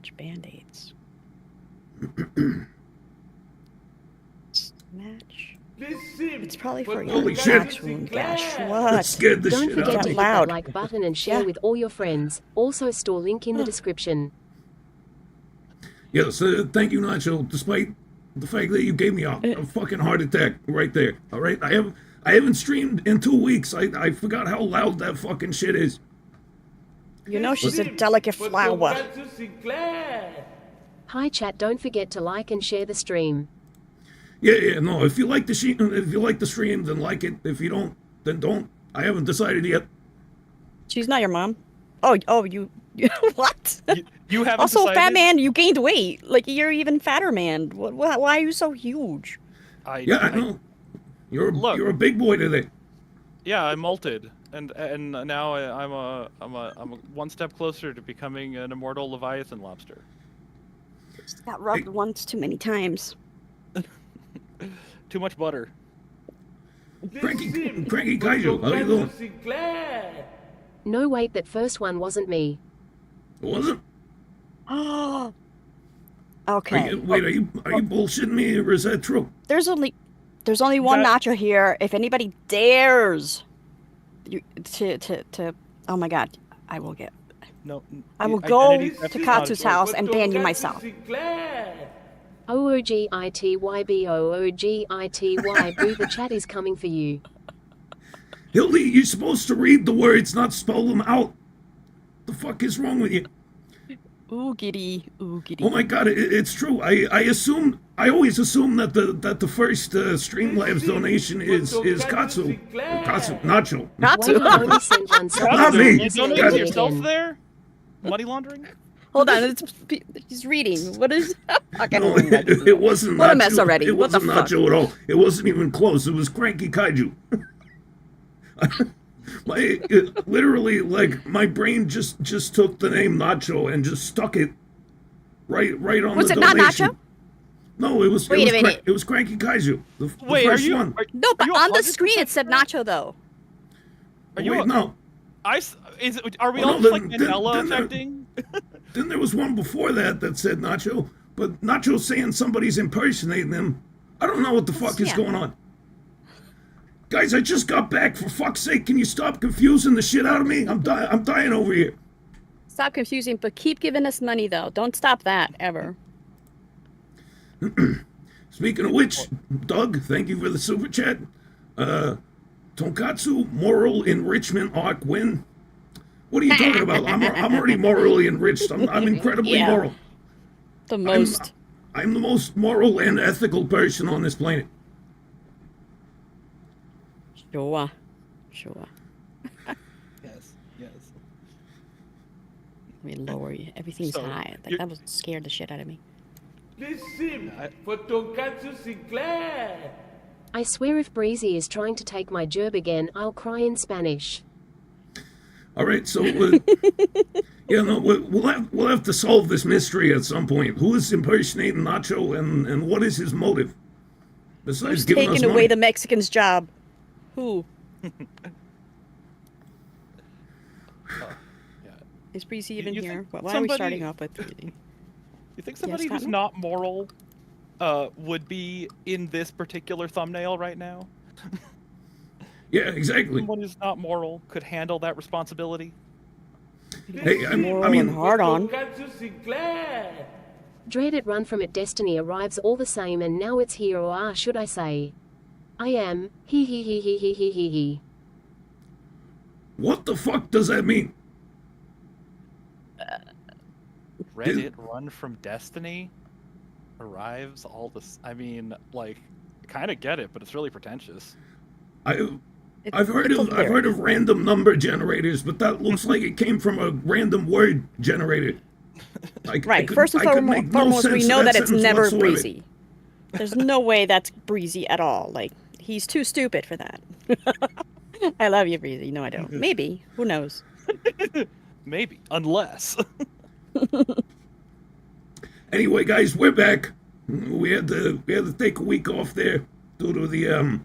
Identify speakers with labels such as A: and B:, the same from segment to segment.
A: Match band-aids. Match. It's probably for your
B: Holy shit.
A: match wound gash.
B: That
A: What?
B: scared the
C: Don't
B: shit out
C: forget
B: of
C: to
B: me.
C: hit that
A: loud.
C: like button and share with all your friends. Also store link in the description.
B: Yes, thank you, Nacho. Despite the fact that you gave me a fucking heart attack right there. All right, I haven't streamed in 2 weeks. I forgot how loud that fucking shit is.
A: You know she's a delicate flower.
D: Tonkatsu Sinclair.
C: Hi chat, don't forget to like and share the stream.
B: Yeah, no. If you like the stream, then like it. If you don't, then don't. I haven't decided yet.
A: She's not your mom. Oh, you what?
E: You haven't
A: Also,
E: decided?
A: fat man, you gained weight. Like you're even fatter, man. Why are you so huge?
B: I know. You're a big boy today.
E: Yeah, I molted, and now I'm a one step closer to becoming an immortal Leviathan lobster.
A: Got rubbed once too many times.
E: Too much butter.
B: Cranky Kaiju, how you doing?
D: Sinclair.
C: No wait, that first one wasn't me.
B: Was it?
A: Oh. Okay.
B: Are you bullshitting me, or is that true?
A: There's only one Nacho here. If anybody dares to oh my god, I will get.
E: No.
A: I will go
E: identity theft
A: to
E: is not a
A: Katsu's
E: joke.
A: house and ban you
D: Tonkatsu
A: myself.
D: Sinclair.
C: OOGITYBOOGITY. Boo, the chat is coming for you.
B: Hildy, you're supposed to read the words, not spell them out. The fuck is wrong with you?
A: Ooh giddy.
B: Oh my god, it's true. I always assume that the first Streamlabs donation is Katsu. Nacho.
C: Why did you only send one
B: Not me.
E: You
C: Send
E: donated
C: it
E: yourself
C: again.
E: there? Money laundering?
A: Hold on, he's reading. What is?
B: No, it wasn't.
A: What a
B: Nacho.
A: mess already.
B: It
A: What the
B: wasn't
A: fuck?
B: Nacho at all. It wasn't even close. It was Cranky Kaiju. Literally, like my brain just took the name Nacho and just stuck it right on
A: Was
B: the
A: it not
B: donation.
A: Nacho?
B: No, it was.
A: Wait a minute.
B: It was Cranky Kaiju. The
E: Wait,
B: first
E: are you?
B: one.
A: No, but
E: you
A: on the
E: 100%
A: screen it said Nacho though.
E: Are you?
B: Wait, no.
E: Are we
B: Oh,
E: all
B: no,
E: just like
B: then
E: Mandela
B: there-
E: affecting?
B: Then there was one before that said Nacho, but Nacho's saying somebody's impersonating him. I don't know what the fuck is
A: Yeah.
B: going on. Guys, I just got back. For fuck's sake, can you stop confusing the shit out of me? I'm dying over here.
A: Stop confusing, but keep giving us money though. Don't stop that ever.
B: Speaking of which, Doug, thank you for the super chat. Tonkatsu moral enrichment arc win. What are you talking about? I'm already morally enriched. I'm incredibly
A: Yeah.
B: moral.
A: The most.
B: I'm the most moral and ethical person on this planet.
A: Sure.
E: Yes.
A: Let me lower you. Everything's
E: So,
A: high. Like,
E: you're-
A: that was scared the shit out of me.
D: Listen for Tonkatsu Sinclair.
C: I swear if Breezy is trying to take my gerb again, I'll cry in Spanish.
B: All right, so we'll have to solve this mystery at some point. Who is impersonating Nacho, and what is his motive? Besides
A: Who's
B: giving us
A: taking away
B: money?
A: the Mexicans' job? Who? Is Breezy even
E: you
A: here?
E: think
A: Why are we
E: somebody-
A: starting off with Breezy?
E: You think somebody who's
A: Cotton?
E: not moral would be in this particular thumbnail right now?
B: Yeah, exactly.
E: Someone who's not moral could handle that responsibility?
B: Hey, I
A: Moral
B: mean,
A: and hard on.
D: Tonkatsu Sinclair.
C: Dread it, run from it, destiny arrives all the same, and now it's here, or should I say? I am. He.
B: what the fuck does that mean?
E: Reddit run from destiny arrives all this. I mean, like, kind of get it, but it's really pretentious.
B: I've heard of random number generators, but that looks like it came from a random word generator.
A: Right. First and foremost, we know that it's never Breezy. There's no way that's Breezy at all. Like, he's too stupid for that. I love you, Breezy. No, I don't. Maybe. Who knows?
E: Maybe, unless.
B: Anyway, guys, we're back. We had to take a week off there due to the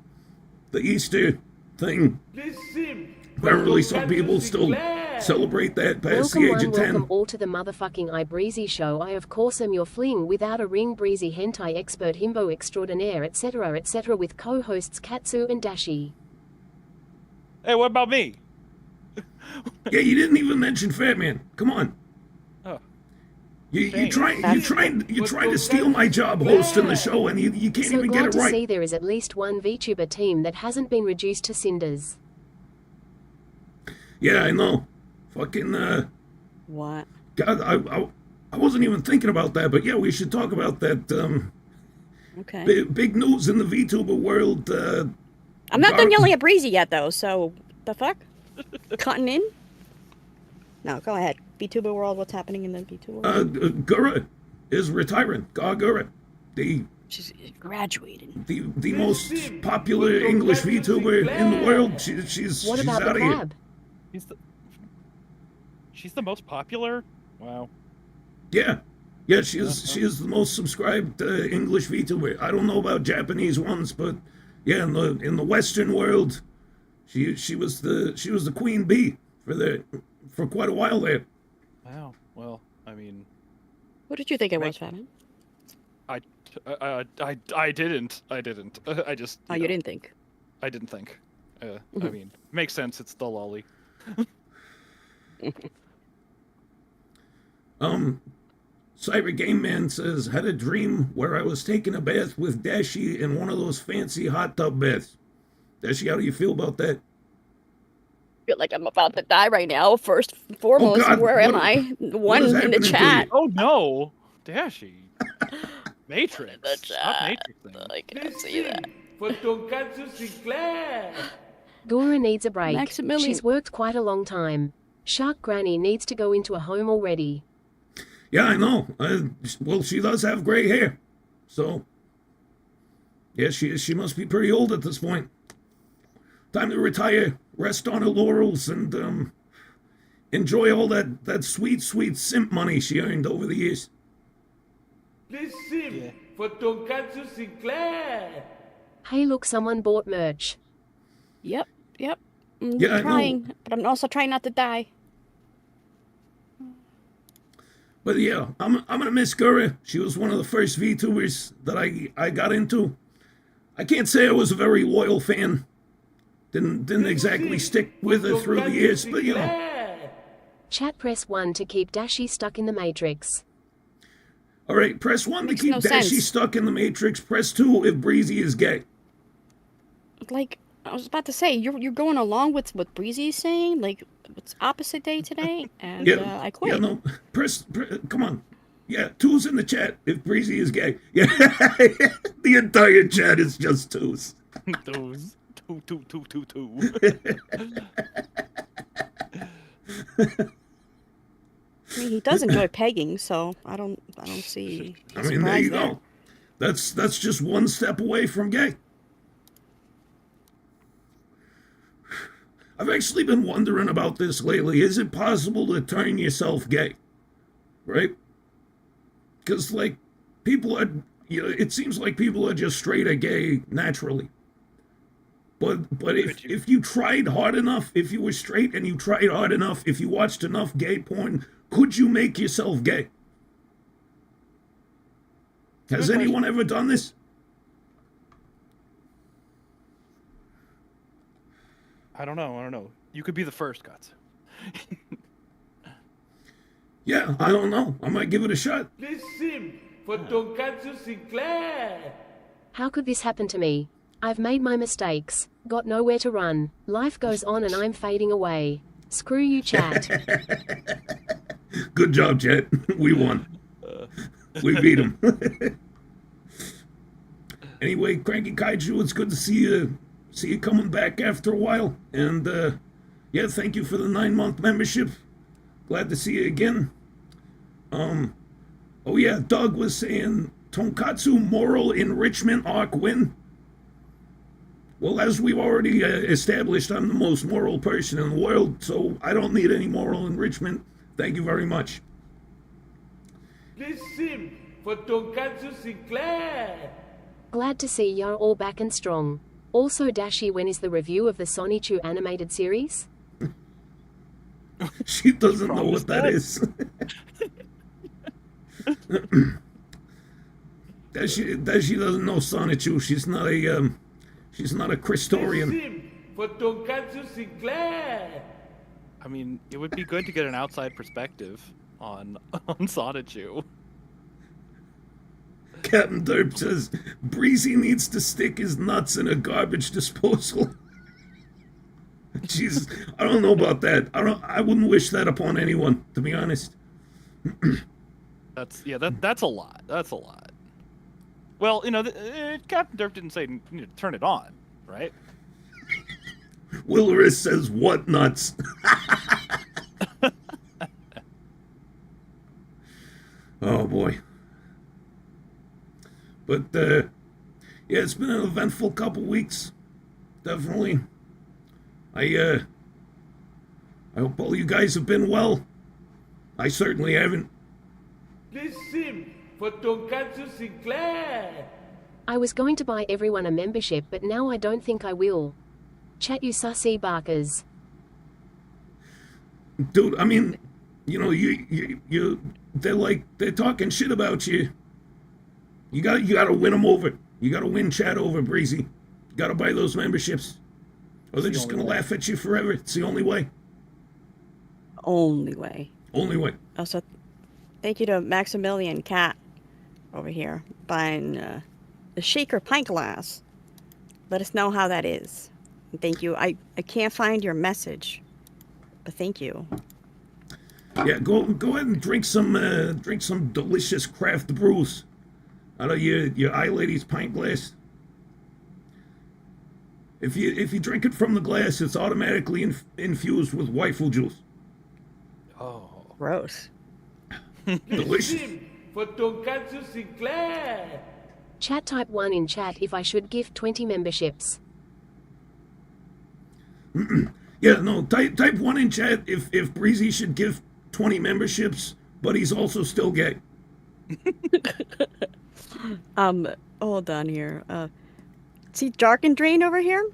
B: Easter thing.
D: Listen
B: Apparently
D: for
B: some
D: Tonkatsu
B: people still
D: Sinclair.
B: celebrate that past
C: Welcome
B: the age
C: one,
B: of 10.
C: welcome all to the motherfucking iBreezy show. I of course am your fling without a ring breezy hentai expert himbo extraordinaire etc with co-hosts Katsu and Dashie.
E: Hey, what about me?
B: Yeah, you didn't even mention Fat Man. Come on.
E: Oh,
B: You trying to steal my job hosting the show, and you can't
C: So
B: even
C: glad
B: get it
C: to
B: right.
C: see there is at least one VTuber team that hasn't been reduced to cinders.
B: Yeah, I know. Fucking
A: What?
B: God, I wasn't even thinking about that, but yeah, we should talk about that.
A: Okay.
B: Big news in the VTuber world.
A: I'm not done yelling at Breezy yet, though, so the fuck? Cutting in? No, go ahead. VTuber world, what's happening in the VTuber world?
B: Gura is retiring. Gura,
A: She's graduating.
B: the most popular English VTuber in the world. She's
C: What about
B: out
C: the
B: of here.
C: crab?
E: She's the most popular? Wow.
B: Yeah, she is the most subscribed English VTuber. I don't know about Japanese ones, but yeah, in the Western world, she was the queen bee for quite a while there.
E: Wow. Well, I mean,
A: What did you think it was, Fatman?
E: I didn't. I just.
A: Oh, you didn't think.
E: I didn't think. I mean, makes sense. It's the lolly.
B: Cyber Game Man says, had a dream where I was taking a bath with Dashie in one of those fancy hot tub baths. Dashie, how do you feel about that?
A: I feel like I'm about to die right now. First and foremost,
B: God,
A: where am I? One
B: is
A: in the
B: happening to
A: chat.
B: you?
E: Oh no, Dashie. Matrix.
A: The
E: Stop
A: chat.
E: matrixing.
A: I can't see that.
D: For Tonkatsu Sinclair.
C: Gura needs a break.
A: Maximilian.
C: She's worked quite a long time. Shark Granny needs to go into a home already.
B: Yeah, I know. Well, she does have gray hair. So, yeah, she must be pretty old at this point. Time to retire, rest on her laurels, and enjoy all that sweet, sweet simp money she earned over the years.
D: This sim for Tonkatsu Sinclair.
C: Hey look, someone bought merch.
A: Yep. I'm
B: Yeah, I know.
A: trying, but I'm also trying not to die.
B: But yeah, I'm gonna miss Gura. She was one of the first VTubers that I got into. I can't say I was a very loyal fan. Didn't exactly stick with her through the years, but you know.
C: Chat press 1 to keep Dashie stuck in the Matrix.
B: All right, press 1 to
A: Makes
B: keep
A: no
B: Dashie
A: sense.
B: stuck in the Matrix. Press 2 if Breezy is gay.
A: Like, I was about to say, you're going along with what Breezy's saying. Like, it's opposite day today, and
B: Yeah,
A: I quit.
B: yeah, no, come on. Yeah, 2's in the chat if Breezy is gay. Yeah, the entire chat is just 2's.
E: Those two.
A: I mean, he does enjoy pegging, so I don't see.
B: I mean, there you go. That's just one step away from gay. I've actually been wondering about this lately. Is it possible to turn yourself gay? Right? Because, like, people are, it seems like people are just straight or gay naturally. But if you tried hard enough, if you were straight and you tried hard enough, if you watched enough gay porn, could you make yourself gay? Has anyone ever done this?
E: I don't know. You could be the first, Guts.
B: Yeah, I don't know. I might give it a shot.
D: This sim for Tonkatsu Sinclair.
C: How could this happen to me? I've made my mistakes, got nowhere to run, life goes on and I'm fading away. Screw you, chat.
B: Good job, Chet. We won. We beat him. Anyway, Cranky Kaiju, it's good to see you coming back after a while. And yeah, thank you for the 9-month membership. Glad to see you again. Oh yeah, Doug was saying Tonkatsu moral enrichment arc win. Well, as we've already established, I'm the most moral person in the world, so I don't need any moral enrichment. Thank you very much.
D: This sim for Tonkatsu Sinclair.
C: Glad to see you're all back and strong. Also, Dashie, when is the review of the Sonichu animated series?
B: She doesn't know what that is. Dashie doesn't know Sonichu. She's not a Christorian.
D: Sim for Tonkatsu Sinclair.
E: I mean, it would be good to get an outside perspective on Sonichu.
B: Captain Derp says Breezy needs to stick his nuts in a garbage disposal. Jesus, I don't know about that. I wouldn't wish that upon anyone, to be honest.
E: That's a lot. That's a lot. Well, Captain Derp didn't say you need to turn it on, right?
B: Willerus says, what nuts? Oh, boy. But, yeah, it's been an eventful couple weeks. Definitely. I hope all you guys have been well. I certainly haven't.
D: This Sim for Tonkatsu Sinclair.
C: I was going to buy everyone a membership, but now I don't think I will. Chat you sussy barkers.
B: Dude, I mean, they're talking shit about you. You gotta win them over. You gotta win Chad over, Breezy. You gotta buy those memberships. Or they're just gonna laugh at you forever. It's the only way.
A: Only way.
B: Only way.
A: Also, thank you to Maximilian Cat over here buying the shaker pint glass. Let us know how that is. And thank you. I can't find your message, but thank you.
B: Yeah, go ahead and drink some delicious craft brews out of your iLadies pint glass. If you drink it from the glass, it's automatically infused with waifu juice.
E: Oh,
A: Gross.
B: Delicious.
D: Sim for Tonkatsu Sinclair.
C: Chat type 1 in chat if I should gift 20 memberships.
B: Yeah, no, type 1 in chat if Breezy should give 20 memberships, but he's also still gay.
A: Hold on here. See Dark and Drain over here?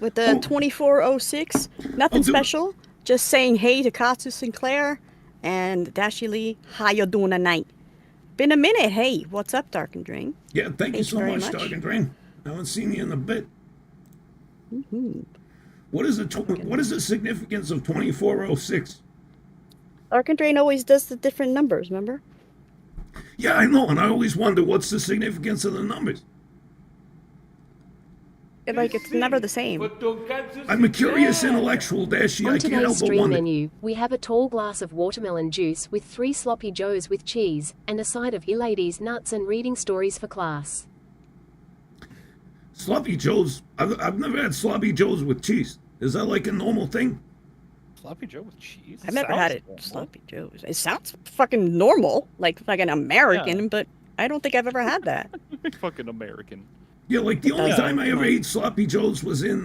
A: With the 2406. Nothing special. Just saying hey to Katsu Sinclair and Dashie Li. How you doing tonight? Been a minute. Hey, what's up, Dark and Drain?
B: Yeah, thank you so
A: very
B: much,
A: much.
B: Dark and Drain. I haven't seen you in a bit.
A: Mm-hmm.
B: What is the significance of 2406?
A: Dark and Drain always does the different numbers, remember?
B: Yeah, I know, and I always wonder what's the significance of the numbers.
A: Like, it's never the
D: For
A: same.
D: Tonkatsu
B: I'm a curious
D: Sinclair.
B: intellectual, Dashie.
C: On
B: I can't
C: today's
B: help but
C: stream
B: wonder.
C: menu, we have a tall glass of watermelon juice with 3 sloppy joes with cheese, and a side of iLadies nuts and reading stories for class.
B: Sloppy Joes. I've never had sloppy Joes with cheese. Is that like a normal thing?
E: Sloppy Joe with cheese?
A: I've never
E: Sounds
A: had it.
E: normal.
A: Sloppy Joe's. It sounds fucking normal, like an American, but I don't think I've ever had that.
E: Fucking American.
B: Yeah, like the only
A: Yeah,
B: time I
E: come
B: ever
E: on.
B: ate sloppy Joes was in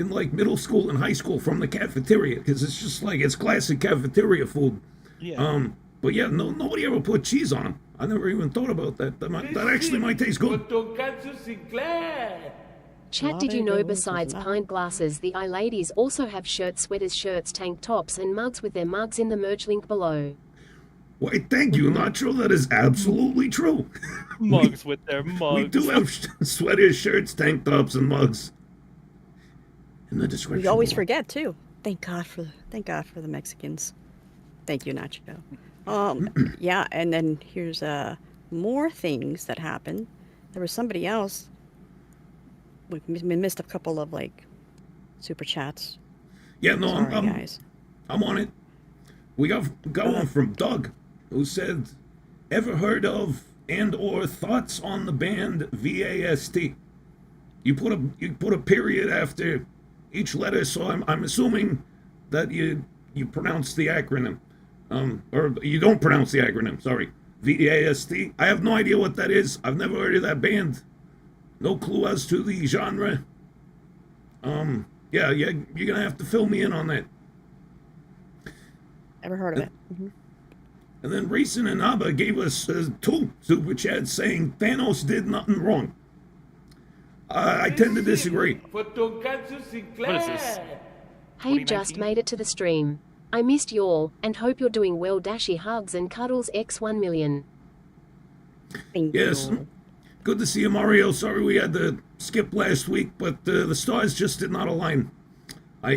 B: like middle school and high school from the cafeteria, because it's just like it's classic cafeteria food.
E: Yeah.
B: But yeah, nobody ever put cheese on them. I never even thought about that. That actually might taste
D: For
B: good.
D: Tonkatsu Sinclair.
C: Chat, did you know besides pint glasses, the iLadies also have shirts, sweaters, shirts, tank tops, and mugs with their mugs in the merch link below?
B: Why, thank you, Nacho. That is absolutely true.
E: Mugs with their
B: We
E: mugs.
B: do have sweaters, shirts, tank tops, and mugs in the description.
A: We always
B: below.
A: forget too. Thank God for the Mexicans. Thank you, Nacho. Yeah, and then here's more things that happened. There was somebody else. We missed a couple of like super chats.
B: Yeah, no,
A: Sorry,
B: I'm
A: guys.
B: I'm on it. We got one from Doug, who said, "Ever heard of and or thoughts on the band VAST?" You put a period after each letter, so I'm assuming that you pronounce the acronym, or you don't pronounce the acronym. Sorry, VAST. I have no idea what that is. I've never heard of that band. No clue as to the genre. Yeah, you're gonna have to fill me in on that.
A: Ever heard of it?
B: And then Racing and Abba gave us 2 super chats saying Thanos did nothing wrong. I tend to disagree.
D: For Tonkatsu Sinclair.
E: What is this?
C: Hey, just
E: 2019?
C: made it to the stream. I missed y'all, and hope you're doing well. Dashie hugs and cuddles x 1 million.
A: Thank
B: Yes.
A: you.
B: Good to see you, Mario. Sorry we had to skip last week, but the stars just did not align. I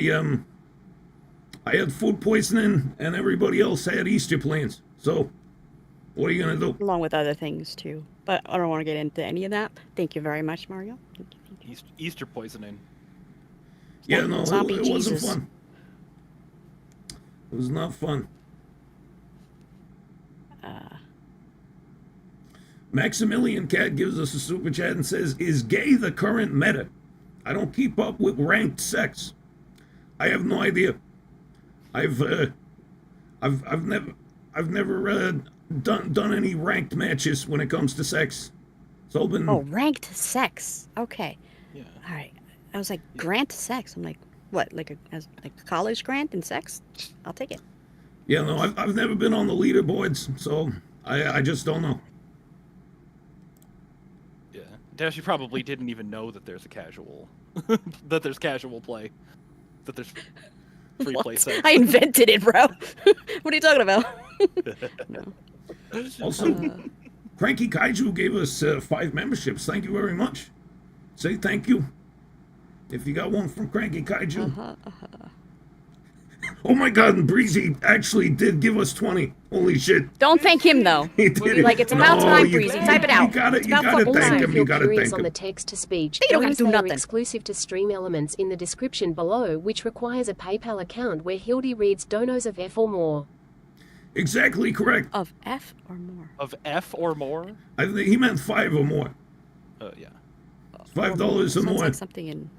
B: had food poisoning, and everybody else had Easter plans. So, what are you gonna do?
A: Along with other things too. But I don't want to get into any of that. Thank you very much, Mario. Thank you, thank you.
E: Easter poisoning.
B: Yeah, no,
A: Zombie
B: it wasn't
A: Jesus.
B: fun. It was not fun. Maximilian Cat gives us a super chat and says, "Is gay the current meta? I don't keep up with ranked sex. I have no idea. I've never done any ranked matches when it comes to sex. It's all been
A: Oh, ranked sex. Okay.
E: Yeah.
A: All right. I was like, grant sex. I'm like, what? Like a college grant in sex? I'll take it.
B: yeah, no, I've never been on the leaderboards, so I just don't know.
E: Yeah. Dashie probably didn't even know that there's a casual, that there's casual play, that there's free play
A: What?
E: sex.
A: I invented it, bro. What are you talking about? No.
B: Also, Cranky Kaiju gave us 5 memberships. Thank you very much. Say thank you. If you got one from Cranky Kaiju. Oh my god, and Breezy actually did give us 20. Holy shit.
A: Don't thank him though.
B: He did
A: Be like, it's about time, Breezy. Type it out.
B: You gotta,
A: It's
B: you
A: about
B: gotta
A: fucking
B: thank
A: time.
B: him.
C: If
B: You
C: you're
B: gotta
C: curious
B: thank
C: on the
B: him.
C: text-to-speech,
A: You don't gotta do
C: Wednesday are
A: nothing.
C: exclusive to stream elements in the description below, which requires a PayPal account where Hildy reads donos of F or more.
B: Exactly correct.
A: Of F or more?
E: Of F or more?
B: I think he meant 5 or more.
E: Yeah.
B: $5 or
A: Sounds
B: more.
A: like something in.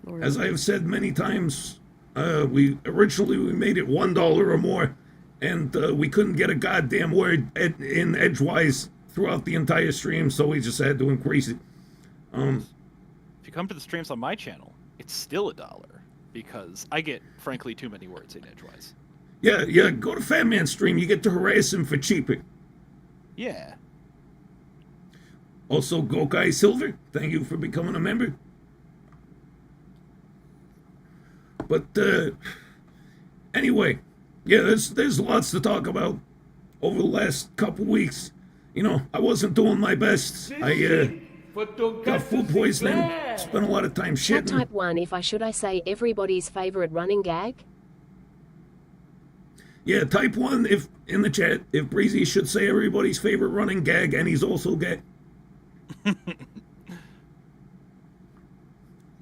A: Or-
B: As I have said many times, we originally made it $1 or more, and we couldn't get a goddamn word in edgewise throughout the entire stream, so we just had to increase it.
E: If you come to the streams on my channel, it's still $1 because I get, frankly, too many words in edgewise.
B: Yeah, go to Fat Man stream. You get to harass him for cheaper.
E: Yeah.
B: Also, Gokai Silver, thank you for becoming a member. But anyway, yeah, there's lots to talk about over the last couple weeks. You know, I wasn't doing my best. I
D: For
B: got
D: Tonkatsu
B: food poisoning,
D: Sinclair.
B: spent a lot of time
C: Chat
B: shitting.
C: type 1 if I should I say everybody's favorite running gag?
B: Yeah, type 1 if in the chat if Breezy should say everybody's favorite running gag, and he's also gay.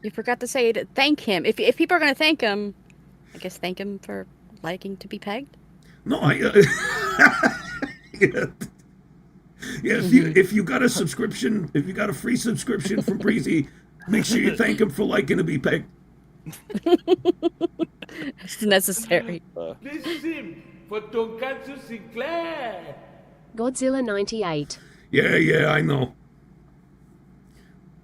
A: You forgot to say to thank him. If people are gonna thank him, I guess thank him for liking to be pegged.
B: No, yeah. Yeah, if you got a subscription, if you got a free subscription from Breezy, make sure you thank him for liking to be pegged.
A: It's necessary.
D: This is him for Tonkatsu Sinclair.
C: Godzilla 98.
B: Yeah, I know.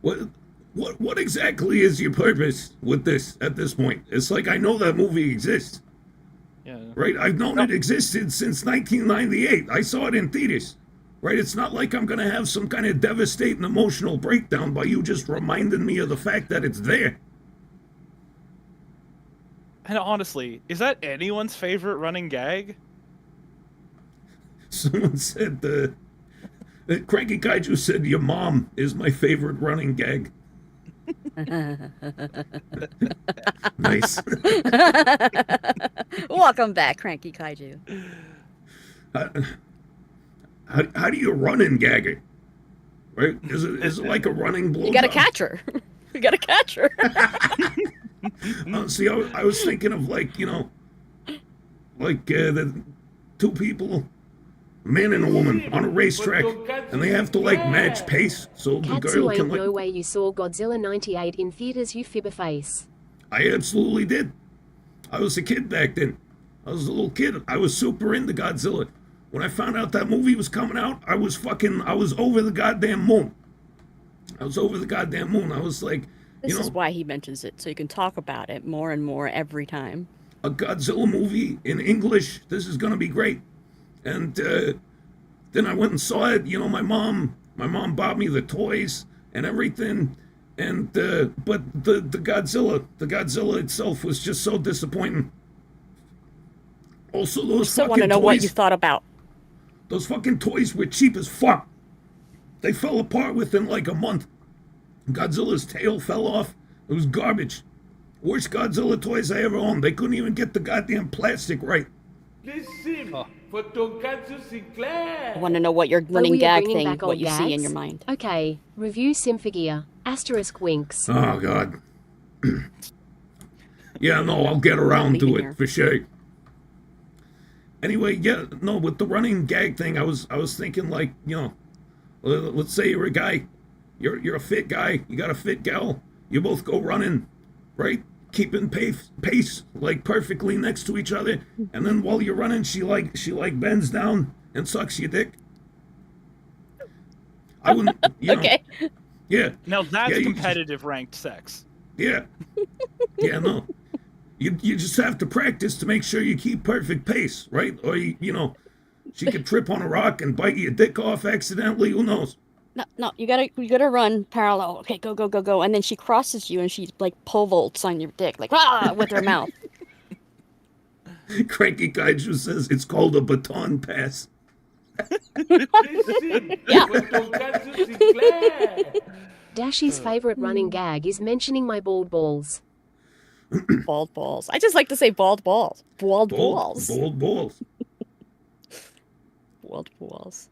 B: What exactly is your purpose with this at this point? It's like I know that movie exists,
E: Yeah.
B: right? I've known it existed since 1998. I saw it in theaters, right? It's not like I'm gonna have some kind of devastating emotional breakdown by you just reminding me of the fact that it's there.
E: And honestly, is that anyone's favorite running gag?
B: Someone said Cranky Kaiju said your mom is my favorite running gag. Nice.
A: Welcome back, Cranky Kaiju.
B: How do you run in gagger? Right? Is it like a running blow?
A: You gotta catch her. You gotta catch her.
B: See, I was thinking of like, you know, like the two people, a man and a woman, on a racetrack, and they have to like match pace so the
C: Katsu
B: girl can
C: ain't
B: like.
C: no way you saw Godzilla 98 in theaters, you fibberface.
B: I absolutely did. I was a kid back then. I was a little kid. I was super into Godzilla. When I found out that movie was coming out, I was over the goddamn moon. I was over the goddamn moon. I was like,
A: This
B: you know,
A: is why he mentions it, so you can talk about it more and more every time.
B: a Godzilla movie in English. This is gonna be great. And then I went and saw it. You know, my mom bought me the toys and everything. And but the Godzilla itself was just so disappointing. Also, those
A: Still
B: fucking
A: want to know what you
B: toys,
A: thought about.
B: those fucking toys were cheap as fuck. They fell apart within like a month. Godzilla's tail fell off. It was garbage. Worst Godzilla toys I ever owned. They couldn't even get the goddamn plastic right.
D: Listen for Tonkatsu Sinclair.
A: I want to know what your
C: Oh,
A: running
C: we are
A: gag
C: bringing
A: thing,
C: back
A: what
C: old
A: you see in
C: gags?
A: your mind.
C: Okay, review Simfigure. Asterisk winks.
B: Oh god. Yeah, no, I'll get around to
A: leaving
B: it
A: here.
B: for sure. Anyway, yeah, no, with the running gag thing, I was thinking like, you know, let's say you're a guy, you're a fit guy, you got a fit gal, you both go running, right? Keeping pace like perfectly next to each other, and then while you're running, she bends down and sucks your dick. I wouldn't, you know,
A: Okay.
B: yeah.
E: Now that's
B: Yeah, you
E: competitive ranked sex.
B: Yeah. Yeah, no. You just have to practice to make sure you keep perfect pace, right? Or, you know, she could trip on a rock and bite your dick off accidentally. Who knows?
A: No, you gotta run parallel. Okay, go. And then she crosses you and she like pole vaults on your dick, like with her mouth.
B: Cranky Kaiju says it's called a baton pass.
D: Listen
A: Yeah.
D: for Tonkatsu Sinclair.
C: Dashie's favorite running gag is mentioning my bald balls.
A: Bald balls. I just like to say bald balls. Bald balls.
B: Bold balls.
A: Bald balls.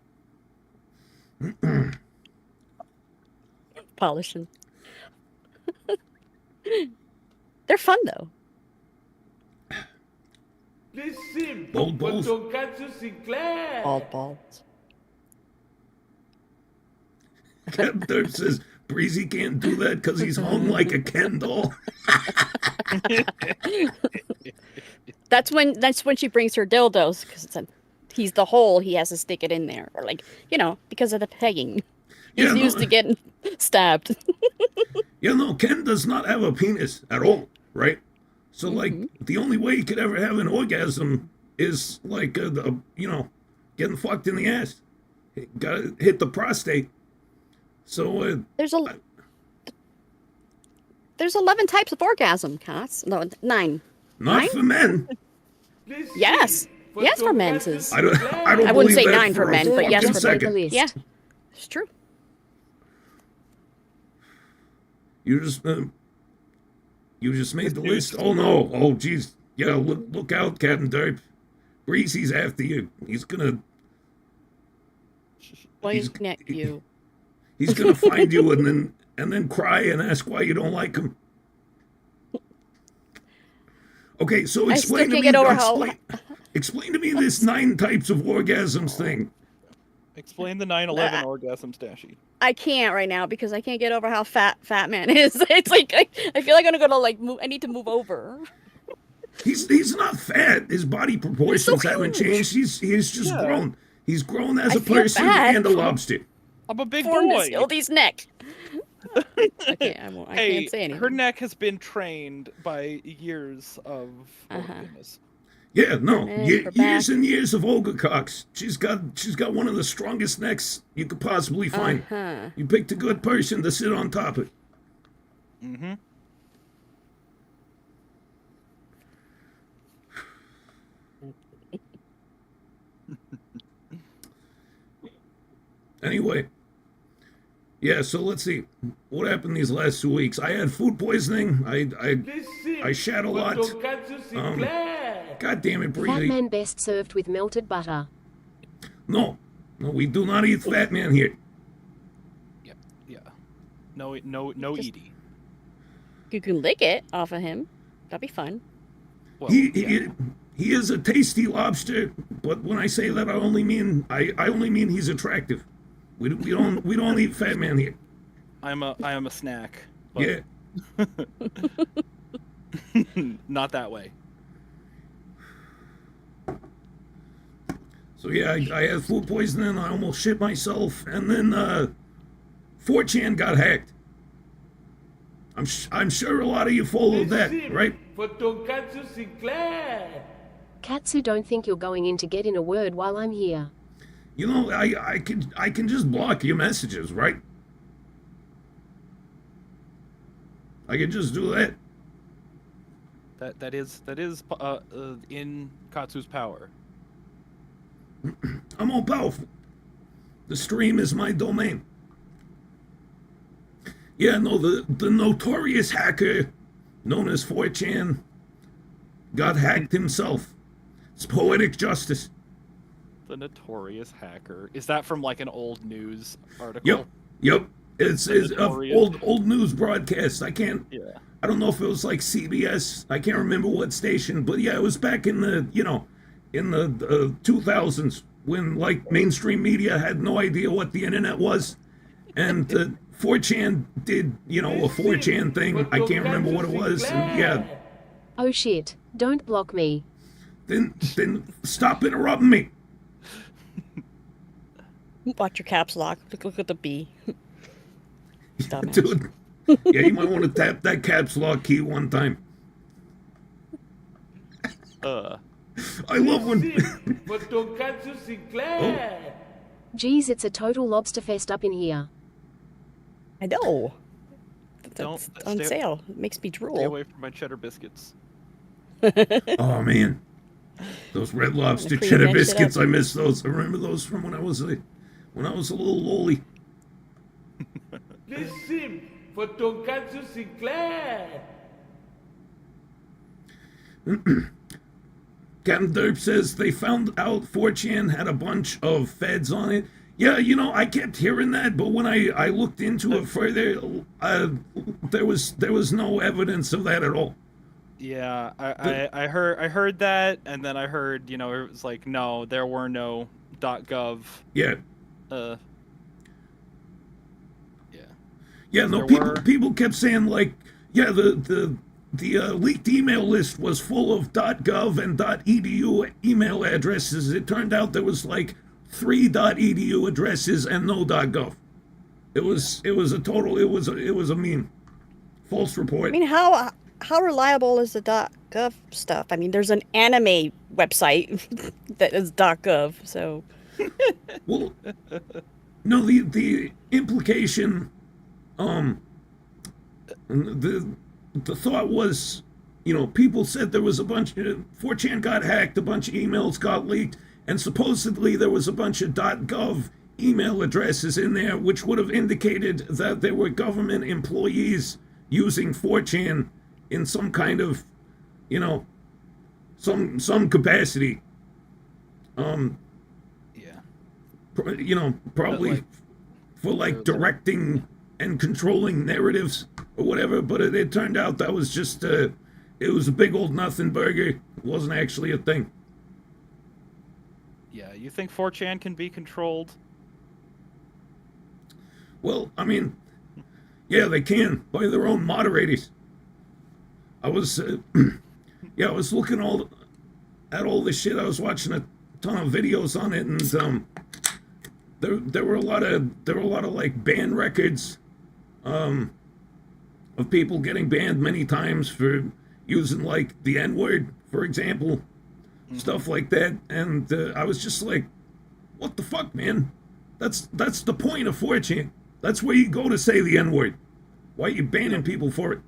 A: Polishing. They're fun though.
D: Listen
B: Bold
D: for
B: balls.
D: Tonkatsu Sinclair.
A: Bald balls.
B: Captain Derp says Breezy can't do that because he's hung like a Ken doll.
A: That's when she brings her dildos because he's the hole. He has to stick it in there, or like because of the pegging. He's
B: Yeah, no.
A: used to getting stabbed.
B: Yeah, no, Ken does not have a penis at all, right? So, like, the only way he could ever have an orgasm is, like, getting fucked in the ass. Gotta hit the prostate. So,
A: There's 11 types of orgasm, Cass. No, 9.
B: not
A: Nine?
B: for men.
D: Listen
A: Yes. Yes, for men's
D: Tonkatsu
A: is-
B: I don't
A: I wouldn't
B: believe
A: say
B: that
A: 9 for
B: a
A: men, but yes
B: fucking
A: for
B: second.
C: list.
A: Yeah, it's true.
B: You just made the list. Oh, no. Oh, jeez. Yeah, look out, Captain Derp. Breezy's after you. He's gonna
A: Pointing at you.
B: He's gonna find you and then cry and ask why you don't like him. Okay, so
A: I
B: explain
A: still
B: to
A: can't
B: me.
A: get over how-
B: Explain to me this 9 types of orgasms thing.
E: Explain the 9/11 orgasms, Dashie.
A: I can't right now because I can't get over how fat man is. It's like I feel like I'm gonna like move. I need to move over.
B: He's not fat. His body proportions haven't
A: huge.
B: changed. He's just
E: Yeah.
B: grown. He's grown as
A: I
B: a
A: feel
B: person
A: bad.
B: and a lobster.
E: I'm a big
A: For
E: boy.
A: Miss Hildy's neck. Okay, I
E: Hey,
A: can't say anything.
E: her neck has been trained by years of. Oh
A: Uh-huh.
E: goodness.
B: Yeah, no,
A: And her
B: years
A: back.
B: and years of Olga cocks. She's got one of the strongest necks you could possibly find.
A: Uh-huh.
B: You picked a good person to sit on top of.
E: Mm-hmm.
B: Anyway, yeah. So let's see what happened these last 2 weeks. I had food poisoning.
D: Listen
B: I shat a
D: for
B: lot.
D: Tonkatsu Sinclair.
B: God damn it,
C: Fat
B: Breezy.
C: man best served with melted butter.
B: No, we do not eat fat man here.
E: Yep. Yeah. No Edie.
A: You can lick it off of him. That'd be fun.
E: Well,
B: He is a tasty lobster, but when I say that, I only mean he's attractive. We don't eat fat man here.
E: I am a snack. But
B: Yeah.
E: Not that way.
B: So yeah, I had food poisoning. I almost shit myself, and then 4chan got hacked. I'm sure a lot of you followed that,
D: Listen
B: right?
D: for Tonkatsu Sinclair.
C: Katsu don't think you're going in to get in a word while I'm here.
B: You know, I can just block your messages, right? I could just do that.
E: That is in Katsu's power.
B: I'm all powerful. The stream is my domain. Yeah, no, the notorious hacker known as 4chan got hacked himself. It's poetic justice.
E: The notorious hacker. Is that from like an old news article?
B: Yep. It's old news broadcast. I
E: Yeah.
B: don't know if it was like CBS. I can't remember what station, but yeah, it was back in the 2000s when like mainstream media had no idea what the internet was, and 4chan did a 4chan thing. I can't remember what it was. And yeah.
C: Oh shit, don't block me.
B: Then stop interrupting me.
A: Watch your caps lock. Look at the B. Dumbass.
B: Dude. Yeah, you might want to tap that caps lock key one time. I love when
D: For Tonkatsu Sinclair.
C: Geez, it's a total lobster fest up in here.
A: I know.
E: Don't
A: That's on sale. It makes me
E: Stay
A: drool.
E: away from my cheddar biscuits.
B: Oh man, those Red Lobster
A: Clean
B: cheddar
A: that shit
B: biscuits.
A: up.
B: I miss those. I remember those from when I was a little lolly.
D: Listen for Tonkatsu Sinclair.
B: Captain Derp says they found out 4chan had a bunch of feds on it. Yeah, I kept hearing that, but when I looked into it further, there was no evidence of that at all.
E: Yeah, I heard that, and then I heard it was like no, there were no .gov.
B: Yeah.
E: Yeah.
B: No,
E: There
B: people kept saying like, yeah, the leaked email list was full of .gov and .edu email addresses. It turned out there was like 3 .edu addresses and no .gov. It was a meme. False report.
A: I mean, how reliable is the .gov stuff? I mean, there's an anime website that is .gov, so.
B: Well, no, the implication, the thought was, people said there was a bunch of 4chan got hacked, a bunch of emails got leaked, and supposedly there was a bunch of .gov email addresses in there, which would have indicated that there were government employees using 4chan in some kind of, some capacity.
E: Yeah.
B: Probably for like directing and controlling narratives or whatever, but it turned out that was just it was a big old nothing burger. It wasn't actually a thing.
E: Yeah, you think 4chan can be controlled?
B: Well, I mean, yeah, they can by their own moderators. I was I was looking at all this shit. I was watching a ton of videos on it, and there were a lot of like ban records of people getting banned many times for using like the N-word, for example, stuff like that. And I was just like, what the fuck, man? That's the point of 4chan. That's where you go to say the N-word. Why are you banning people for it?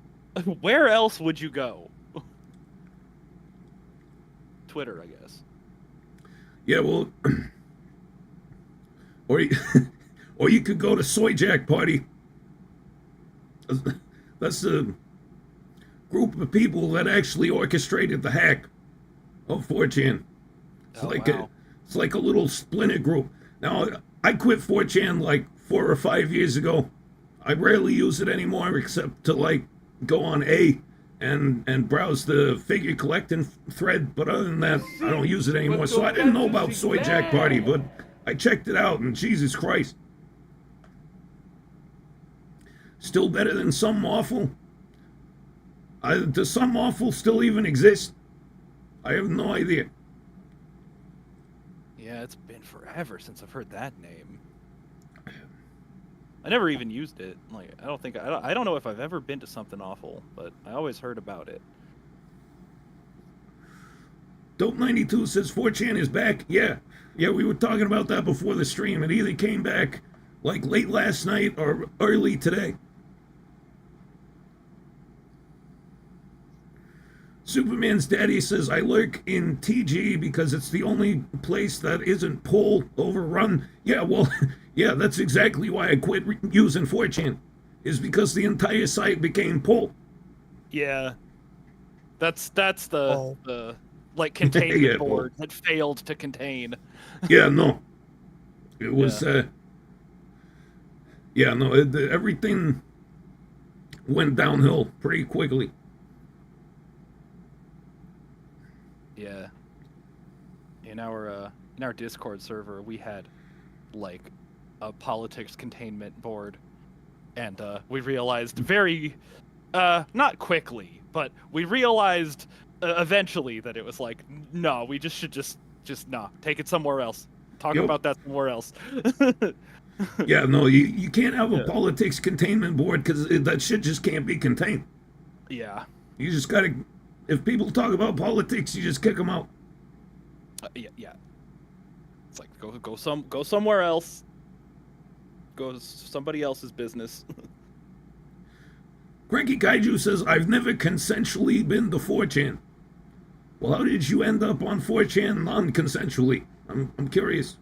E: Where else would you go? Twitter, I guess.
B: Yeah, well, or you could go to Soy Jack Party. That's the group of people that actually orchestrated the hack of 4chan. It's like a little splinter group. Now, I quit 4chan like 4 or 5 years ago. I rarely use it anymore except to like go on A and browse the figure collecting thread, but other than that, I don't use it anymore. So I didn't know about Soy Jack Party, but I checked it out, and Jesus Christ. Still better than Some Awful? Does Some Awful still even exist? I have no idea.
E: Yeah, it's been forever since I've heard that name. I never even used it. Like, I don't know if I've ever been to Something Awful, but I always heard about it.
B: Dope92 says 4chan is back. Yeah, we were talking about that before the stream. It either came back like late last night or early today. Superman's daddy says, I lurk in TG because it's the only place that isn't poll overrun. Yeah, well, yeah, that's exactly why I quit using 4chan, is because the entire site became poll.
E: Yeah. That's the
A: Oh.
E: the like containment
B: Yeah,
E: board that failed to contain.
B: Yeah, no. It was, yeah, no, everything went downhill pretty quickly.
E: Yeah. In our Discord server, we had like a politics containment board, and we realized very not quickly, but we realized eventually that it was like, no, we should just take it somewhere else. Talk
B: Yep.
E: about that somewhere else.
B: Yeah, no, you can't have a politics containment board because that shit just can't be contained.
E: Yeah.
B: You just gotta, if people talk about politics, you just kick them out.
E: Yeah. It's like go somewhere else. Go to somebody else's business.
B: Cranky Kaiju says, I've never consensually been to 4chan. Well, how did you end up on 4chan non-consensually? I'm curious.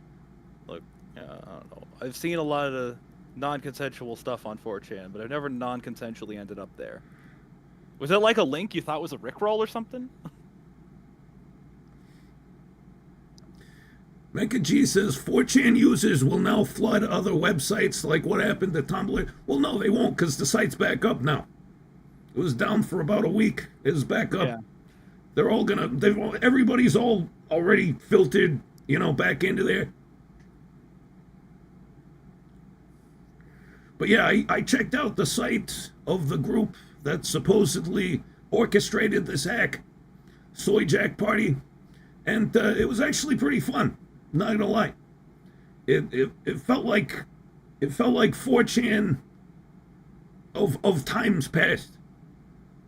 F: Look, I don't know. I've seen a lot of non-consensual stuff on 4chan, but I've never non-consensually ended up there.
E: Was it like a link you thought was a Rickroll or something?
B: Mecha G says 4chan users will now flood other websites like what happened to Tumblr. Well, no, they won't because the site's back up now. It was down for about a week. It's back up.
E: Yeah.
B: They're all everybody's all already filtered, back into there. But yeah, I checked out the site of the group that supposedly orchestrated this hack, Soy Jack Party, and it was actually pretty fun. Not gonna lie, it felt like 4chan of times past,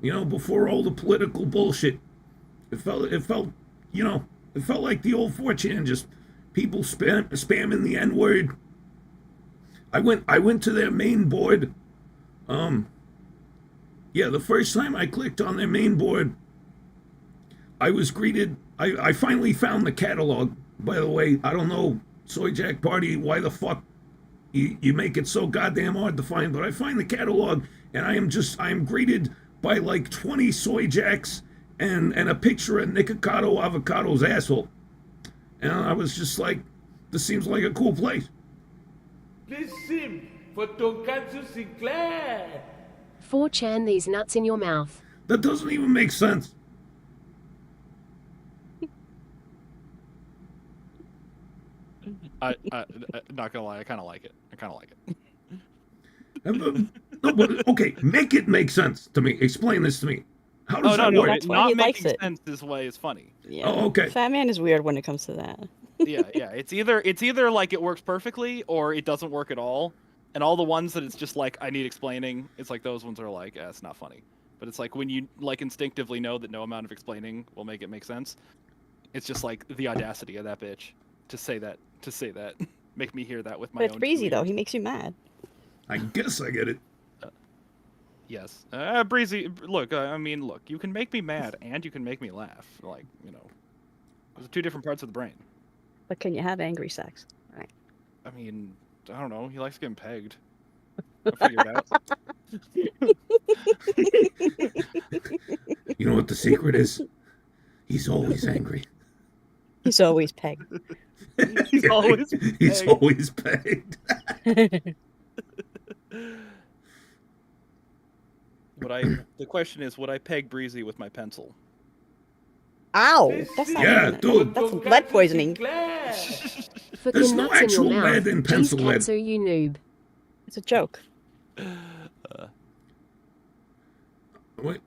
B: before all the political bullshit. It felt like the old 4chan, just people spamming the N-word. I went to their main board. Yeah, the first time I clicked on their main board, I was greeted. I finally found the catalog. By the way, I don't know, Soy Jack Party, why the fuck you make it so goddamn hard to find, but I find the catalog, and I am greeted by like 20 Soy Jacks and a picture of Nikocado Avocado's asshole. And I was just like, this seems like a cool place.
D: Please sim for Tonkatsu Sinclair.
C: 4chan these nuts in your mouth.
B: That doesn't even make sense.
E: I not gonna lie, I kind of like it.
B: No, but okay, make it make sense to me. Explain this to me. How does that work?
A: That's why
E: Not
A: he likes
E: making
A: it.
E: sense this way is funny.
A: Yeah.
B: Oh, okay.
A: Fat Man is weird when it comes to that.
E: Yeah. It's either like it works perfectly or it doesn't work at all. And all the ones that it's just like I need explaining, it's like those ones are like, it's not funny. But it's like when you like instinctively know that no amount of explaining will make it make sense. It's just like the audacity of that bitch to say that, make me hear that with my
A: But it's
E: own.
A: Breezy, though.
E: ears.
A: He makes you mad.
B: I guess I get it.
E: Yes, Breezy. Look, look. You can make me mad and you can make me laugh. Like, those are two different parts of the brain.
A: But can you have angry sex? Right.
E: I mean, I don't know. He likes getting pegged. I figured out.
B: You know what the secret is? He's always angry.
A: He's always pegged.
E: He's always
B: He's
E: pegged.
B: always pegged.
F: The question is, would I peg Breezy with my pencil?
A: Ow! That's not
B: Yeah,
A: even,
B: dude.
A: That's lead poisoning.
C: For
B: There's no
C: nuts in your
B: actual
C: mouth.
B: lead in
C: Jeez,
B: pencil lead.
C: Katsu, you noob.
A: It's a joke.
B: Wait.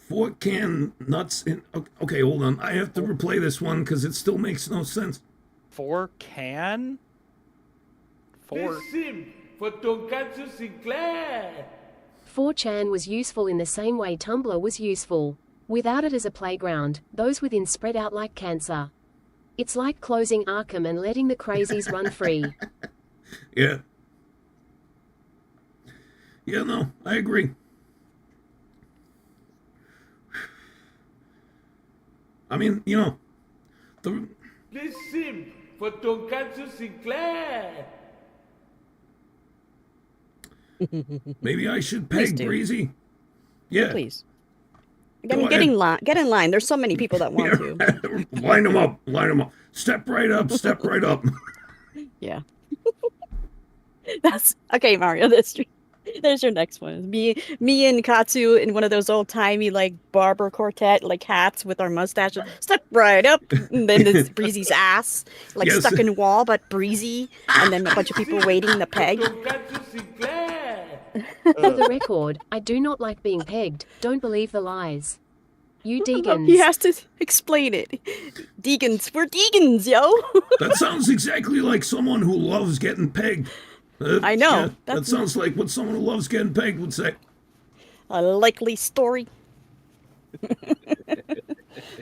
B: 4chan nuts in. Okay, hold on. I have to replay this one because it still makes no sense.
E: 4chan?
D: Please sim for Tonkatsu Sinclair.
C: 4chan was useful in the same way Tumblr was useful. Without it as a playground, those within spread out like cancer. It's like closing Arkham and letting the crazies run free.
B: Yeah. Yeah, no, I agree. I mean, the
D: This sim for Tonkatsu Sinclair.
B: maybe I should
A: Please
B: peg
A: do.
B: Breezy. Yeah.
A: Please.
B: Go
A: Get
B: ahead.
A: get in line. There's so many people that want to.
B: Line them up. Line them up. Step right up. Step right up.
A: Yeah. That's okay, Mario. There's your next one. Me and Katsu in one of those old timey like barber quartet like hats with our mustaches. Step right up, and then it's Breezy's ass like
B: Yes.
A: stuck in the wall, but breezy, and then a bunch of people waiting to peg.
D: Tonkatsu Sinclair.
C: For the record, I do not like being pegged. Don't believe the lies. You Deegans.
A: He has to explain it. Deegans, we're Deegans, yo.
B: That sounds exactly like someone who loves getting pegged.
A: I know.
B: Yeah, that
A: That's-
B: sounds like what someone who loves getting pegged would say.
A: A likely story.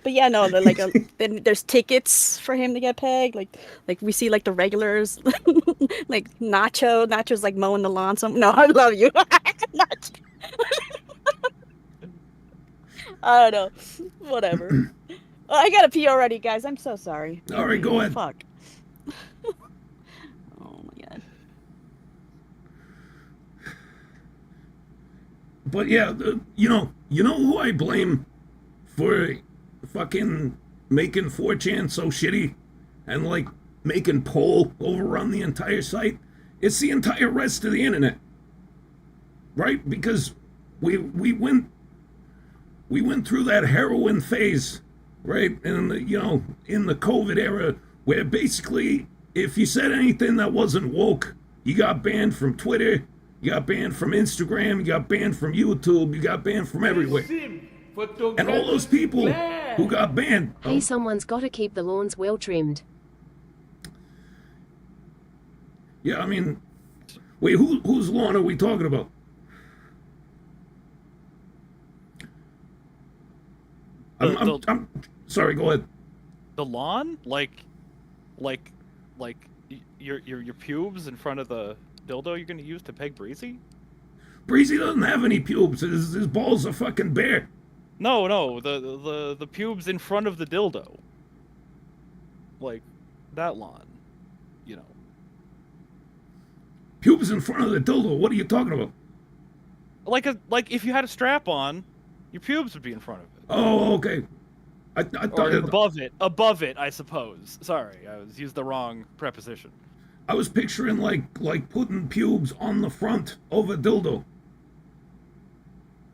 A: But yeah, no, then there's tickets for him to get pegged. Like we see like the regulars, like Nacho's like mowing the lawn. No, I love you. Nacho. I don't know. Whatever. I gotta pee already, guys. I'm so sorry.
B: All right, go ahead.
A: Fuck. Oh my god.
B: But yeah, you know who I blame for fucking making 4chan so shitty and like making Poll overrun the entire site? It's the entire rest of the internet, right? Because we went through that heroin phase, right? And in the COVID era, where basically if you said anything that wasn't woke, you got banned from Twitter, you got banned from Instagram, you got banned from YouTube, you got banned from everywhere. And all those people who got banned.
C: Hey, someone's got to keep the lawns well trimmed.
B: Yeah, I mean, wait, whose lawn are we talking about? I'm sorry. Go ahead.
E: The lawn, like your pubes in front of the dildo you're gonna use to peg Breezy?
B: Breezy doesn't have any pubes. His balls are fucking bare.
E: No, the pubes in front of the dildo. Like that lawn, you know.
B: Pubes in front of the dildo. What are you talking about?
E: Like if you had a strap on, your pubes would be in front of it.
B: Oh, okay. I
E: Or
B: thought
E: above it, I suppose. Sorry, I used the wrong preposition.
B: I was picturing like putting pubes on the front of a dildo.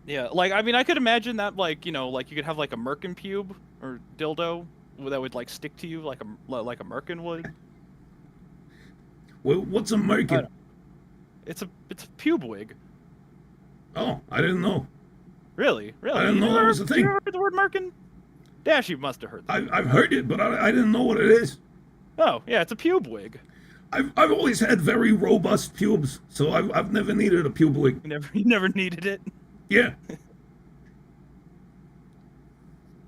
E: Yeah, like I mean, I could imagine that, like you could have like a merkin pube or dildo that would like stick to you like a merkin would.
B: Well, what's a merkin?
E: It's a pube wig.
B: Oh, I didn't know.
E: Really?
B: I didn't know that was a thing.
E: You ever heard the word merkin? Dashie must have heard that.
B: I've heard it, but I didn't know what it is.
E: Oh, yeah, it's a pube wig.
B: I've always had very robust pubes, so I've never needed a pube wig.
E: You never needed it.
B: Yeah.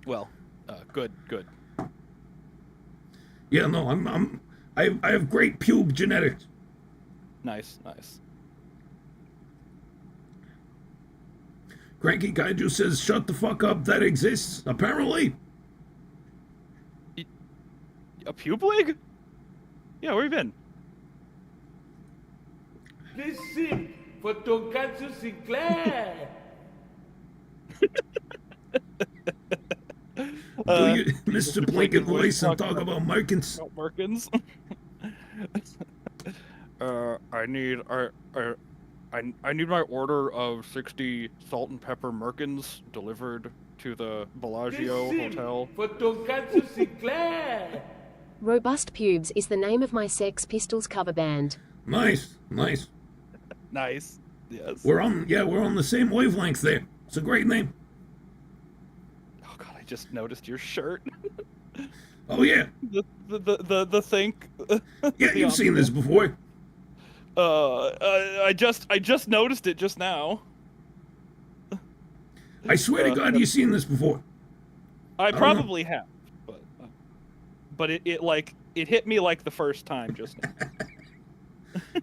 E: Well, good.
B: Yeah, no, I have great pube genetics.
E: Nice.
B: Cranky Kaiju says, shut the fuck up, that exists, apparently.
E: A pube wig? Yeah, where you been?
D: This sim for Tonkatsu Sinclair.
B: Do you, Mr. Blinken voice and talk about Merkins?
E: About Merkins. I need my order of 60 salt and pepper Merkins delivered to the Bellagio Hotel.
D: For Tonkatsu Sinclair.
C: Robust Pubes is the name of my Sex Pistols cover band.
B: Nice.
E: Nice. Yes.
B: We're on the same wavelength there. It's a great name.
E: Oh god, I just noticed your shirt.
B: Oh yeah.
E: The think.
B: Yeah, you've seen this before.
E: I just noticed it just now.
B: I swear to God, you've seen this before.
E: I probably have, but it hit me like the first time just now.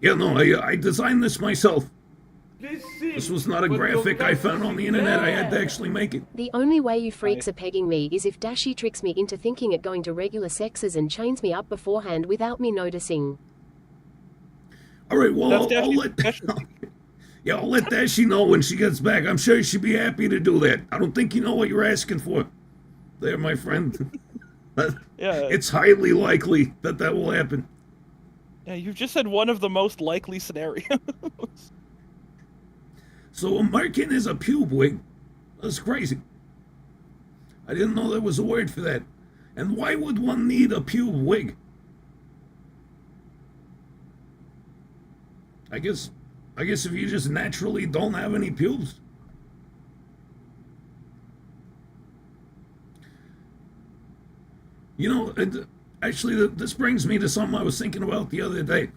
B: Yeah, no, I designed this myself. This was not a graphic I found on the internet. I had to actually make it.
C: The only way you freaks are pegging me is if Dashie tricks me into thinking it going to regular sexes and chains me up beforehand without me noticing.
B: All right, well,
F: That's
B: I'll
F: Dashie's
B: let
F: specialty.
B: yeah, I'll let Dashie know when she gets back. I'm sure she'd be happy to do that. I don't think you know what you're asking for, there, my friend.
F: Yeah.
B: It's highly likely that that will happen.
F: Yeah, you just said one of the most likely scenarios.
B: So a merkin is a pube wig. That's crazy. I didn't know there was a word for that. And why would one need a pube wig? I guess if you just naturally don't have any pubes. You know, actually, this brings me to something I was thinking about the other day.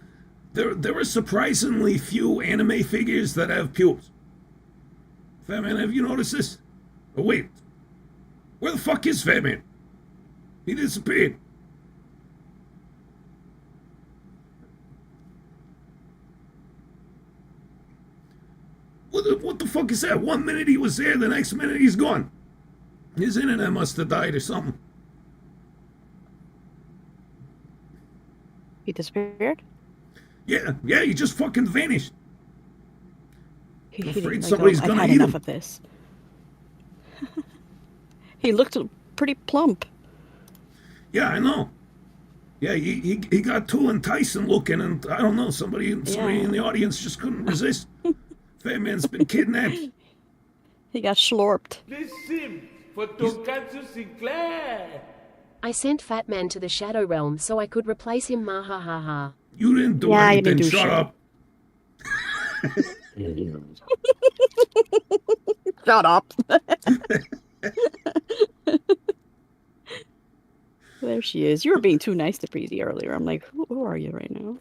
B: There are surprisingly few anime figures that have pubes. Fat Man, have you noticed this? Oh, wait. Where the fuck is Fat Man? He disappeared. What the fuck is that? 1 minute he was there, the next minute he's gone. His internet must have died or something.
A: He disappeared?
B: Yeah, he just fucking vanished.
A: He
B: I'm
A: didn't,
B: afraid
A: like,
B: somebody's
A: I've
B: gonna
A: had
B: eat
A: enough
B: him.
A: of this. He looked pretty plump.
B: Yeah, I know. Yeah, he got too enticing looking, and I don't know, somebody in the audience just couldn't resist. Fat Man's been kidnapped.
A: He got slurped.
D: This sim for Tonkatsu Sinclair.
C: I sent Fat Man to the Shadow Realm so I could replace him, mahahaha.
B: You didn't do
A: Yeah, you
B: anything.
A: didn't do
B: Shut
A: shit.
B: up.
A: Shut up. There she is. You were being too nice to Breezy earlier. I'm like, who are you right now?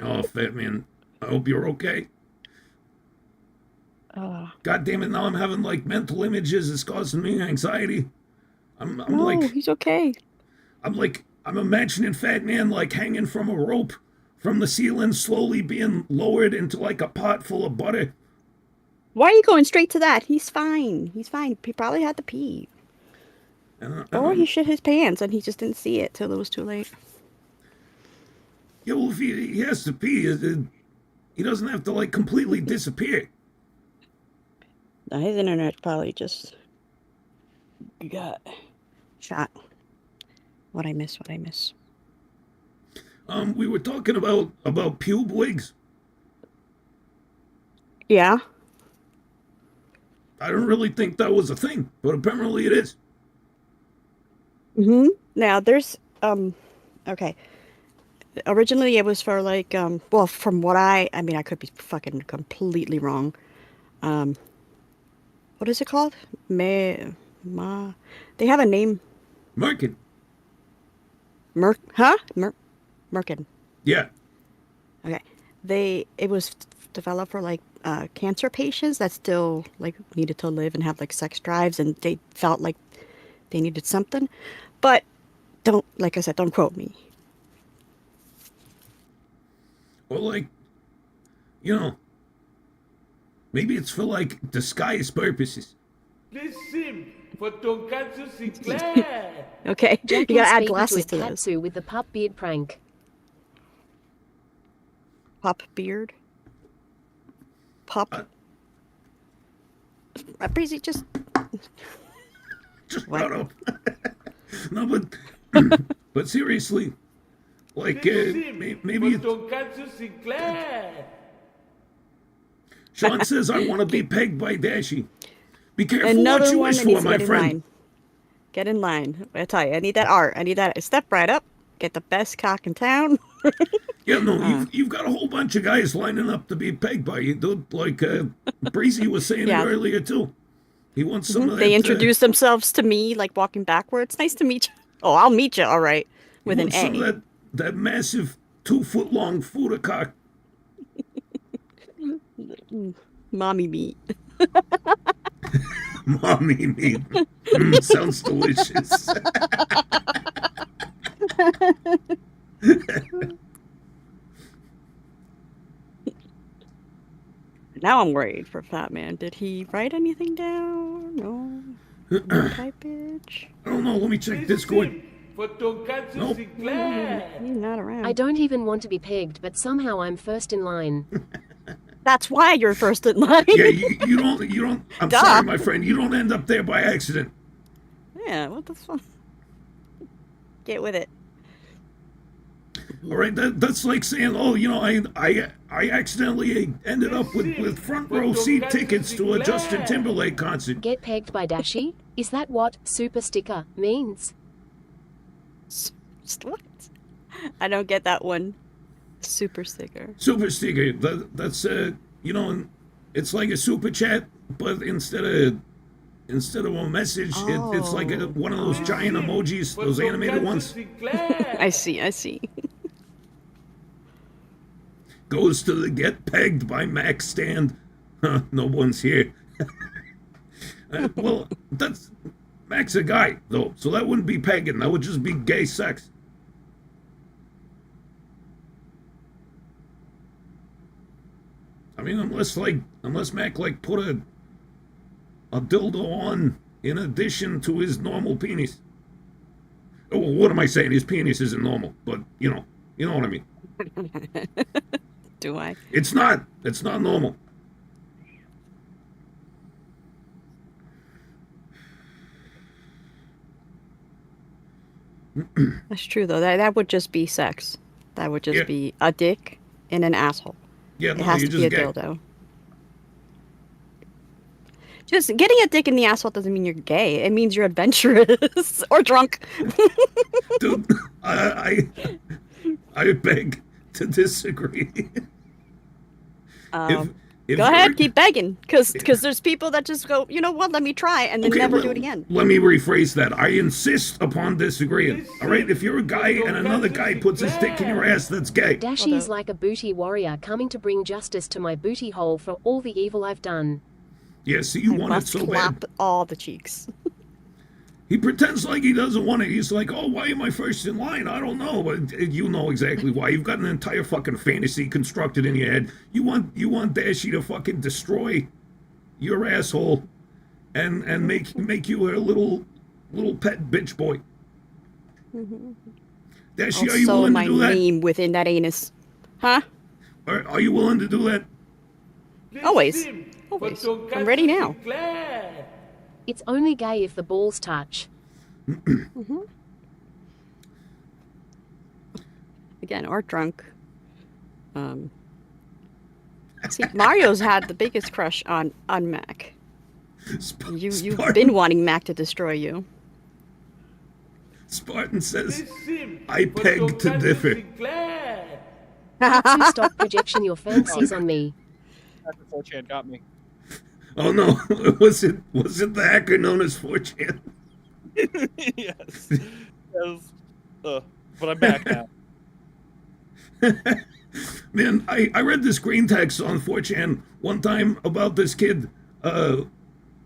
B: Oh, Fat Man, I hope you're okay. God damn it! Now I'm having like mental images. It's causing me anxiety. I'm
A: no,
B: like,
A: he's okay.
B: I'm imagining Fat Man like hanging from a rope from the ceiling, slowly being lowered into like a pot full of butter.
A: Why are you going straight to that? He's fine. He's fine. He probably had to pee. Or he shit his pants and he just didn't see it till it was too late.
B: Yeah, well, if he has to pee, he doesn't have to like completely disappear.
A: No, his internet probably just got shot. What I miss.
B: We were talking about pube wigs.
A: Yeah.
B: I don't really think that was a thing, but apparently it is.
A: Now there's okay. Originally it was for like well, from what I mean, I could be fucking completely wrong. What is it called? They have a name.
B: Merkin.
A: Merkin.
B: Yeah.
A: Okay. It was developed for like cancer patients that still like needed to live and have like sex drives, and they felt like they needed something. But like I said, don't quote me.
B: Or like, maybe it's for like disguise purposes.
D: This sim for Tonkatsu Sinclair.
A: Okay, you
C: Jack
A: gotta add
C: speaking
A: glasses
C: to
A: to
C: a
A: this.
C: Katsu with the pup beard prank.
A: Pop beard. Pop. Breezy, just
B: Just
A: What?
B: shut up. No, but seriously, like
D: This sim
B: maybe
D: for Tonkatsu Sinclair.
B: Sean says I want to be pegged by Dashie. Be careful
A: another
B: what you
A: one
B: wish
A: that
B: for,
A: needs to
B: my
A: get in
B: friend.
A: line. Get in line. I tell you, I need that art. I need that. Step right up. Get the best cock in town.
B: Yeah, no, you've got a whole bunch of guys lining up to be pegged by you, dude. Like Breezy was saying
A: Yeah.
B: it earlier too. He wants some of that.
A: They introduce themselves to me, like walking backwards. Nice to meet you. Oh, I'll meet you. All right,
B: he
A: with an
B: wants some
A: A.
B: of that massive 2-foot long Fuda cock.
A: Mommy meat.
B: Mommy meat. Sounds delicious.
A: Now I'm worried for Fat Man. Did he write anything down? No. No typage.
B: I don't know. Let me check
D: This
B: Discord.
D: sim for Tonkatsu
B: Nope.
D: Sinclair.
A: He's not around.
C: I don't even want to be pegged, but somehow I'm first in line.
A: That's why you're first in line.
B: Yeah, you don't. I'm
A: Duh.
B: sorry, my friend. You don't end up there by accident.
A: Yeah, what the fuck? Get with it.
B: All right, that's like saying, oh, I accidentally ended up with front row seat tickets to a Justin Timberlake concert.
C: Get pegged by Dashie? Is that what super sticker means?
A: What? I don't get that one. Super sticker.
B: Super sticker. That's it's like a super chat, but instead of a message, it's like one of those giant emojis,
D: For
B: those animated
D: Tonkatsu
B: ones.
D: Sinclair.
A: I see.
B: Goes to the get pegged by Max stand. Huh, no one's here. Well, that's Mac's a guy though, so that wouldn't be pegging. That would just be gay sex. I mean, unless Mac put a dildo on in addition to his normal penis. Oh, well, what am I saying? His penis isn't normal, but you know what I mean.
A: Do I?
B: It's not normal.
A: That's true though. That would just be sex. That would just
B: Yeah.
A: be a dick in an asshole.
B: Yeah,
A: It
B: no,
A: has
B: you're
A: to be a
B: just gay.
A: dildo. Just getting a dick in the asshole doesn't mean you're gay. It means you're adventurous or drunk.
B: Dude, I beg to disagree. If
A: Go
B: you're-
A: ahead, keep begging, because there's people that just go, you know what, let me try, and then never do it again.
B: Let me rephrase that. I insist upon disagreeing. All right, if you're a guy and another guy puts his dick in your ass, that's gay.
C: Dashie is like a booty warrior coming to bring justice to my booty hole for all the evil I've done.
B: Yeah, see, you
A: I
B: want it
A: must
B: so
A: clap
B: bad.
A: all the cheeks.
B: He pretends like he doesn't want it. He's like, oh, why am I first in line? I don't know. But you know exactly why. You've got an entire fucking fantasy constructed in your head. You want Dashie to fucking destroy your asshole and make you a little pet bitch boy. Dashie, are you
A: Also,
B: willing
A: my
B: to do that?
A: name within that anus. Huh?
B: Are you willing to do that?
D: This
A: Always.
D: sim
A: Always.
D: for
A: I'm
D: Tonkatsu
A: ready now.
D: Sinclair.
C: It's only gay if the balls touch.
A: Again, or drunk. See, Mario's had the biggest crush on Mac. You've
B: Spartan,
A: been wanting Mac to destroy you.
B: Spartan says,
D: This sim
B: I
D: for
B: beg to
D: Tonkatsu
B: differ.
D: Sinclair.
C: Please stop projection your fantasies on me.
E: Hacker 4chan got me.
B: Oh no, was it the hacker known as 4chan?
E: Yes. But I'm back now.
B: Man, I read this green text on 4chan one time about this kid. It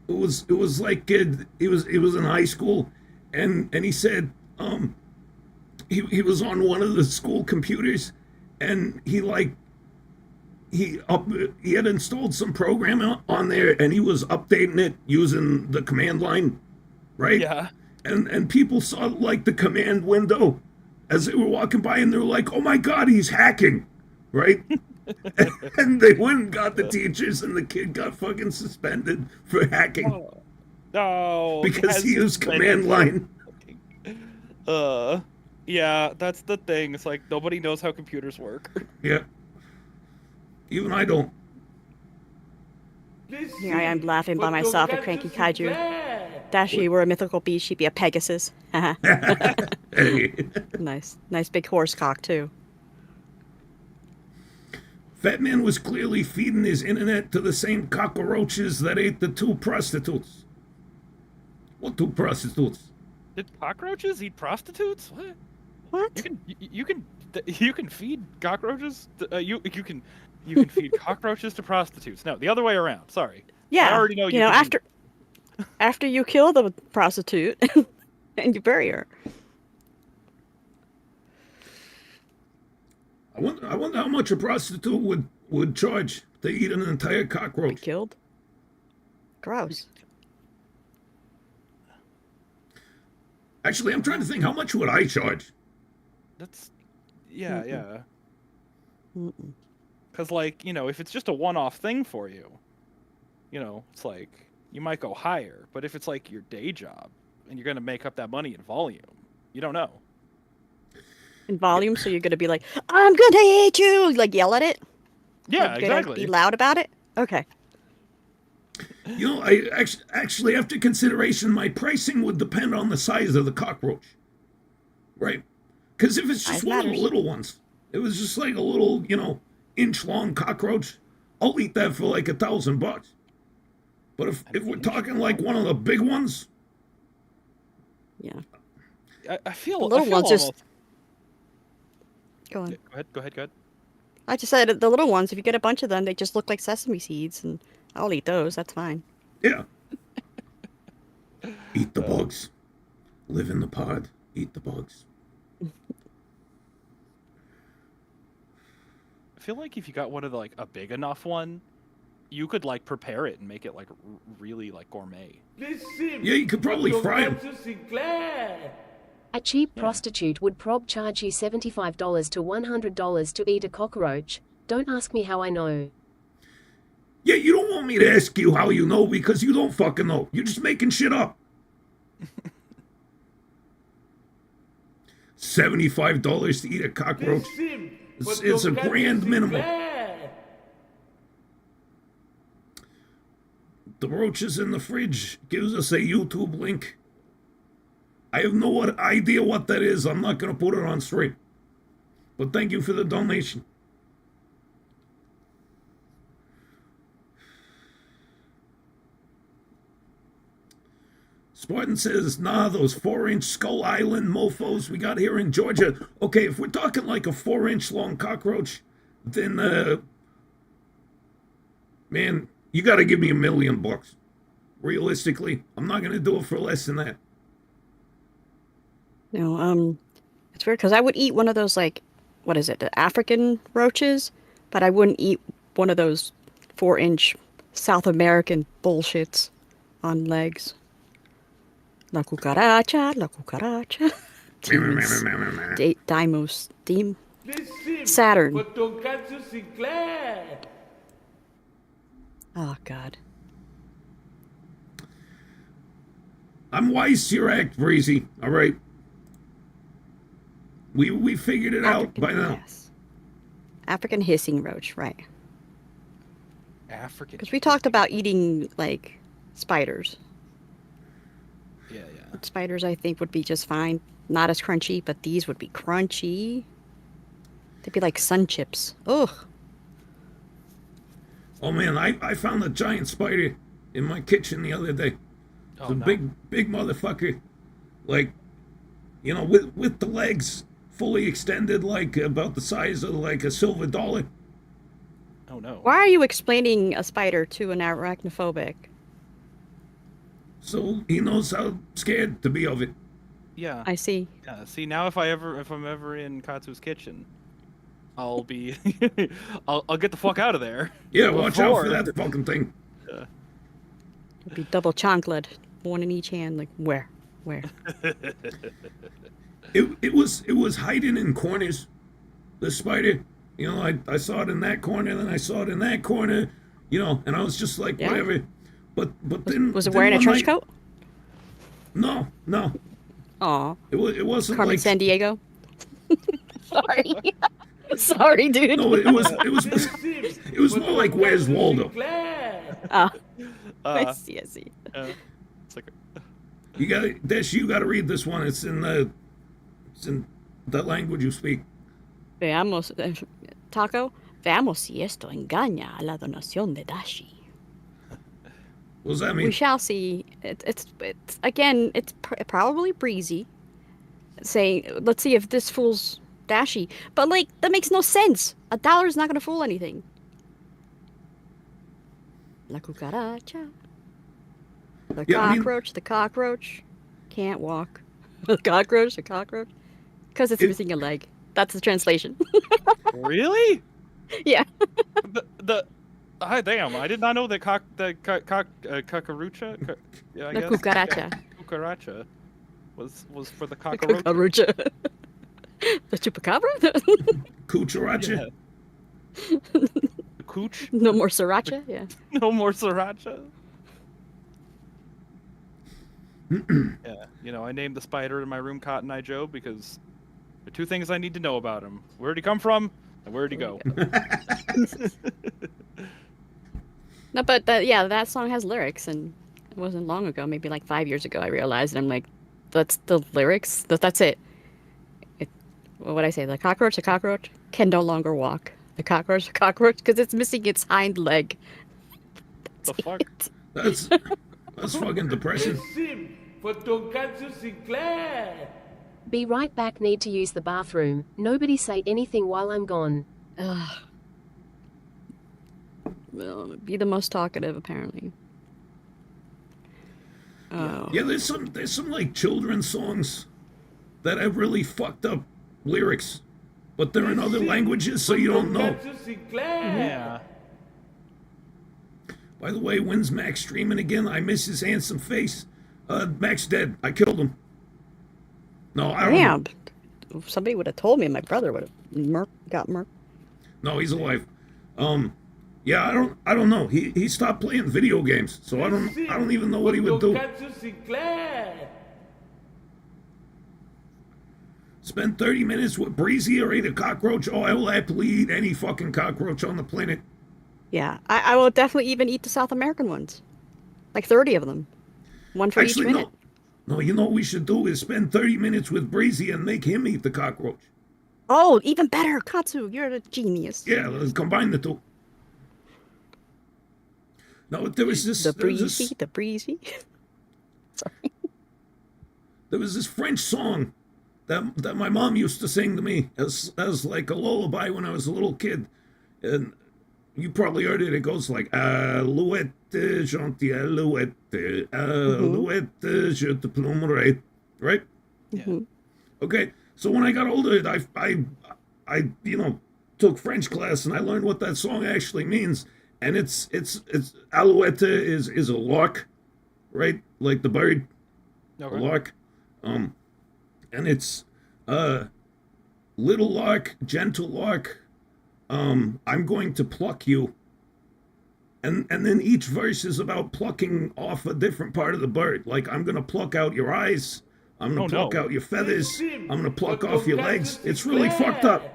B: was like kid. He was in high school, and he said he was on one of the school computers, and he had installed some program on there, and he was updating it using the command line, right?
E: Yeah.
B: And people saw like the command window as they were walking by, and they were like, "Oh my God, he's hacking!" Right? And they went and got the teachers, and the kid got fucking suspended for hacking
E: No.
B: because he used command line.
E: Yeah, that's the thing. It's like nobody knows how computers work.
B: Yeah. Even I don't.
D: This
A: Here I am
D: sim
A: laughing by
D: for
A: myself at
D: Tonkatsu
A: Cranky Kaiju.
D: Sinclair.
A: Dashie were a mythical beast, she'd be a Pegasus.
B: Hey.
A: Nice big horse cock, too.
B: Fat Man was clearly feeding his internet to the same cockroaches that ate the two prostitutes. What two prostitutes?
E: Did cockroaches eat prostitutes? What?
A: What?
E: You can feed cockroaches. You can feed cockroaches to prostitutes. No, the other way around. Sorry.
A: Yeah,
E: I already know you
A: know,
E: can
A: after you kill the prostitute and you bury her.
B: I wonder how much a prostitute would charge to eat an entire cockroach.
A: Killed? Gross.
B: Actually, I'm trying to think, how much would I charge?
E: That's, yeah, yeah.
A: Mm-mm.
E: Because, like, you know, if it's just a one-off thing for you, you know, it's like, you might go higher. But if it's, like, your day job, and you're going to make up that money in volume, you don't know.
A: In volume, so you're gonna be like, I'm gonna eat you! Like, yell at it?
E: Yeah,
A: Like, gonna
E: exactly.
A: be loud about it? Okay.
B: You know, I actually, after consideration, my pricing would depend on the size of the cockroach. Right? Because if it's just
A: Size
B: one of the
A: matters.
B: little ones, it was just like a little, you know, inch-long cockroach, I'll eat that for like $1,000. But if we're talking like one of the big ones,
A: Yeah.
E: I feel
A: The little
E: I feel
A: ones just-
E: almost...
A: Go on.
E: Go ahead.
A: I just said the little ones, if you get a bunch of them, they just look like sesame seeds, and I'll eat those. That's fine.
B: yeah. Eat the bugs. Live in the pod. Eat the bugs.
E: I feel like if you got one of the, like, a big enough one, you could, like, prepare it and make it, like, really, like, gourmet.
D: Listen
B: Yeah, you could probably fry 'em.
D: Tonkatsu Sinclair.
C: A cheap prostitute would prob charge you $75 to $100 to eat a cockroach. Don't ask me how I know.
B: Yeah, you don't want me to ask you how you know because you don't fucking know. You're just making shit up. $75 to eat a cockroach.
D: Listen
B: It's a
D: Tonkatsu
B: grand minimum.
D: Sinclair.
B: The roaches in the fridge gives us a YouTube link. I have no idea what that is. I'm not going to put it on stream. But thank you for the donation. Spartan says, nah, those 4-inch Skull Island mofos we got here in Georgia. Okay, if we're talking like a 4-inch long cockroach, then, man, you got to give me $1 million. Realistically, I'm not going to do it for less than that.
A: No, it's weird because I would eat one of those, like, what is it, the African roaches, but I wouldn't eat one of those 4-inch South American bullshits on legs. La cucaracha, la cucaracha. Dimos,
D: Listen
A: Saturn.
D: for Tonkatsu Sinclair.
A: Oh, God.
B: I'm wise to your act, Breezy. All right. We figured it out by now.
A: Yes. African hissing roach, right.
E: African.
A: Because we talked about eating, like, spiders.
E: Yeah.
A: Spiders, I think, would be just fine. Not as crunchy, but these would be crunchy. They'd be like sun chips. Ugh.
B: Oh man, I found a giant spider in my kitchen the other day. It's a
E: no.
B: big motherfucker. Like, you know, with the legs fully extended, like about the size of like a silver dollar.
E: Oh no.
A: Why are you explaining a spider to an arachnophobic?
B: So he knows how scared to be of it.
E: Yeah.
A: I see.
E: Yeah. See, now if I'm ever in Katsu's kitchen, I'll be I'll get the fuck out of there.
B: Yeah, watch out for
E: Before-
B: that fucking thing.
A: It'd be double chanclet, one in each hand. Like, where?
B: It was hiding in corners. The spider, you know, I saw it in that corner, then I saw it in that corner, you know, and I was just like,
A: Yeah.
B: whatever. But then
A: Was it
B: then
A: wearing a
B: one
A: trench
B: night-
A: coat?
B: No.
A: Aw.
B: It wasn't
A: Carmen
B: like
A: San Diego? Sorry. Sorry, dude.
B: no. It was more like Where's Waldo.
A: Ah, I
E: Uh,
A: see.
E: it's like
B: You gotta Dash. You gotta read this one. It's in the language you speak.
A: Veamos, Taco. Veamos si esto engaña a la donación de Dashie.
B: What does that
A: We
B: mean?
A: shall see. It's again. It's probably Breezy saying, "Let's see if this fools Dashie." But like, that makes no sense. $1 not gonna fool anything. La cucaracha. The
B: Yeah, I mean-
A: cockroach. The cockroach can't walk. The cockroach. Because it's missing a leg. That's the translation.
E: really?
A: Yeah.
E: The Hi, damn! I did not know that cucaracha, yeah, I
A: The
E: guess
A: cucaracha.
E: cucaracha was for the cockroach.
A: Cucaracha. The chupacabra?
B: Cucaracha?
E: Cooch?
A: No more sriracha? Yeah.
E: No more sriracha. Yeah, you know, I named the spider in my room Cotton Eye Joe because there are two things I need to know about him: where'd he come from, and where'd he go?
A: No, but that song has lyrics, and it wasn't long ago, maybe like 5 years ago, I realized, and I'm like, that's the lyrics? That's it. What would I say? The cockroach can no longer walk. The cockroach, because it's missing its hind leg.
E: The fuck?
B: That's fucking depression.
D: Sim for Tonkatsu Sinclair.
C: Be right back. Need to use the bathroom. Nobody say anything while I'm gone.
A: Ugh. Well, be the most talkative, apparently. Oh.
B: Yeah, there's some like children's songs that have really fucked up lyrics, but they're in other languages, so you don't know.
D: Tonkatsu Sinclair.
E: Yeah.
B: By the way, when's Max streaming again? I miss his handsome face. Max dead. I killed him. No, I don't know.
A: Damn. If somebody would have told me, my brother would have got murked.
B: No, he's alive. Yeah, I don't know. He stopped playing video games, so I don't even know what he would do.
D: Tonkatsu Sinclair.
B: Spend 30 minutes with Breezy or eat a cockroach. Oh, I will happily eat any fucking cockroach on the planet.
A: Yeah, I will definitely even eat the South American ones. Like 30 of them. One for
B: Actually,
A: each minute.
B: no. You know what we should do is spend 30 minutes with Breezy and make him eat the cockroach.
A: Oh, even better. Katsu, you're a genius.
B: Yeah, let's combine the two. No, there was this...
A: The breezy. Sorry.
B: There was this French song that my mom used to sing to me as like a lullaby when I was a little kid. And you probably heard it. It goes like, Alouette, gentille alouette, alouette, je te plumerai. Right?
A: Mm-hmm.
B: Okay, so when I got older, I took French class and I learned what that song actually means. And it's alouette is a lark, right? Like the bird,
E: Okay.
B: a lark. And it's little lark, gentle lark. I'm going to pluck you. And then each verse is about plucking off a different part of the bird. Like I'm gonna pluck out your eyes. I'm gonna pluck out your feathers. I'm gonna pluck off your legs. It's really fucked up.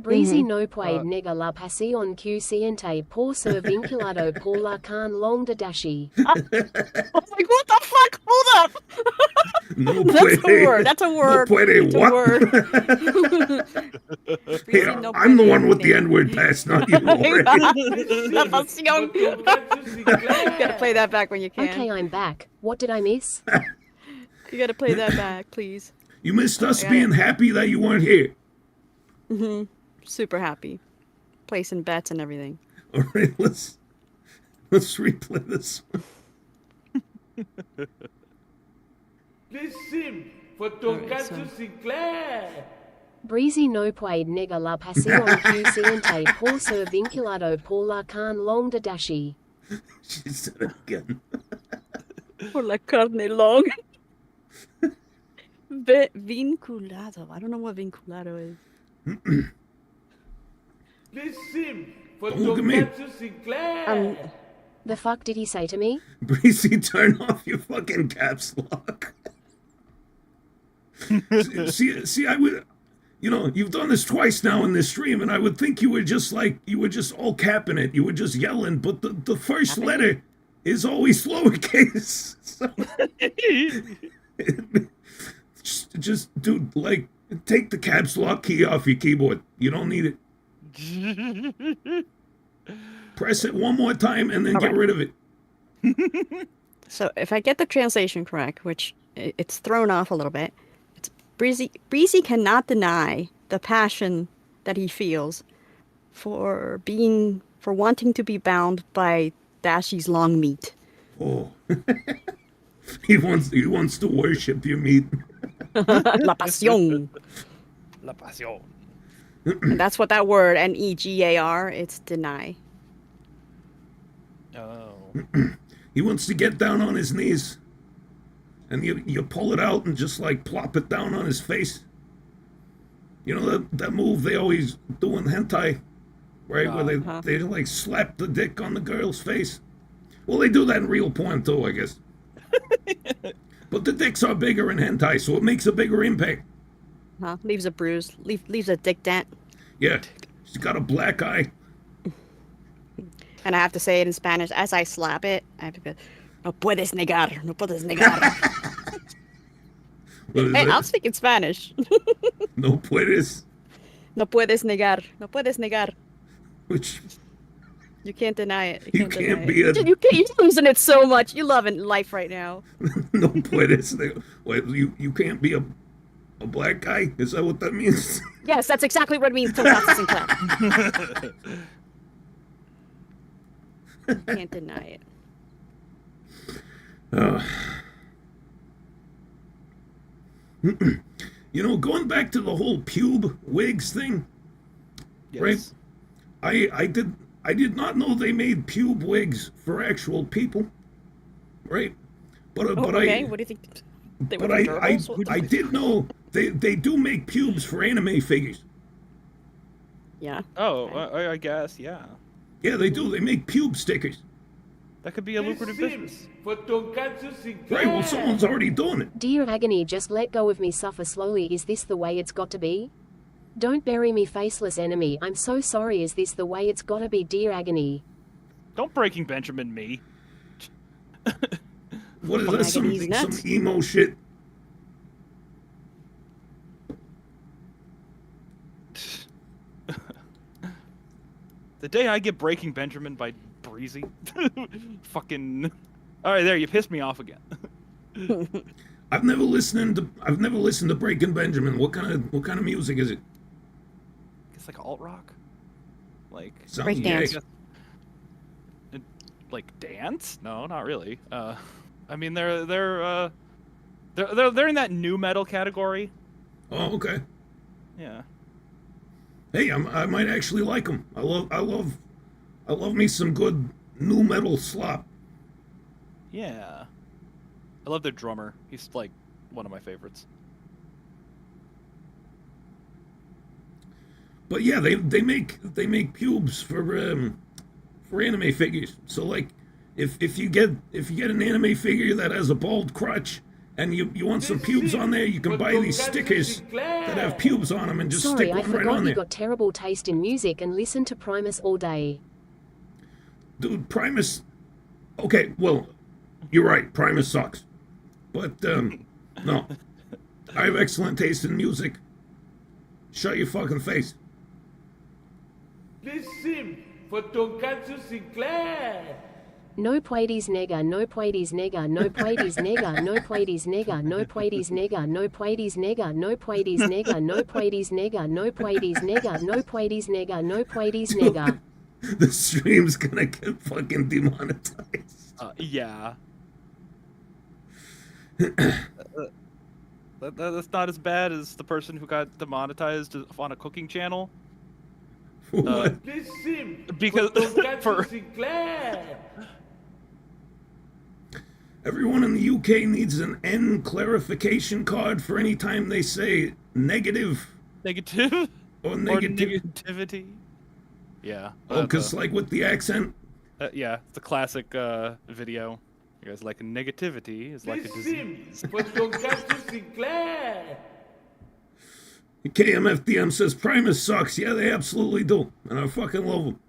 C: Breezy no puede negar la pasión que siente por ser vinculado por la carne long de Dashie.
A: I'm like, what the fuck? Hold up.
B: No
A: That's
B: puede.
A: a word. That's a word.
B: No puede
A: It's a
B: what?
A: word.
B: Here,
A: no
B: I'm the
A: puede
B: one with the
A: negar.
B: N-word pass, not you, Lori.
A: La pasión.
D: Tonkatsu
A: You
D: Sinclair.
A: gotta play that back when you can.
C: Okay, I'm back. What did I miss?
A: You gotta play that back, please.
B: You missed us
A: got
B: being
A: it.
B: happy that you weren't here.
A: Super happy. Placing bets and everything.
B: All right, let's replay this one.
D: This sim for Tonkatsu Sinclair.
C: Breezy no puede negar la pasión que siente por ser vinculado por la carne long de Dashie.
B: She said it again.
A: Por la carne long. Vinculado. I don't know what vinculado is.
D: This sim for
B: Don't look at me.
D: Tonkatsu Sinclair.
C: The fuck did he say to me?
B: Breezy, turn off your fucking caps lock. see, I would, you've done this twice now in this stream, and I would think you were just all capping it. You were just yelling, but the first letter is always lowercase. So, just, dude, like, take the caps lock key off your keyboard. You don't need it. Press it one more time and then get rid of it.
A: So if I get the translation correct, which it's thrown off a little bit, it's Breezy cannot deny the passion that he feels for wanting to be bound by Dashie's long meat.
B: Oh, he wants to worship your meat.
A: La pasión.
E: La pasión.
A: And that's what that word, Negar, it's deny.
E: Oh.
B: He wants to get down on his knees, and you pull it out and just like plop it down on his face. You know that move they always do in hentai, right? Where they like slap the dick on the girl's face. Well, they do that in real porn too, I guess. But the dicks are bigger in hentai, so it makes a bigger impact.
A: Leaves a bruise. Leaves a dick dent.
B: Yeah, she's got a black eye.
A: And I have to say it in Spanish. As I slap it, I have to go, no puedes negar, no puedes negar. Hey, I'll speak in Spanish.
B: No puedes.
A: No puedes negar, no puedes negar.
B: Which...
A: You can't deny it.
B: You can't be
A: a... You're losing it so much. You're loving life right now.
B: No puedes. Wait, you can't be a black guy? Is that what that means?
A: Yes, that's exactly what it means, Tonkatsu Sinclair. You can't deny it.
B: You know, going back to the whole pube wigs thing,
E: Yes.
B: right? I did not know they made pube wigs for actual people, right? But
A: okay, what do you think?
B: I did know they do make pubes for anime figures.
A: Yeah.
E: Oh, I guess, yeah.
B: Yeah, they do. They make pube stickers.
E: That could be a lucrative business.
D: For Tonkatsu Sinclair.
B: Right, well, someone's already doing it.
C: Dear agony, just let go of me, suffer slowly. Is this the way it's got to be? Don't bury me, faceless enemy. I'm so sorry. Is this the way it's gotta be, dear agony?
E: Don't Breaking Benjamin me.
B: What is that? Some emo shit?
E: The day I get Breaking Benjamin by Breezy. Fucking... Alright, there, you pissed me off again.
B: I've never listened to Breaking Benjamin. What kind of music is it?
E: It's like alt rock? Like...
B: Sounds
A: Breakdance.
E: Like dance? No, not really. I mean, they're in that new metal category.
B: Oh, okay.
E: Yeah.
B: Hey, I might actually like them. I love me some good new metal slop.
E: Yeah. I love their drummer. He's like one of my favorites.
B: But yeah, they make pubes for anime figures. So like, if you get an anime figure that has a bald crotch and you want some pubes on there, you can buy these stickers that have pubes on them and just
C: Sorry,
B: stick
C: I
B: one right
C: forgot
B: on
C: you
B: there.
C: got terrible taste in music and listen to Primus all day.
B: Dude, Primus. Okay, well, you're right. Primus sucks. But no, I have excellent taste in music. Shut your fucking face.
D: This sim for Tonkatsu Sinclair.
C: No puedes nega, no puedes nega, no puedes nega, no puedes nega, no puedes nega, no puedes nega, no puedes nega, no puedes nega, no puedes nega, no puedes nega, no puedes nega.
B: The stream's gonna get fucking demonetized.
E: Yeah. That's not as bad as the person who got demonetized on a cooking channel.
B: What?
D: This sim
E: Because
D: for Tonkatsu
E: for
D: Sinclair.
B: Everyone in the UK needs an N clarification card for any time they say negative
E: negative
B: or
E: or
B: negative.
E: negativity. Yeah.
B: Oh, because like with the accent.
E: Yeah, it's a classic video. You guys like negativity is like a
D: This sim
E: disease.
D: for Tonkatsu Sinclair.
B: KMFDM says Primus sucks. Yeah, they absolutely do, and I fucking love them.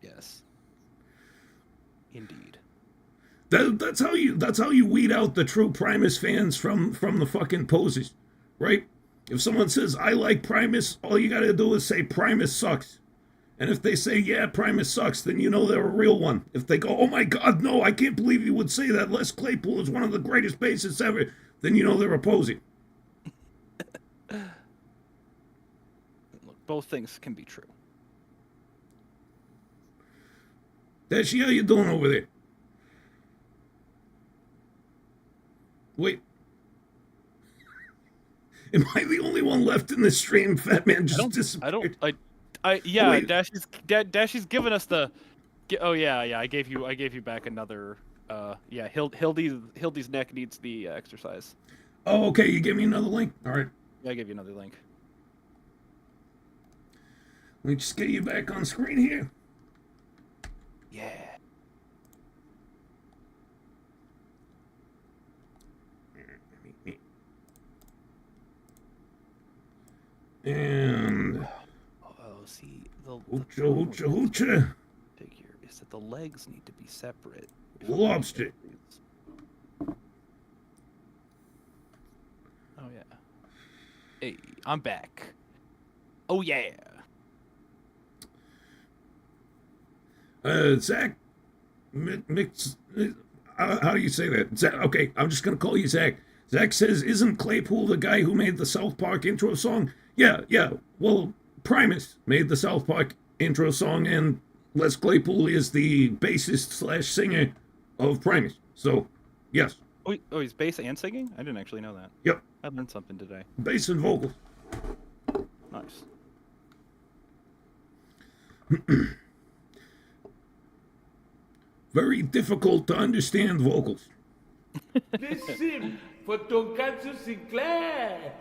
E: Yes. Indeed.
B: That's how you weed out the true Primus fans from the fucking posers, right? If someone says I like Primus, all you gotta do is say Primus sucks. And if they say yeah, Primus sucks, then you know they're a real one. If they go, oh my god, no, I can't believe you would say that. Les Claypool is one of the greatest bassists ever, then you know they're a poser.
E: Look, both things can be true.
B: Dashie, how you doing over there? Wait. Am I the only one left in the stream? Fat Man just disappeared.
E: Yeah,
B: Wait.
E: Dashie's given us the Oh yeah. I gave you back another. Yeah. Hildy's neck needs the exercise.
B: Oh, okay. You give me another link. All right.
E: Yeah, I gave you another link.
B: Let me just get you back on screen here.
E: Yeah.
B: And
E: Oh, see the
B: hoocha.
E: figure is that the legs need to be separate.
B: Lobster.
E: Oh yeah. Hey, I'm back. Oh yeah.
B: Zach, mix. How do you say that? Zach, okay, I'm just gonna call you Zach. Zach says, "Isn't Claypool the guy who made the South Park intro song?" Yeah. Well, Primus made the South Park intro song, and Les Claypool is the bassist / singer of Primus. So, yes.
E: Oh, he's bass and singing? I didn't actually know that.
B: Yep.
E: I learned something today.
B: Bass and vocals.
E: Nice.
B: Very difficult to understand vocals.
D: This sim for Tonkatsu Sinclair.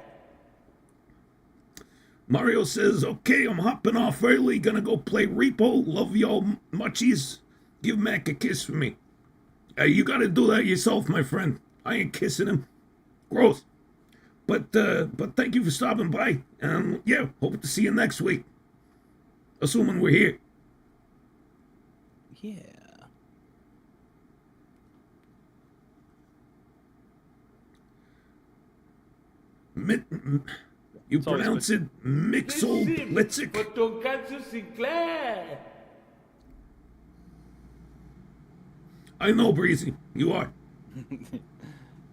B: Mario says, "Okay, I'm hopping off early. Gonna go play Repo. Love y'all muchies. Give Mac a kiss for me." You gotta do that yourself, my friend. I ain't kissing him. Gross. But thank you for stopping by. Yeah, hope to see you next week. Assuming we're here.
E: Yeah.
B: You pronounce it Mixol
D: This sim
B: Blitzik?
D: for Tonkatsu Sinclair.
B: I know, Breezy. You are.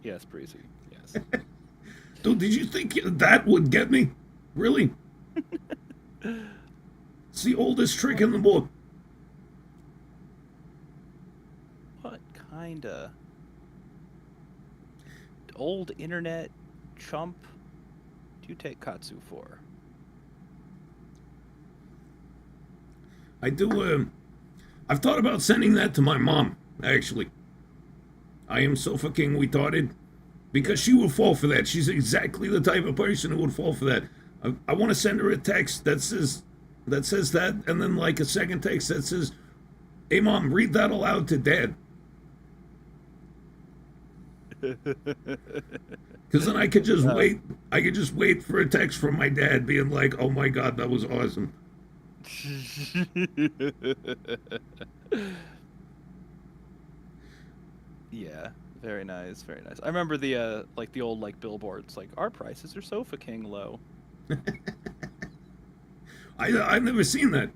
E: Yes, Breezy. Yes.
B: Dude, did you think that would get me? Really? It's the oldest trick in the book.
E: What kinda old internet chump do you take Katsu for?
B: I do, I've thought about sending that to my mom, actually. I am so fucking retarded. Because she would fall for that. She's exactly the type of person who would fall for that. I want to send her a text that says that, and then like a second text that says, "Hey mom, read that aloud to dad." Because then I could just wait. I could just wait for a text from my dad being like, "Oh my god, that was awesome."
E: Yeah, very nice, very nice. I remember the old billboards, like our prices are Sofa King low.
B: I've never seen that.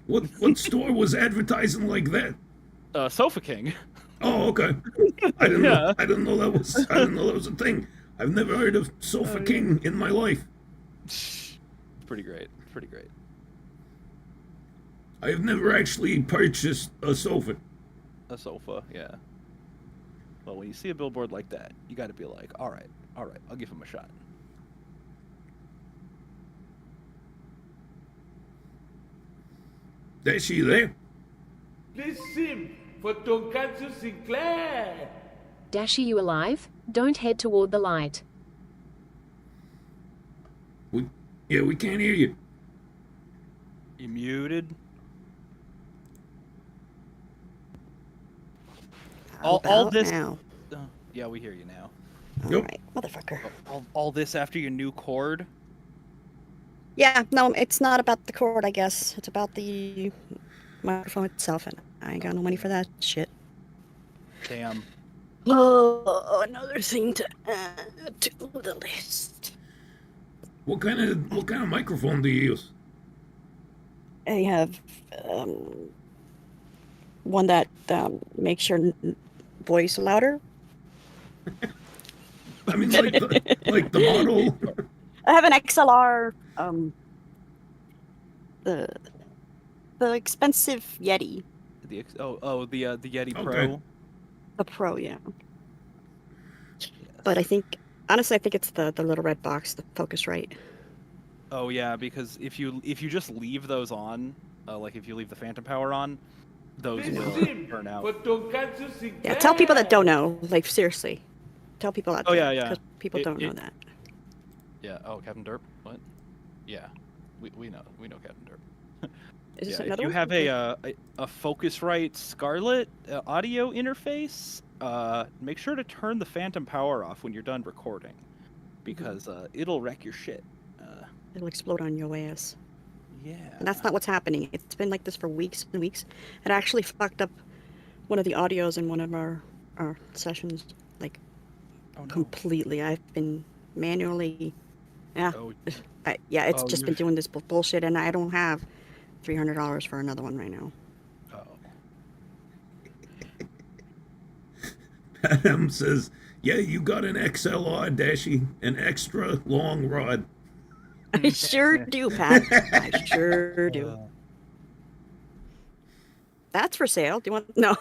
B: What store was advertising like that?
E: Sofa King.
B: Oh, okay. I didn't know that was a thing. I've never heard of Sofa King in my life.
E: It's pretty great. Pretty great.
B: I have never actually purchased a sofa.
E: A sofa, yeah. Well, when you see a billboard like that, you got to be like, all right, I'll give him a shot.
B: Dashie there?
D: This sim for Tonkatsu Sinclair.
C: Dashie, you alive? Don't head toward the light.
B: We can't hear you.
E: You muted? All this.
A: now.
E: Yeah, we hear you now.
B: Yep.
A: Alright, motherfucker.
E: All this after your new cord?
A: Yeah, no, it's not about the cord, I guess. It's about the microphone itself, and I ain't got no money for that shit.
E: Damn.
A: Oh, another thing to add to the list.
B: What kind of microphone do you use?
A: I have one that makes your voice louder.
B: I mean, like the model.
A: I have an XLR, the expensive Yeti.
E: The Yeti
B: Okay.
E: Pro.
A: The Pro, yeah.
E: Yes.
A: But honestly, I think it's the little red box, the Focusrite.
E: Oh yeah, because if you just leave those on, like if you leave the phantom power on, those
D: This
E: will
D: Sim
E: burn
D: for
E: out.
D: Tonkatsu Sinclair.
A: Yeah, tell people that don't know. Like seriously, tell people out
E: Oh,
A: there.
E: yeah.
A: Because people don't know that.
E: Yeah. Oh, Captain Derp. What? Yeah. We know Captain Derp.
A: Is this
E: Yeah, if
A: another
E: you
A: one?
E: have
A: Okay.
E: a Focusrite Scarlett audio interface, make sure to turn the phantom power off when you're done recording, because it'll wreck your shit.
A: It'll explode on your ass.
E: Yeah.
A: And that's not what's happening. It's been like this for weeks and weeks. It actually fucked up one of the audios in one of our sessions, like
E: Oh, no.
A: completely. I've been manually, yeah,
E: Oh,
A: yeah. It's
E: Oh,
A: just
E: you
A: been
E: sh-
A: doing this bullshit, and I don't have $300 for another one right now.
E: oh.
B: Adam says, "Yeah, you got an XLR, Dashie, an extra long rod."
A: I sure do, Pat. I sure do. That's for sale. Do you want? No.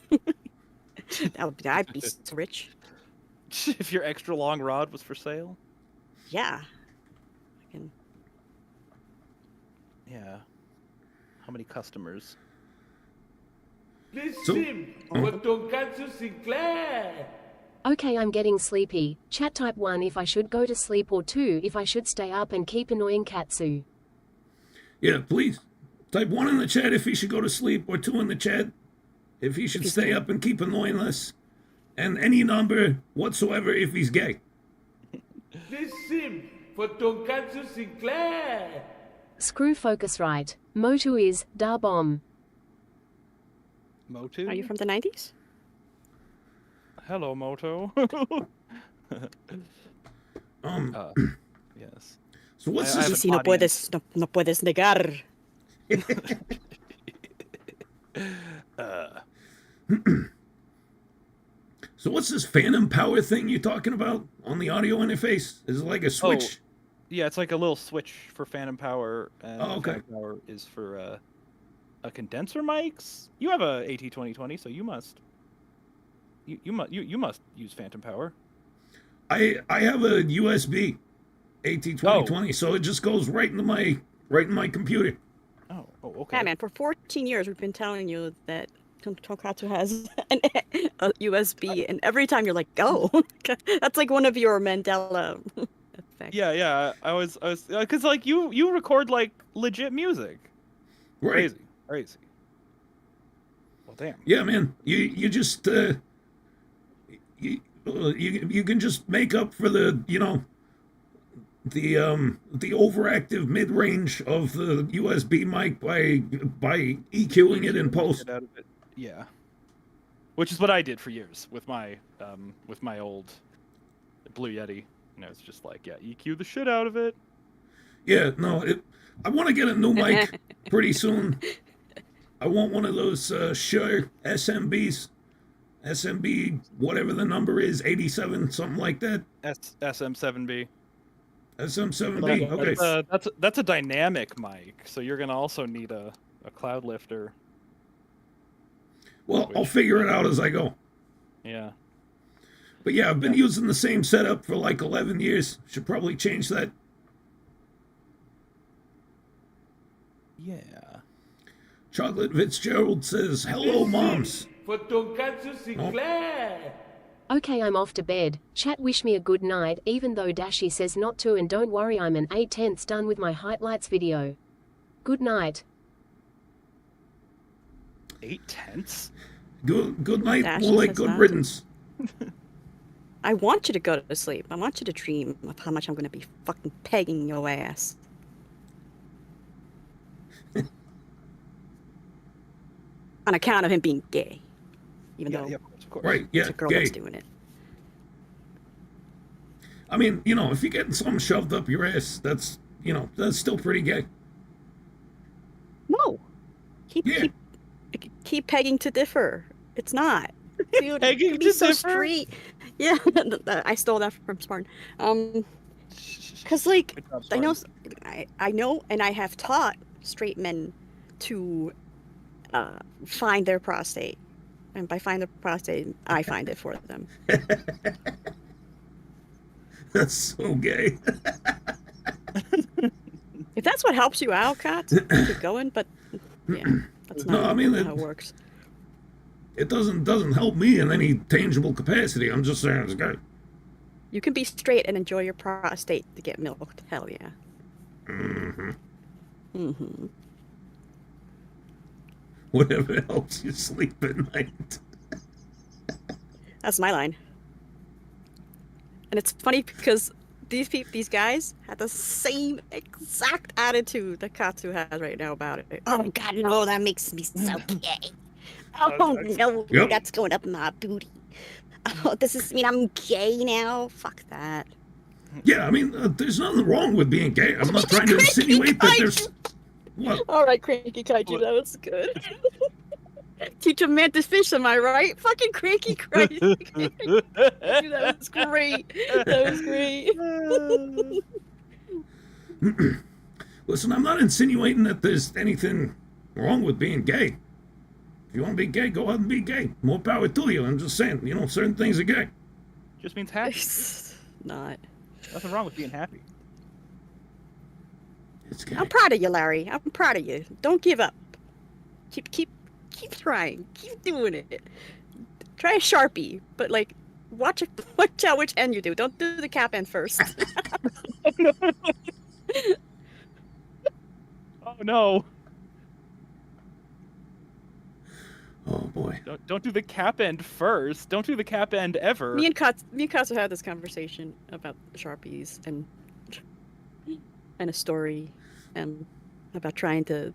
A: I'd be so rich.
E: If your extra long rod was for sale?
A: Yeah. I can.
E: Yeah. How many customers?
D: This
B: So-
D: Sim for Tonkatsu Sinclair.
C: Okay, I'm getting sleepy. Chat type 1 if I should go to sleep, or 2 if I should stay up and keep annoying Katsu.
B: Yeah, please. Type 1 in the chat if he should go to sleep, or 2 in the chat if he should stay up and keep annoying us. And any number whatsoever if he's gay.
D: This Sim for Tonkatsu Sinclair.
C: Screw Focusrite. Motu is da bomb.
E: Motu?
A: Are you from the 90s?
E: Hello, Moto.
B: Um,
E: Yes.
B: so what's
E: I have
B: this?
A: Sí,
E: an
A: no
E: audience.
A: puedes, no puedes negar.
B: So what's this phantom power thing you're talking about on the audio interface? Is it like a switch?
E: Yeah, it's like a little switch for phantom power, and
B: Oh, okay.
E: phantom power is for a condenser mics. You have a AT2020, so you must use phantom power.
B: I have a USB AT2020, so it just goes right into my computer.
E: Oh, okay.
A: Yeah, man. For 14 years, we've been telling you that Tonkatsu has a USB, and every time you're like, "Oh, that's like one of your Mandela effects."
E: Yeah. I was, because like you record like legit music.
B: Right.
E: Crazy. Well, damn.
B: Yeah, man. You just you can just make up for the the overactive mid range of the USB mic by EQing it in post.
E: Get out of it. Yeah. Which is what I did for years with my old Blue Yeti. You know, it's just like, yeah, EQ the shit out of it.
B: Yeah, no, I want to get a new mic pretty soon. I want one of those Shure SMBs. SMB, whatever the number is, 87, something like that.
E: SM7B.
B: SM7B, okay.
E: That's a dynamic mic, so you're gonna also need a cloud lifter.
B: Well, I'll figure it out as I go.
E: Yeah.
B: But yeah, I've been using the same setup for like 11 years. Should probably change that.
E: Yeah.
B: Chocolate Fitzgerald says, "Hello, moms."
D: For Tonkatsu Sinclair.
C: Okay, I'm off to bed. Chat wish me a good night, even though Dashie says not to, and don't worry, I'm an 8/10 done with my highlights video. Good night.
E: 8/10?
B: Good night,
A: Dash
B: more like
A: says
B: good
A: that.
B: riddance.
A: I want you to go to sleep. I want you to dream of how much I'm going to be fucking pegging your ass. On account of him being gay. Even though
E: Of course.
B: Right, yeah,
A: it's a girl
B: gay.
A: that's doing it.
B: I mean, if you're getting something shoved up your ass, that's still pretty gay.
A: No.
B: Yeah.
A: Keep pegging to differ. It's not. Dude,
E: Pegging
A: be
E: to
A: so
E: differ?
A: straight. Yeah, I stole that from Spartan. Cause like
E: Good job,
A: I know,
E: Spartan.
A: I know, and I have taught straight men to find their prostate, and by find the prostate, I find it for them.
B: That's so gay.
A: If that's what helps you out, Kat, keep going. But yeah, that's
B: No,
A: not
B: I mean,
A: how it works.
B: it doesn't help me in any tangible capacity. I'm just saying it's gay.
A: You can be straight and enjoy your prostate to get milked. Hell yeah.
B: Mm-hmm.
A: Mm-hmm.
B: Whatever helps you sleep at night.
A: That's my line. And it's funny because these guys had the same exact attitude that Katsu has right now about it. Oh my god, no, that makes me so gay. Oh no,
B: Yep.
A: that's going up my booty. Oh, does this mean I'm gay now? Fuck that.
B: Yeah, I mean, there's nothing wrong with being gay. I'm not trying to insinuate that there's... What?
A: All right, Cranky Kaiju, that was good. Teach a mantis fish, am I right? Fucking Cranky Kaiju, that was great. That was great.
B: Listen, I'm not insinuating that there's anything wrong with being gay. If you want to be gay, go out and be gay. More power to you. I'm just saying, certain things are gay.
E: Just means happy.
A: It's not.
E: Nothing wrong with being happy.
B: It's gay.
A: I'm proud of you, Larry. I'm proud of you. Don't give up. Keep trying. Keep doing it. Try a Sharpie, but like watch out which end you do. Don't do the cap end first.
E: Oh no!
B: Oh boy.
E: Don't do the cap end first. Don't do the cap end ever.
A: Me and Katsu had this conversation about Sharpies and a story, and about trying to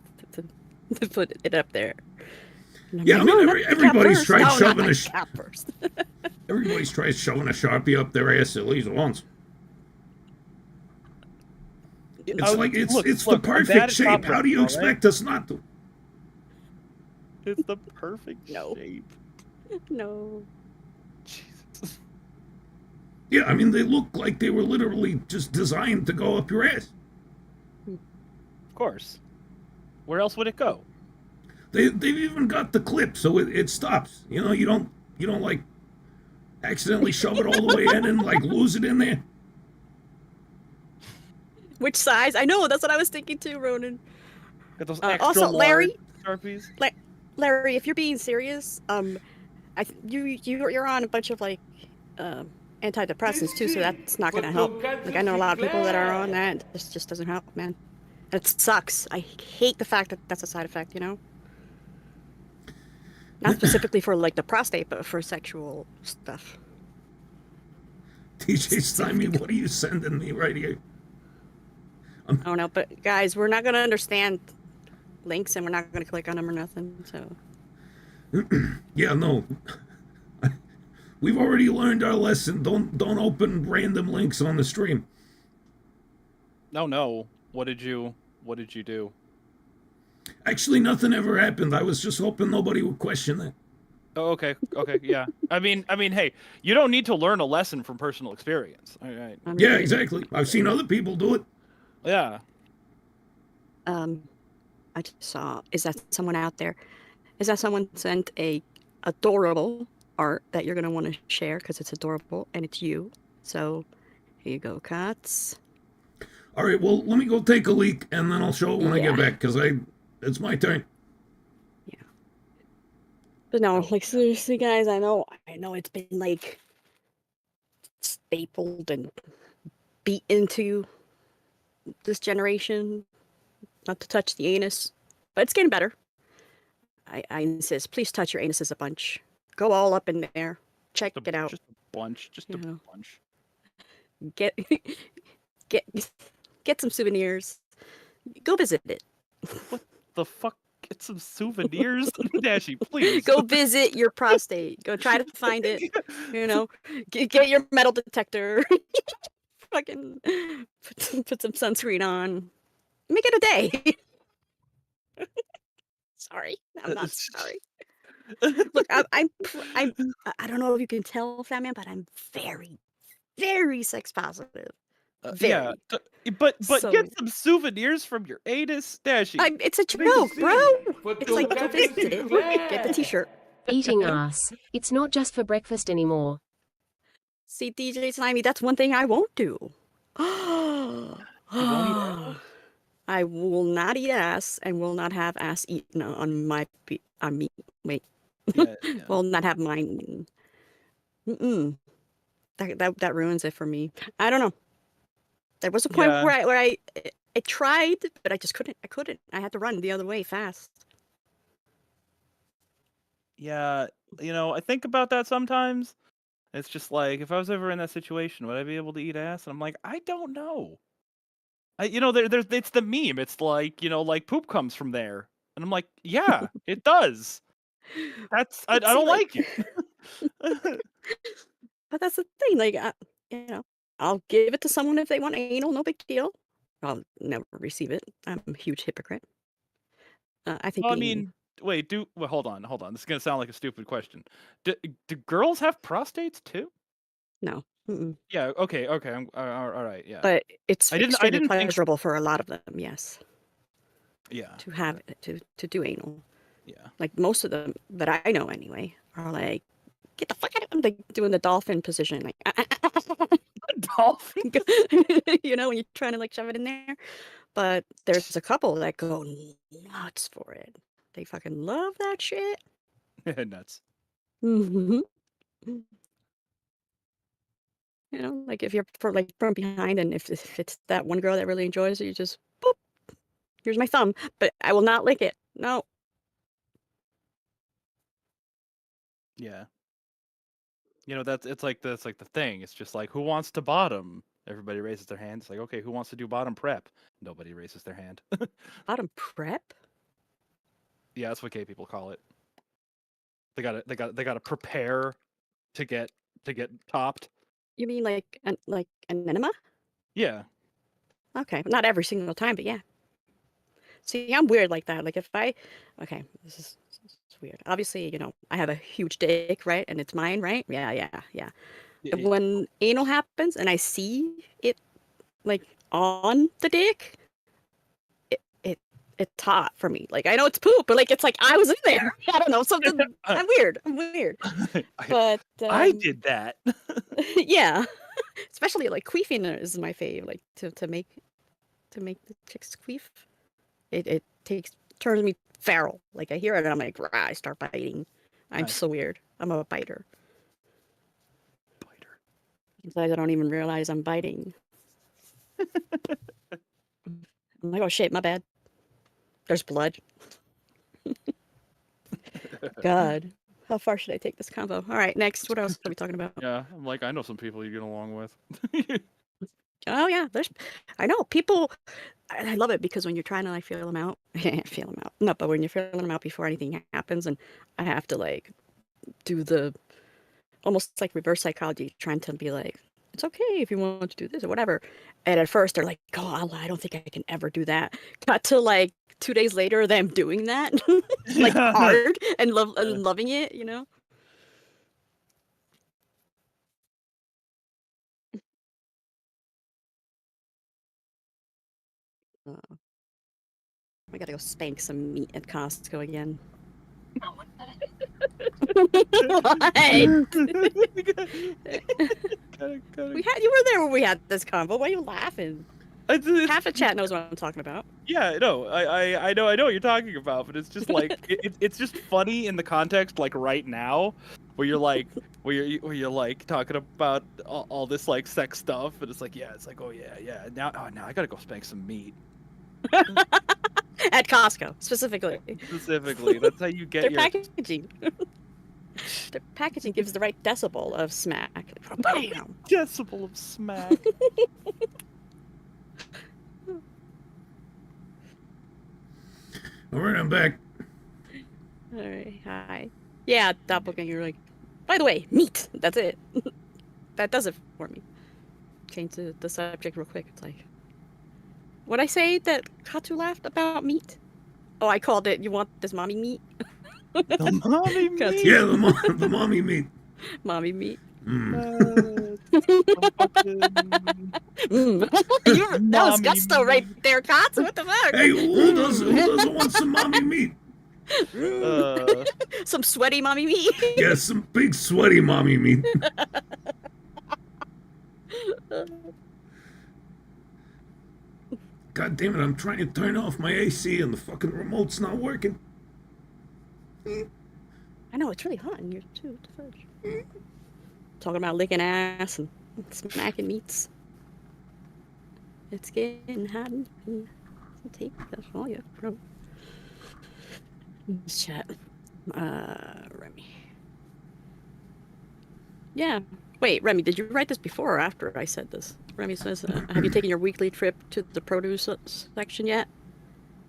A: put it up there.
B: Yeah, I mean, everybody's tried shoving a
A: cap first.
B: everybody's tried shoving a Sharpie up their ass at least once. It's like it's
E: look,
B: the
E: I'm bad
B: perfect
E: at
B: shape.
E: top
B: How do you
E: right?
B: expect us not to?
E: It's the perfect
A: No.
E: shape.
A: No.
E: Jesus.
B: Yeah, I mean, they look like they were literally just designed to go up your ass.
E: Of course. Where else would it go?
B: They've even got the clip so it stops. You don't like accidentally shove it all the way in and like lose it in there.
A: Which size? I know. That's what I was thinking too, Ronan.
E: Got those extra
A: Also, Larry.
E: large Sharpies.
A: Larry, if you're being serious, you're on a bunch of like antidepressants too, so that's not gonna help. Like I know a lot of people that are on that. This just doesn't help, man. It sucks. I hate the fact that that's a side effect. Not specifically for like the prostate, but for sexual stuff.
B: DJ Stymie, what are you sending me right here?
A: I don't know, but guys, we're not gonna understand links, and we're not gonna click on them or nothing. So.
B: Yeah, no. We've already learned our lesson. Don't open random links on the stream.
E: No. What did you do?
B: Actually, nothing ever happened. I was just hoping nobody would question that.
E: Oh, okay, yeah. I mean, hey, you don't need to learn a lesson from personal experience. All right.
B: Yeah, exactly. I've seen other people do it.
E: Yeah.
A: I just saw. Is that someone out there? Is that someone sent a adorable art that you're gonna want to share because it's adorable and it's you? So here you go, Katz.
B: All right, well, let me go take a leak and then I'll show it when I get back because it's my turn.
A: Yeah. But no, like seriously, guys, I know it's been like stapled and beat into this generation not to touch the anus, but it's getting better. I insist, please touch your anuses a bunch. Go all up in there. Check it out.
E: Just a bunch. Just a bunch.
A: Get some souvenirs. Go visit it.
E: What the fuck? Get some souvenirs? Dashie, please.
A: Go visit your prostate. Go try to find it. Get your metal detector. Fucking put some sunscreen on. Make it a day. Sorry, I'm not sorry. Look, I don't know if you can tell, Fat Man, but I'm very, very sex positive.
E: Yeah, but
A: So-
E: get some souvenirs from your anus, Dashie.
A: It's a joke, bro. It's like go visit it. Get the T-shirt.
C: Eating ass. It's not just for breakfast anymore.
A: See, DJ Slimy, that's one thing I won't do. I will not eat ass and will not have ass eaten on me. Wait,
F: Yeah, yeah.
A: Well, not have mine. Mm-mm. That ruins it for me. I don't know. There was a point
F: Yeah.
A: where I tried, but I just couldn't. I couldn't. I had to run the other way fast.
F: Yeah, I think about that sometimes. It's just like if I was ever in that situation, would I be able to eat ass? And I'm like, I don't know. There's it's the meme. It's like like poop comes from there, and I'm like, yeah, it does. I
A: But see,
F: don't
A: like,
F: like it.
A: but that's the thing. Like, you know, I'll give it to someone if they want anal. No big deal. I'll never receive it. I'm a huge hypocrite. I think
F: Well, I
A: being
F: mean, wait, hold on, hold on. This is gonna sound like a stupid question. Do girls have prostates too?
A: no. Mm-mm.
F: Yeah. Okay. Okay. All right. Yeah.
A: But it's
F: I
A: extremely
F: didn't think so.
A: pleasurable for a lot of them, yes,
F: Yeah.
A: to have to do anal.
F: Yeah.
A: Like most of them that I know anyway are like, get the fuck out of them, like doing the dolphin position, like
F: Dolphin.
A: when you're trying to like shove it in there. But there's a couple that go nuts for it. They fucking love that shit.
F: Nuts.
A: Hmm. Like if you're from behind, and if it's that one girl that really enjoys it, you just boop, here's my thumb, but I will not lick it. No.
F: Yeah. That's like the thing. It's just like who wants to bottom? Everybody raises their hand. It's like, okay, who wants to do bottom prep? Nobody raises their hand.
A: Bottom prep?
F: Yeah, that's what gay people call it. They gotta prepare to get topped.
A: You mean like an enema?
F: Yeah.
A: Okay, not every single time, but yeah. See, I'm weird like that. Like okay, this is weird. Obviously, I have a huge dick, right? And it's mine, right? Yeah, yeah, yeah.
F: Y-
A: And
F: y-
A: when anal happens and I see it like on the dick, it it's hot for me. Like I know it's poop, but like it's like I was in there. I don't know, something. I'm weird. I'm weird. But
F: I did that.
A: yeah, especially like queefing is my fave. Like to make the chicks queef. It turns me feral. Like I hear it and I'm like, rah, I start biting. I'm
F: Nice.
A: so weird. I'm a biter.
F: Biter.
A: Sometimes I don't even realize I'm biting. I'm like, oh shit, my bad. There's blood. God. How far should I take this convo? All right, next. What else are we talking about?
F: Yeah, I'm like, I know some people you get along with.
A: Oh yeah, I know people. I love it because when you're trying to like feel them out, feel them out. No, but when you're feeling them out before anything happens, and I have to like do the almost like reverse psychology, trying to be like, it's okay if you want to do this or whatever. And at first they're like, oh, I don't think I can ever do that. Got to like 2 days later, them doing that, like hard and loving it. Uh, I gotta go spank some meat at Costco again. What? You were there when we had this convo. Why are you laughing? Half the chat knows what I'm talking about.
F: Yeah, no, I know what you're talking about, but it's just like it's just funny in the context, like right now, where you're like where you're like talking about all this like sex stuff, and it's like oh yeah now I gotta go spank some meat.
A: At Costco, specifically.
F: Specifically, that's how you get
A: Their
F: your
A: packaging. Their packaging gives the right decibel of smack. Bam!
F: decibel of smack.
B: All right, I'm back.
A: All right, hi. Yeah, doppelganger. Like, by the way, meat. That's it. That does it for me. Change the subject real quick. It's like, what'd I say that Katsu laughed about meat? Oh, I called it. You want this mommy meat?
F: The mommy meat.
B: Yeah, the mommy meat.
A: Mommy meat.
B: Mm.
A: That was gusto right there, Katsu. What the fuck?
B: Hey, who doesn't want some mommy meat?
A: Some sweaty mommy meat.
B: Yeah, some big sweaty mommy meat. God damn it, I'm trying to turn off my AC and the fucking remote's not working.
A: I know, it's really hot in here, too. What the fudge? Talking about licking ass and smacking meats. It's getting hot in here. Take that all you bro. Chat. Remy. Yeah. Wait, Remy, did you write this before or after I said this? Remy says, have you taken your weekly trip to the produce section yet?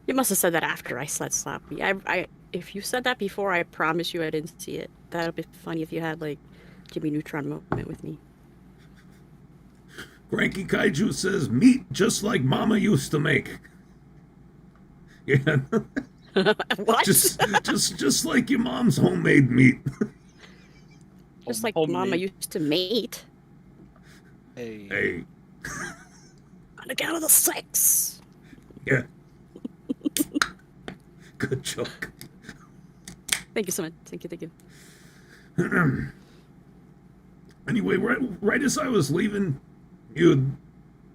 A: You must have said that after I said sloppy. If you said that before, I promise you I didn't see it. That would be funny if you had, like, Jimmy Neutron moment with me.
B: Cranky Kaiju says, meat just like Mama used to make. Yeah.
A: What?
B: Just like your mom's homemade meat.
A: Just like
E: Homemade.
A: Mama used to mate.
B: Hey.
A: On the count of the 6.
B: Yeah. Good joke.
A: Thank you so much. Thank you.
B: Anyway, right as I was leaving, you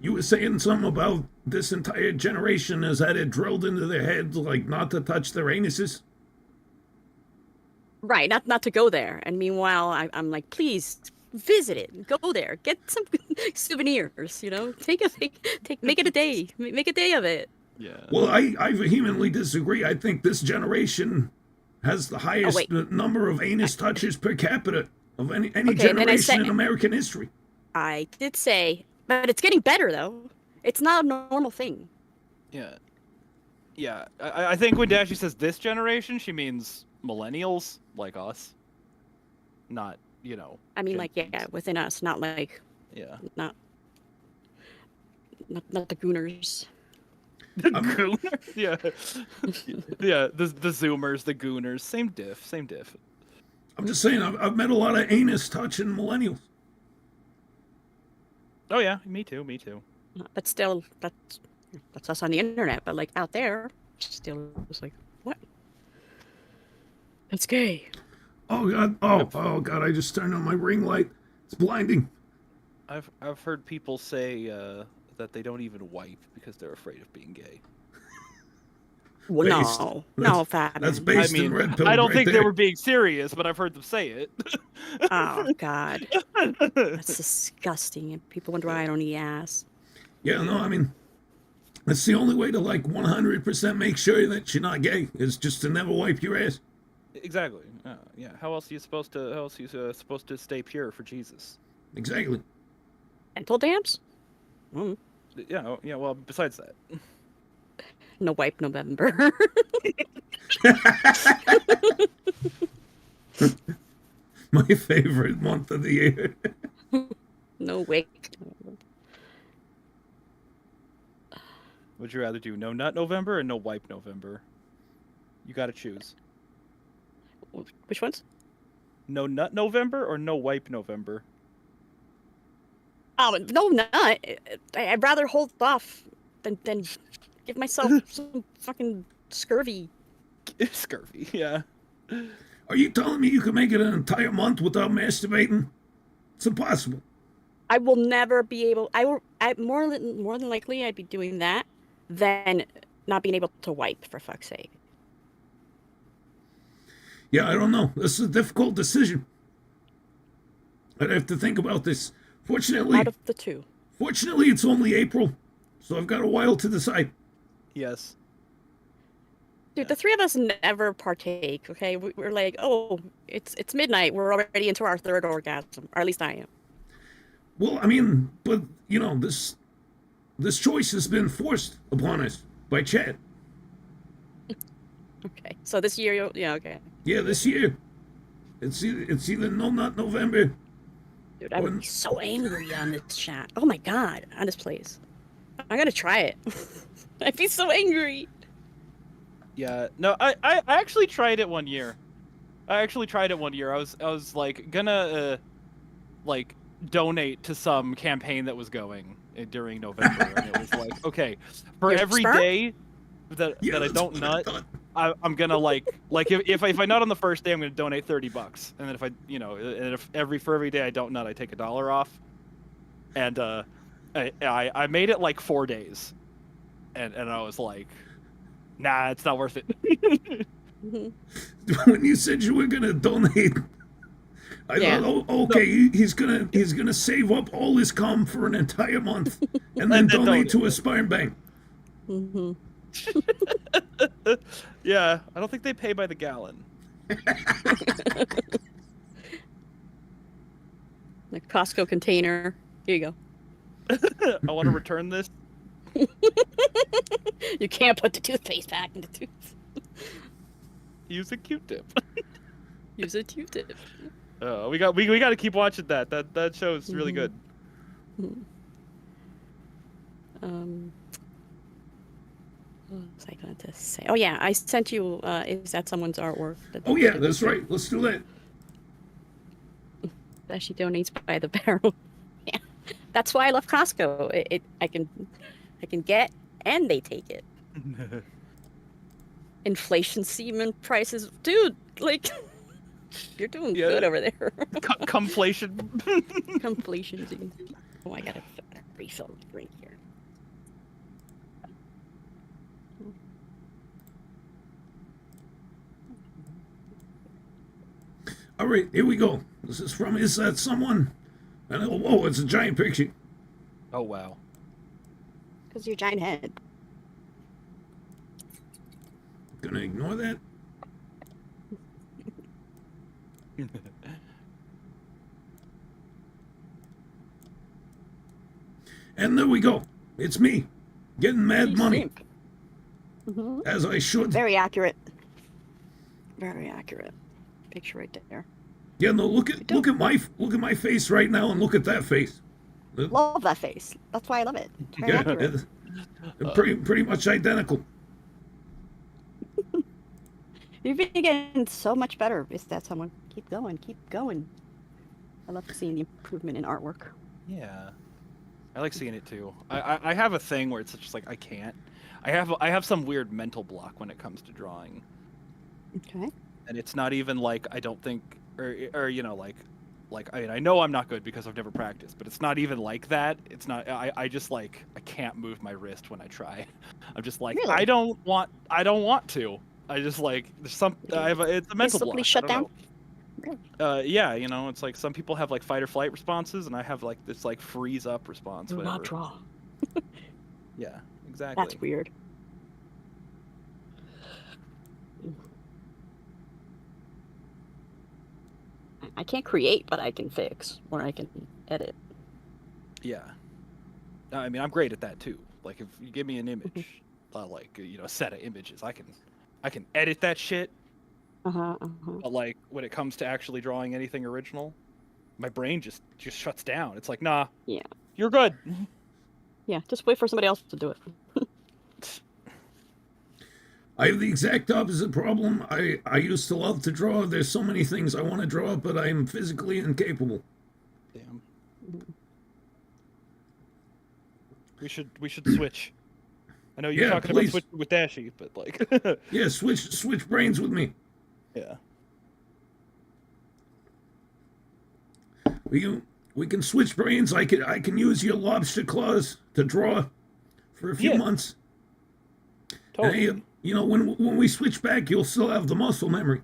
B: were saying something about this entire generation has had it drilled into their heads, like not to touch their anuses.
A: Right, not to go there. And meanwhile, I'm like, please visit it. Go there. Get some souvenirs. You know, make it a day. Make a day of it.
E: Yeah.
B: Well, I vehemently disagree. I think this generation has the highest number of anus touches per capita of any generation in American history.
A: I did say, but it's getting better though. It's not a normal thing.
E: Yeah. Yeah. I think when Dashie says this generation, she means millennials like us. Not, you know.
A: I mean, like, yeah, within us, not like,
E: yeah,
A: not the gooners.
E: The gooners, yeah, yeah. The zoomers, the gooners, same diff.
B: I'm just saying, I've met a lot of anus touching millennials.
E: Oh yeah, me too.
A: But still, that's us on the internet. But like out there, still, it's like, what? That's gay.
B: Oh god! Oh god! I just turned on my ring light. It's blinding.
E: I've heard people say that they don't even wipe because they're afraid of being gay.
A: Well, no, Fab.
B: That's based in red pill.
E: I don't
B: right
E: think
B: there.
E: they were being serious, but I've heard them say it.
A: Oh God, that's disgusting. And people wonder why I don't eat ass.
B: Yeah, no, I mean, that's the only way to like 100% make sure that you're not gay is just to never wipe your ass.
E: Exactly. Yeah. How else are you supposed to stay pure for Jesus?
B: Exactly.
A: Dental dams? Mm.
E: Yeah. Yeah. Well, besides that.
A: No wipe November.
B: My favorite month of the year.
A: No wake.
E: Would you rather do no nut November or no wipe November? You got to choose.
A: Which ones?
E: No nut November or no wipe November?
A: Oh, no nut. I'd rather hold off than give myself some fucking scurvy.
E: Scurvy, yeah.
B: Are you telling me you could make it an entire month without masturbating? It's impossible.
A: I will never be able. I more than likely I'd be doing that than not being able to wipe, for fuck's sake.
B: Yeah, I don't know. This is a difficult decision. I'd have to think about this. Fortunately,
A: Out of the two.
B: Fortunately, it's only April, so I've got a while to decide.
E: Yes.
A: Dude, the three of us never partake, okay? We're like, oh, it's midnight. We're already into our third orgasm. Or at least I am.
B: Well, I mean, but, you know, this choice has been forced upon us by Chad.
A: Okay. So this year, yeah, okay.
B: Yeah, this year. It's either no nut November.
A: Dude, I would be so angry on this chat. Oh my god, on this place. I gotta try it. I'd be so angry.
E: Yeah. No, I actually tried it one year. I was like gonna like donate to some campaign that was going during November, and it was like, okay, for
A: Your
E: every
A: sperm?
E: day that I don't nut, I'm gonna like if I nut on the first day, I'm gonna donate $30, and then if for every day I don't nut, I take $1 off, and I made it like 4 days, and I was like, nah, it's not worth it.
B: When you said you were gonna donate, I
A: Yeah.
B: thought, oh, okay, he's gonna save up all his cum for an entire month and then donate to a Spartan bank.
A: Mm-hmm.
F: Yeah, I don't think they pay by the gallon.
A: The Costco container. Here you go.
F: I want to return this.
A: You can't put the toothpaste back in the tooth.
F: Use a Q-tip.
A: Use a Q-tip.
F: We got to keep watching that. That show is really good.
A: What was I going to say? Oh yeah, I sent you. Is that someone's artwork?
B: Oh yeah, that's right. Let's do that.
A: Dashie donates by the barrel. Yeah, that's why I love Costco. I can get and they take it. Inflation semen prices, dude. Like, you're doing good over there.
F: Conflation.
A: Conflation semen. Oh, I gotta refill the drink here.
B: All right, here we go. This is from Is That Someone? And whoa, it's a giant picture.
F: Oh wow.
A: Because your giant head.
B: Gonna ignore that. And there we go. It's me, getting mad money, as I should.
A: Very accurate. Very accurate. Picture right there.
B: Yeah, no. Look at my face right now, and look at that face.
A: Love that face. That's why I love it. Very
B: Yeah,
A: accurate.
B: pretty much identical.
A: You've been getting so much better. Is that someone? Keep going. Keep going. I love seeing the improvement in artwork.
F: Yeah, I like seeing it too. I have a thing where it's just like I can't. I have some weird mental block when it comes to drawing.
A: Okay.
F: And it's not even like I don't think, or you know, like I mean, I know I'm not good because I've never practiced, but it's not even like that. It's not. I just like I can't move my wrist when I try. I'm just like
A: Really?
F: I don't want to. I just like there's some. It's a mental block.
A: Shut
F: I
A: down.
F: don't know. Yeah, you know, it's like some people have like fight or flight responses, and I have like this like freeze up response.
A: Do
F: Whatever.
A: not draw.
F: Yeah, exactly.
A: That's weird. I can't create, but I can fix, or I can edit.
F: Yeah. I mean, I'm great at that too. Like, if you give me an image, like you know, a set of images, I can edit that shit. But like, when it comes to actually drawing anything original, my brain just shuts down. It's like, nah.
A: Yeah.
F: You're good.
A: Yeah. Just wait for somebody else to do it.
B: I have the exact opposite problem. I used to love to draw. There's so many things I want to draw, but I'm physically incapable.
F: Damn. We should switch. I know you're talking
B: please.
F: about switching with Dashie, but like.
B: Yeah, switch brains with me.
F: Yeah.
B: We can switch brains. I can use your lobster claws to draw for a few months.
F: Totally.
B: And, you know, when we switch back, you'll still have the muscle memory.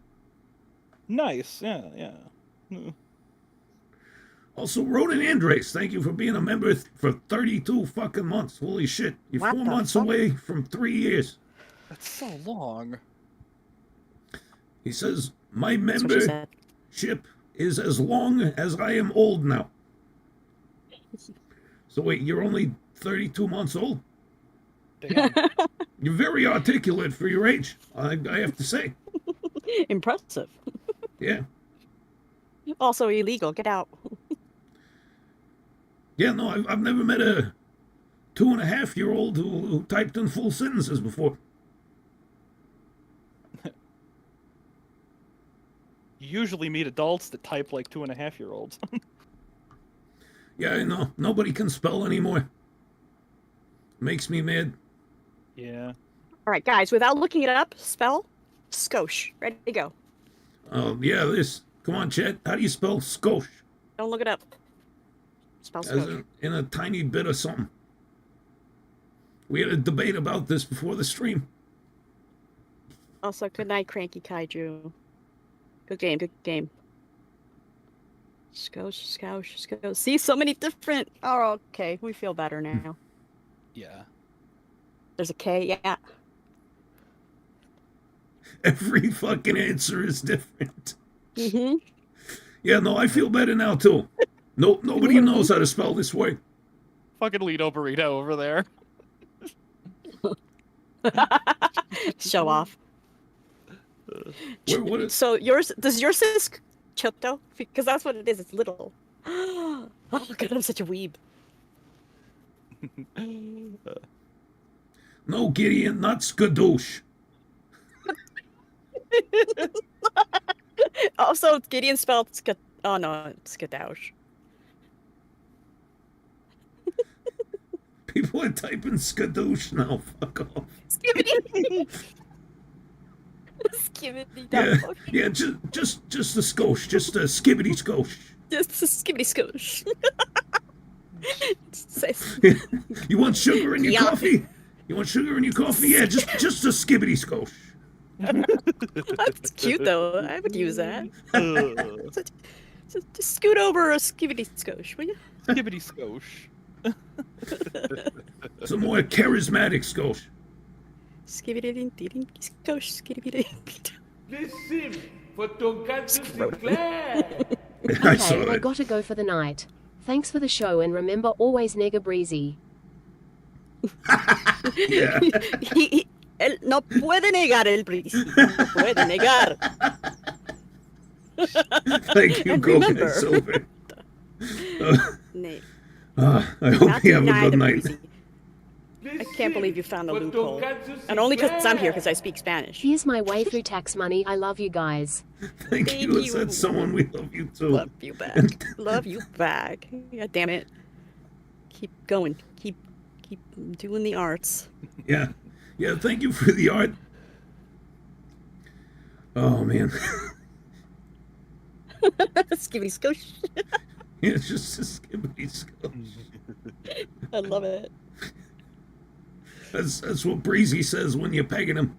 F: Nice. Yeah.
B: Also, Roden Andres, thank you for being a member for 32 fucking months. Holy shit. You're
A: What
B: 4
A: the
B: months
A: fuck?
B: away from 3 years.
F: That's so long.
B: He says, my
A: That's what she said.
B: membership is as long as I am old now. So wait, you're only 32 months old?
F: Damn.
B: You're very articulate for your age, I have to say.
A: Impressive.
B: Yeah.
A: Also illegal. Get out.
B: Yeah, no, I've never met a 2.5-year-old who typed in full sentences before.
F: You usually meet adults that type like 2.5-year-olds.
B: Yeah, I know. Nobody can spell anymore. Makes me mad.
F: Yeah.
A: All right, guys. Without looking it up, spell skosh. Ready to go.
B: Oh, yeah, this. Come on, Chet. How do you spell skosh?
A: Don't look it up. Spell skosh.
B: In a tiny bit of something. We had a debate about this before the stream.
A: Also, good night, Cranky Kaiju. Good game, good game. Scoush. See, so many different. Oh, okay. We feel better now.
E: Yeah.
A: There's a K, yeah.
B: Every fucking answer is different.
A: Mm-hmm.
B: Yeah, no, I feel better now too. No, nobody knows how to spell this word.
E: Fucking Lido Burrito over there.
A: Show off.
B: What
A: So does yours say Chotto? Because that's what it is. It's little. Oh god, I'm such a weeb.
B: No, Gideon, not skadoosh.
A: Also, Gideon spelled oh no, skadouche.
B: People are typing skadoosh now. Fuck off.
A: Skibbity. Skibbity.
B: Yeah, just a skosh, just a skibbity skosh.
A: Just a skibbity skosh.
B: You want sugar in your
A: Yeah.
B: coffee? You want sugar in your coffee? Yeah, just a skibbity skosh.
A: That's cute though. I would use that. Just scoot over a skibbity skosh, will you?
E: Skibbity skosh.
B: Some more charismatic skosh.
A: Skibbity ding skosh skibbity.
D: Listen for Tonkatsu Sinclair.
B: I saw
C: Okay, I
B: it.
C: gotta go for the night. Thanks for the show and remember always nigga breezy.
B: Yeah.
A: Él no puede negar el breezy. No puede negar.
B: Thank you,
A: And
B: Goku
A: remember-
B: Silver.
A: Nay,
B: I hope
A: not
B: you have a
A: deny
B: good
A: the
B: night.
A: breezy. I can't believe you found the
D: for
A: loophole.
D: Tonkatsu
A: And only because I'm here,
D: Sinclair.
A: because I speak Spanish.
C: Here's my waifu tax money. I love you guys.
B: Thank
A: Thank
B: you.
A: you.
B: Said someone we love you too.
A: Love you back. Love you back. God damn it. Keep going. Keep doing the arts.
B: Yeah. Thank you for the art. Oh man.
A: Skibbity skosh.
B: Yeah, it's just a skibbity skosh.
A: I love it.
B: That's what Breezy says when you're pegging him.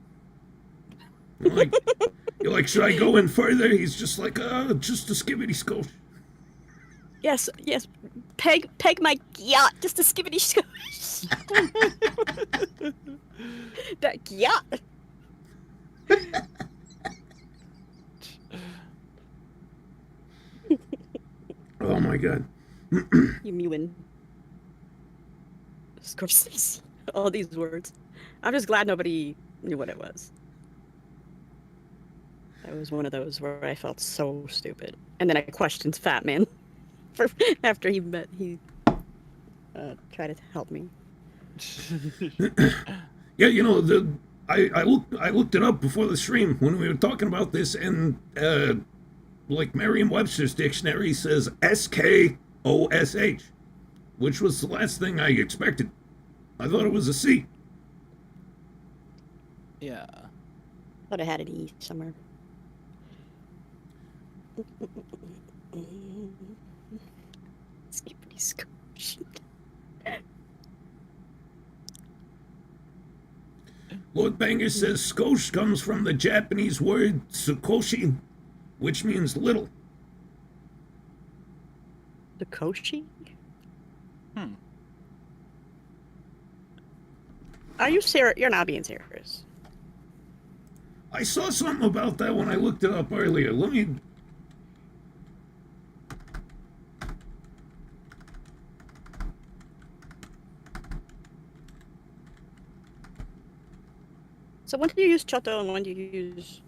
B: You're like, should I go in further? He's just like, just a skibbity skosh.
A: Yes. Peg my yacht. Just a skibbity skosh. That yacht.
B: Oh my god.
A: You mewing. Scorsese. All these words. I'm just glad nobody knew what it was. That was one of those where I felt so stupid. And then I questioned Fat Man after he tried to help me.
B: Yeah, I looked it up before the stream when we were talking about this, and like Merriam-Webster's dictionary says SKOSH, which was the last thing I expected. I thought it was a C.
E: Yeah.
A: Thought I had an E somewhere. Skippity skosh.
B: Lord Banger says skosh comes from the Japanese word tsukoshi, which means little.
A: The Koshi? Are you serious? You're not being serious.
B: I saw something about that when I looked it up earlier. Let me...
A: So when do you use Choto and when do you use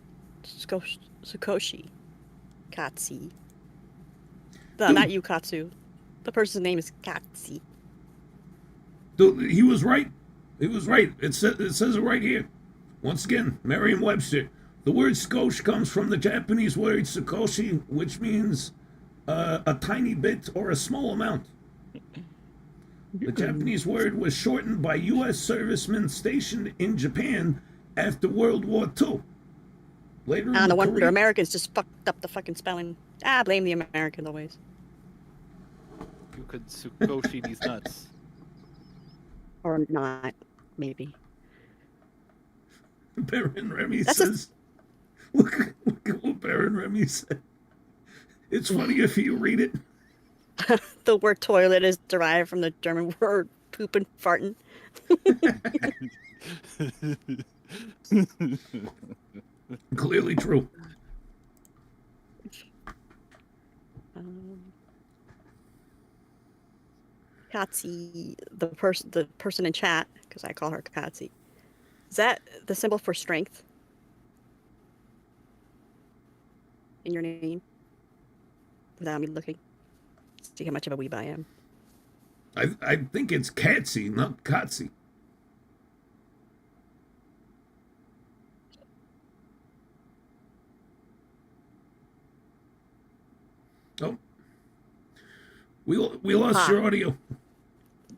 A: Sukoshi? Katsi. No, not you, Katsu. The person's name is Katsi.
B: He was right. He was right. It says it right here. Once again, Merriam-Webster. The word skosh comes from the Japanese word sukoshi, which means a tiny bit or a small amount. The Japanese word was shortened by U.S. servicemen stationed in Japan after World War II. Later,
A: No wonder Americans just fucked up the fucking spelling. Blame the Americans always.
E: You could Sukoshi these nuts.
A: Or not, maybe.
B: Baron Remy
A: That's
B: says, look at what Baron Remy said. It's funny if you read it.
A: The word toilet is derived from the German word poop and farting.
B: Clearly true.
A: Katsi, the person in chat, because I call her Katsi. Is that the symbol for strength in your name? Without me looking, see how much of a weeb I am.
B: I think it's Katsy, not Katsy. Oh, we lost your audio.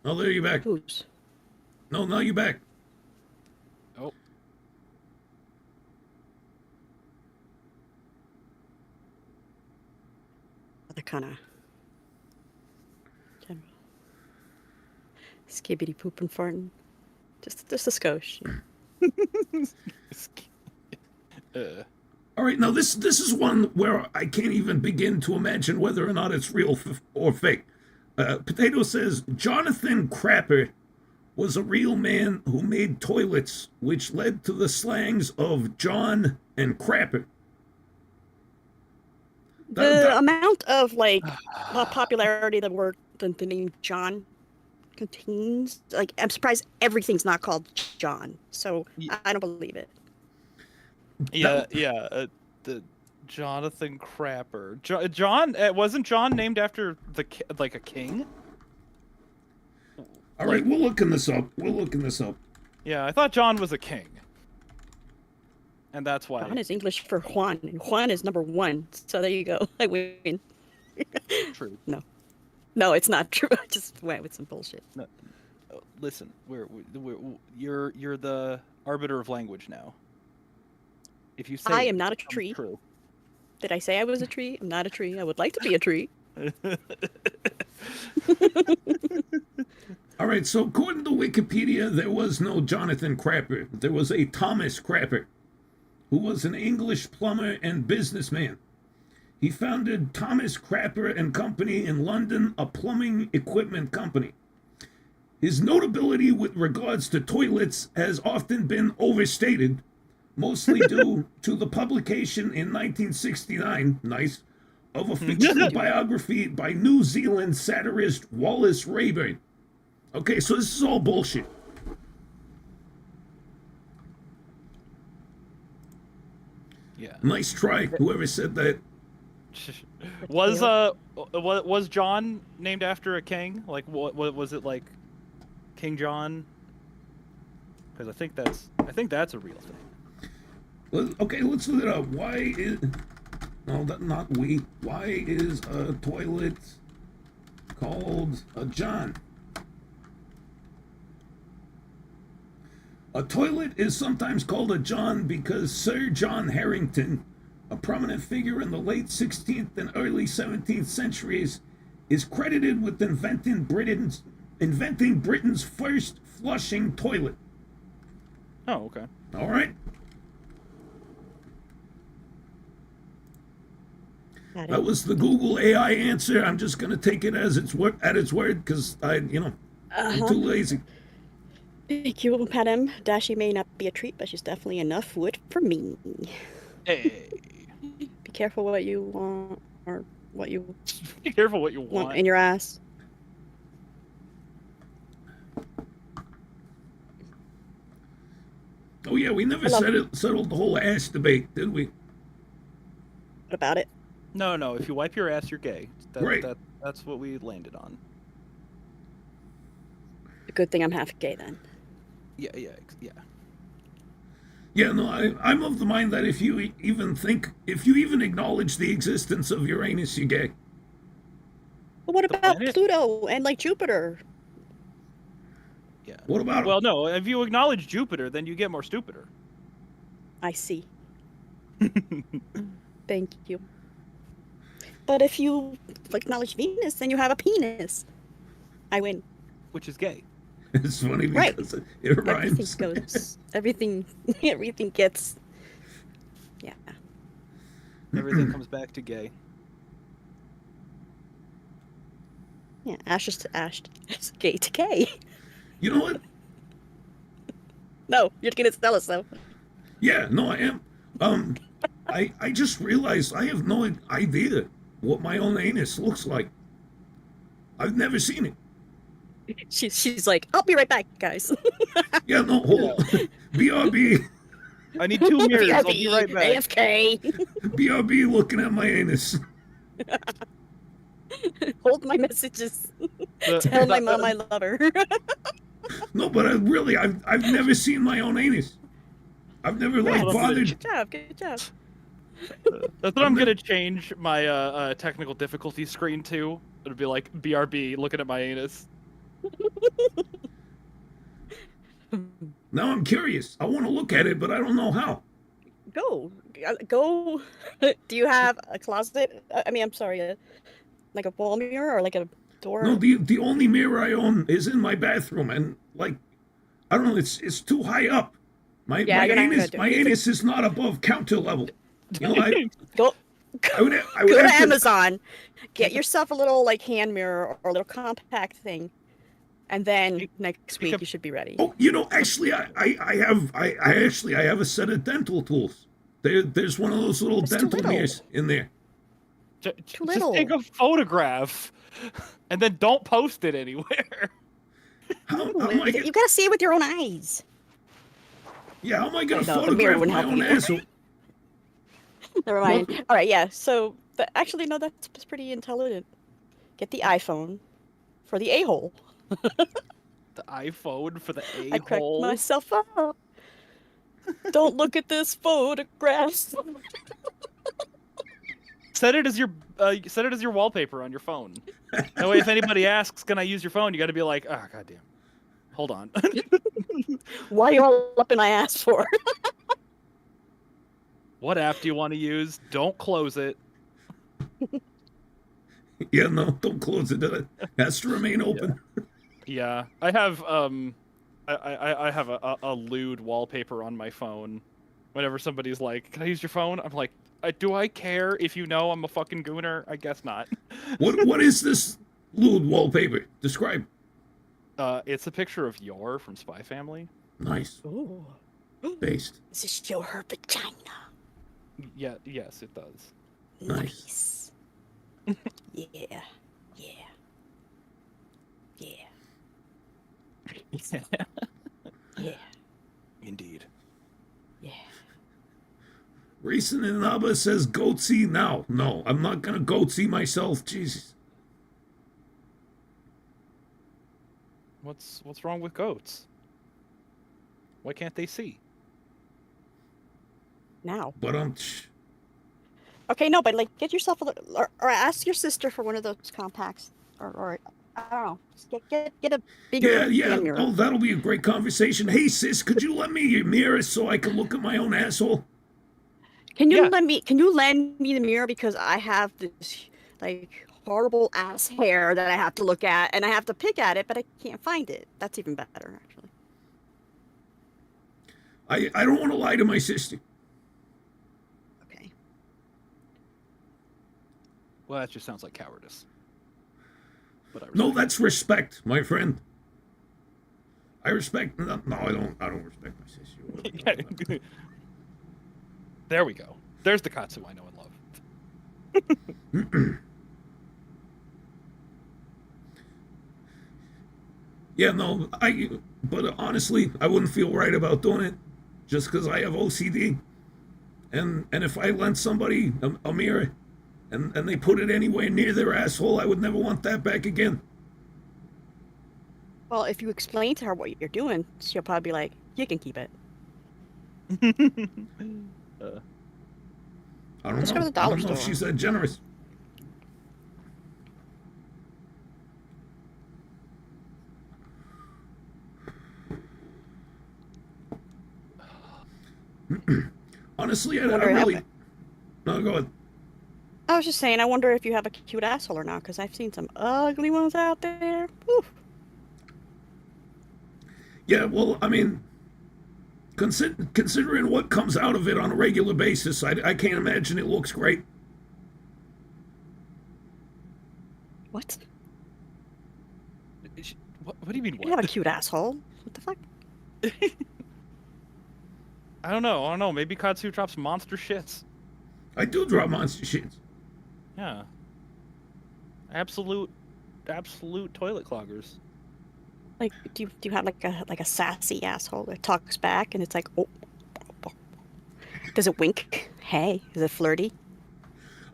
B: Oh, there you're back.
A: Who's?
B: No, now you're back.
E: Oh.
A: Other kind of general. Skibbity poop and farting. Just a skosh.
B: All right, now this is one where I can't even begin to imagine whether or not it's real or fake. Potato says Jonathan Crapper was a real man who made toilets, which led to the slangs of John and Crapper.
A: The amount of popularity the word the name John contains, like, I'm surprised everything's not called John. So I don't believe it.
E: Yeah, the Jonathan Crapper. John wasn't John named after a king?
B: All right, we're looking this up.
E: Yeah, I thought John was a king, and that's why.
A: John is English for Juan, and Juan is number 1. So there you go. I win.
E: True.
A: No, it's not true. I just went with some bullshit.
E: No, listen, you're the arbiter of language now. If you say
A: I am not a tree.
E: True.
A: Did I say I was a tree? I'm not a tree. I would like to be a tree.
B: All right, so according to Wikipedia, there was no Jonathan Crapper. There was a Thomas Crapper, who was an English plumber and businessman. He founded Thomas Crapper and Company in London, a plumbing equipment company. His notability with regards to toilets has often been overstated, mostly due to the publication in 1969, of a fictional biography by New Zealand satirist Wallace Rayburn. Okay, so this is all bullshit.
E: Yeah.
B: Nice try, whoever said that.
E: Was John named after a king? Like, what was it, like King John? Because I think that's a real thing.
B: Well, okay, let's look it up. Why is a toilet called a John? A toilet is sometimes called a John because Sir John Harrington, a prominent figure in the late 16th and early 17th centuries, is credited with inventing Britain's first flushing toilet.
E: Oh, okay.
B: All right. That was the Google AI answer. I'm just going to take it as its word because I'm too lazy.
A: Thank you, Padam. Dashie may not be a treat, but she's definitely enough wood for me.
E: Hey.
A: Be careful what you want, or what you
E: Be careful what you want
A: in your ass.
B: Oh yeah, we never settled the whole ass debate, did we?
A: What about it?
E: No. If you wipe your ass, you're gay.
B: Right.
E: That's what we landed on.
A: A good thing I'm half gay then.
E: Yeah.
B: Yeah, no, I'm of the mind that if you even acknowledge the existence of Uranus, you're gay.
A: But what about
E: planet?
A: Pluto and like Jupiter?
E: Yeah.
B: What about
E: Well, no. If you acknowledge Jupiter, then you get more stupider.
A: I see. Thank you. But if you acknowledge Venus, then you have a penis. I win.
E: Which is gay.
B: It's funny
A: Right.
B: because it
A: Everything
B: rhymes.
A: goes. Everything gets. Yeah.
F: Everything comes back to gay.
A: Yeah. Ashes to ash. Gay to gay.
B: You know what?
A: No, you're gonna tell us though.
B: Yeah, no, I am. I just realized I have no idea what my own anus looks like. I've never seen it.
A: She's like, I'll be right back, guys.
B: Yeah, no, hold on. BRB,
F: I need 2 mirrors. I'll be right back.
A: AFK.
B: BRB looking at my anus.
A: Hold my messages.
F: The-
A: Tell my mom I love her.
B: No, but I've never seen my own anus. I've never like
A: Right.
B: bothered.
A: Good job. Good job.
F: That's what I'm gonna change my technical difficulty screen to. It'll be like BRB looking at my anus.
B: Now I'm curious. I want to look at it, but I don't know how.
A: Go. Do you have a closet? I mean, I'm sorry, like a wall mirror or like a door?
B: No, the only mirror I own is in my bathroom, and like, I don't know, it's too high up. My
A: Yeah,
B: my
A: you're not gonna
B: anus
A: do
B: my
A: it.
B: anus is not above counter level. You know, I
A: Go.
B: I would
A: Go to
B: have to.
A: Amazon. Get yourself a little like hand mirror or a little compact thing, and then next week you should be ready.
B: Oh, you know, actually, I have a set of dental tools. There's one of those little
A: That's too
B: dental
A: little.
B: mirrors in there.
F: Just
A: little.
F: take a photograph, and then don't post it anywhere.
B: How am I?
A: You gotta see it with your own eyes.
B: Yeah, how am I gonna
A: No, the mirror
B: photograph
A: wouldn't
B: my
A: help
B: own
A: you.
B: asshole?
A: Never mind. All right, yeah. So, actually, no, that's pretty intelligent. Get the iPhone for the a-hole.
F: The iPhone for the
A: I cracked
F: a-hole.
A: myself up. Don't look at this photograph.
F: Set it as your wallpaper on your phone. That way, if anybody asks, "Can I use your phone?" You got to be like, "Ah, oh, goddamn, hold on."
A: Why are you all up in my ass for?
F: What app do you want to use? Don't close it.
B: Yeah, no, don't close it. It has to remain open.
F: Yeah, I have I have a lewd wallpaper on my phone. Whenever somebody's like, "Can I use your phone?" I'm like, "Do I care if you know I'm a fucking gooner? I guess not."
B: What is this lewd wallpaper? Describe.
F: It's a picture of Yor from Spy Family.
B: Nice.
A: Ooh.
B: Based.
A: Does it show her vagina?
F: Yeah, yes, it does.
B: Nice.
A: Yeah. Yeah. Yeah. Yeah.
F: Indeed.
A: Yeah.
B: Recent and Abba says goatsy now. No, I'm not gonna goatsy myself. Jesus.
F: What's wrong with goats? Why can't they see?
A: Now.
B: But
A: Okay, no, but like, get yourself a little, or ask your sister for one of those compacts, or I don't know, just get a bigger
B: yeah.
A: hand mirror.
B: Oh, that'll be a great conversation. Hey sis, could you lend me your mirror so I can look at my own asshole?
A: Can you
F: Yeah.
A: lend me the mirror, because I have this like horrible ass hair that I have to look at, and I have to pick at it, but I can't find it. That's even better, actually.
B: I don't want to lie to my sister.
A: Okay.
F: Well, that just sounds like cowardice. But I
B: No,
F: respect
B: that's respect, my friend. I respect. No, I don't respect my sister.
F: it. There we go. There's the Katsu I know and love.
B: Yeah, no, but honestly, I wouldn't feel right about doing it just because I have OCD. And if I lent somebody a mirror and they put it anywhere near their asshole, I would never want that back again.
A: Well, if you explain to her what you're doing, she'll probably be like, "You can keep it."
B: I don't
A: Just go
B: know.
A: to the
B: I
A: dollar
B: don't know if
A: store.
B: she's that generous. Honestly, I
A: Wonder
B: really.
A: how-
B: No, go ahead.
A: I was just saying, I wonder if you have a cute asshole or not, because I've seen some ugly ones out there. Whew.
B: Yeah, well, I mean, considering what comes out of it on a regular basis, I can't imagine it looks great.
A: What?
E: What do you mean?
A: You have a
E: What?
A: cute asshole. What the fuck?
E: I don't know. Maybe Katsu drops monster shits.
B: I do drop monster shits.
E: Yeah. Absolute toilet cloggers.
A: Like, do you have like a sassy asshole that talks back and it's like, oh, does it wink? Hey, is it flirty?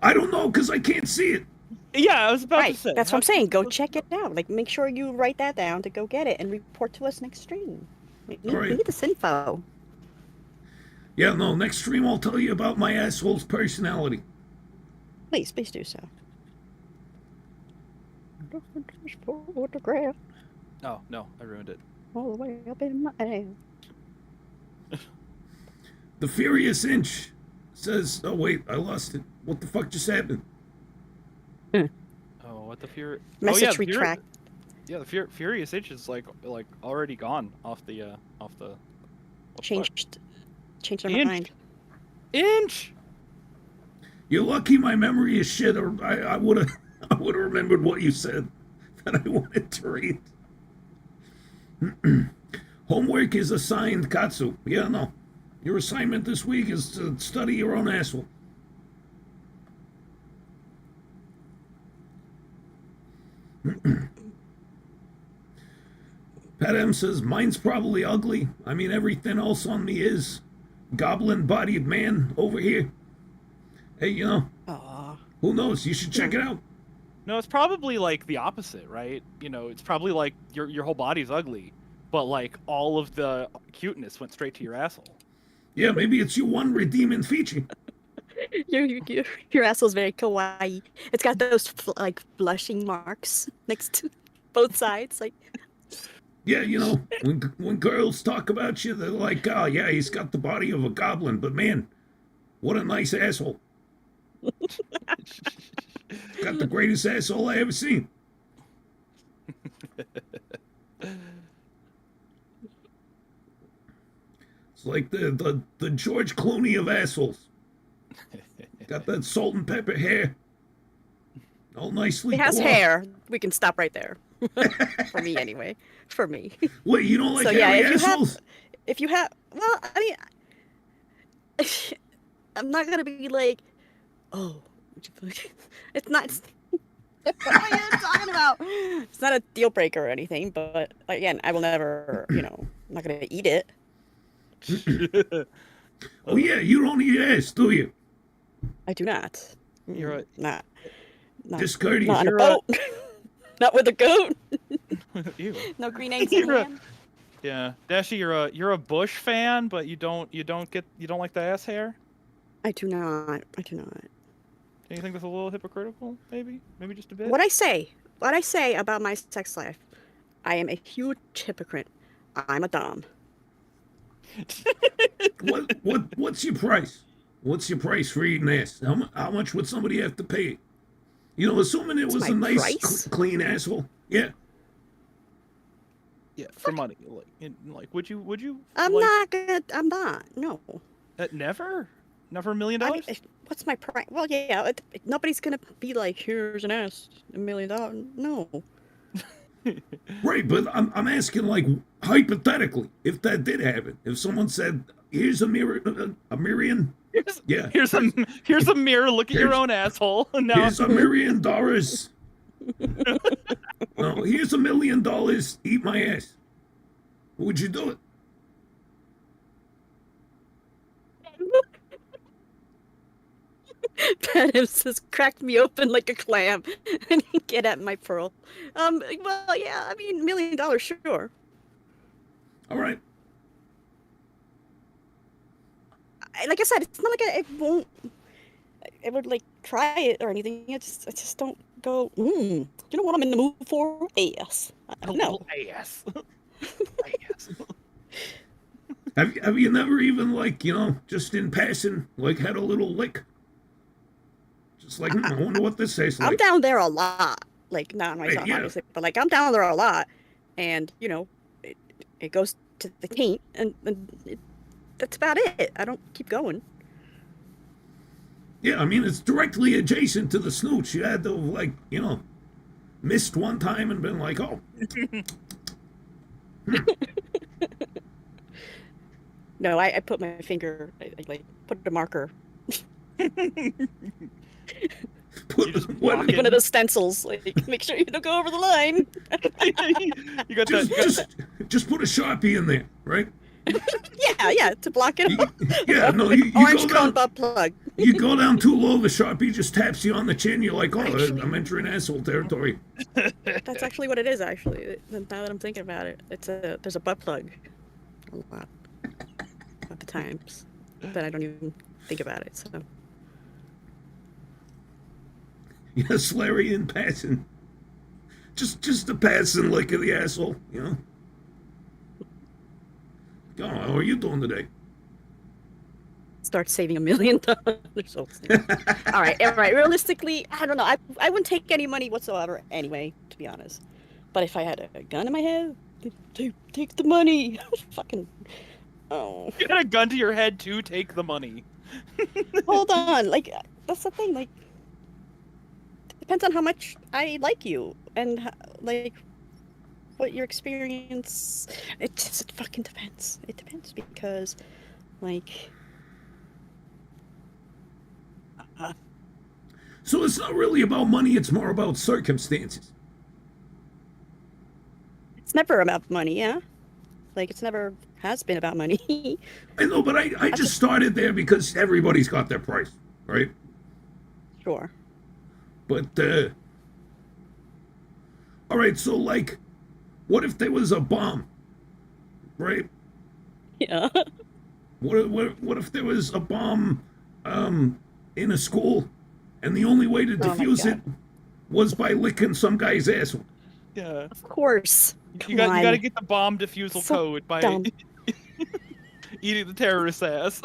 B: I don't know because I can't see it.
E: Yeah, I was about
A: Right,
E: to say.
A: that's what I'm saying. Go check it out. Like, make sure you write that down to go get it and report to us next stream. We
B: Alright.
A: need this info.
B: Yeah, no, next stream I'll tell you about my asshole's personality.
A: Please do so. Photograph
E: Oh no, I ruined it.
A: all the way up in my ass.
B: The Furious Inch says, oh wait, I lost it. What the fuck just happened?
E: Oh, what the fear?
A: Message
E: the
A: retract.
E: Yeah, the Furious Itch is like already gone off the what the fuck?
A: Changed their
E: Inch.
A: mind.
E: Inch.
B: You're lucky my memory is shit, or I would have remembered what you said that I wanted to read. Homework is assigned, Katsu. Yeah, no. Your assignment this week is to study your own asshole. Pat M says, mine's probably ugly. I mean, everything else on me is. Goblin-bodied man over here. Hey, you know,
A: Aw.
B: who knows? You should check it out.
E: No, it's probably like the opposite, right? You know, it's probably like your whole body's ugly, but like all of the cuteness went straight to your asshole.
B: Yeah, maybe it's your one redeeming feature.
A: Your asshole's very kawaii. It's got those like blushing marks next to both sides. Like,
B: Yeah, you know, when girls talk about you, they're like, oh, yeah, he's got the body of a goblin, but man, what a nice asshole. Got the greatest asshole I ever seen. It's like the George Clooney of assholes. Got that salt and pepper hair. All nicely
A: it has
B: coiffed.
A: hair. We can stop right there. For me, anyway. For me.
B: Wait, you don't like
A: So, yeah,
B: hairy
A: if you have-
B: assholes?
A: If you have, well, I mean, I'm not gonna be like, oh, it's not. What are you talking about? It's not a deal breaker or anything, but again, I will never, you know, I'm not gonna eat it.
B: Oh, yeah, you don't eat ass, do you?
A: I do not.
E: You're right.
A: Not
B: Discourteous.
A: not on a
E: You're
A: boat. Not with a goat.
E: Ew.
A: No green eggs in
E: You're a-
A: hand.
E: Yeah, Dashie, you're a Bush fan, but you don't like the ass hair.
A: I do not. I do not.
E: Do you think that's a little hypocritical? Maybe just a bit.
A: What I say about my sex life, I am a huge hypocrite. I'm a dom.
B: What's your price? What's your price for eating ass? How much would somebody have to pay? You know, assuming it was
A: my
B: a nice,
A: price?
B: clean asshole. Yeah.
E: Yeah, for money. Like, would you?
A: I'm
E: like,
A: not gonna. I'm not. No.
E: Never $1 million.
A: I mean, what's my price? Well, yeah. Nobody's gonna be like, here's an ass, $1 million. No.
B: Right, but I'm asking, like, hypothetically, if that did happen, if someone said, here's a million, yeah,
E: Here's a mirror. Look at your own asshole. Now
B: here's $1 million. No, here's $1 million. Eat my ass. Would you do it?
A: Pat says, cracked me open like a clam and get at my pearl. Well, yeah. I mean, $1 million, sure.
B: All right.
A: Like I said, it's not like I would like try it or anything. I just don't go. You know what I'm in the mood for? Ass.
E: a
A: No.
E: little ass. Ass.
B: Have you never even, like, you know, just in passing, like, had a little lick? Just like, I wonder what this tastes like.
A: I'm down there a lot. Like, not myself,
B: yeah.
A: obviously, but like I'm down there a lot, and you know, it goes to the taint, and that's about it. I don't keep going.
B: Yeah, I mean, it's directly adjacent to the snooch. You had to, like, missed one time and been like, oh.
A: No, I put my finger, I like, put a marker.
B: What?
A: One of those stencils. Like, make sure you don't go over the line.
F: You got
B: Just put a Sharpie in there, right?
A: Yeah, to block it off.
B: Yeah, no, you
A: Orange
B: go
A: cone
B: down,
A: butt plug.
B: you go down too low, the Sharpie just taps you on the chin. You're like, oh,
A: Actually-
B: I'm entering asshole territory.
A: That's actually what it is. Actually, now that I'm thinking about it, there's a butt plug. A lot of the times that I don't even think about it. So
B: Yes, Larry, in passing. Just a passing lick of the asshole, Oh, how are you doing today?
A: start saving $1 million. All right. Realistically, I don't know. I wouldn't take any money whatsoever anyway, to be honest. But if I had a gun in my head, take the money. Fucking. Oh.
F: You got a gun to your head to take the money.
A: Hold on. Like, that's the thing. Like, depends on how much I like you and, like, what your experience. It fucking depends. It depends because, like.
B: So it's not really about money, it's more about circumstances.
A: It's never about money, yeah? Like, it's never has been about money.
B: I know, but I just started there because everybody's got their price, right?
A: Sure.
B: But, all right, so, like, what if there was a bomb, right?
A: Yeah.
B: What if there was a bomb in a school, and the only way to defuse it was by licking some guy's asshole?
F: Yeah.
A: Of course.
F: You got to get the bomb defusal
A: So
F: code by
A: dumb.
F: eating the terrorist's ass.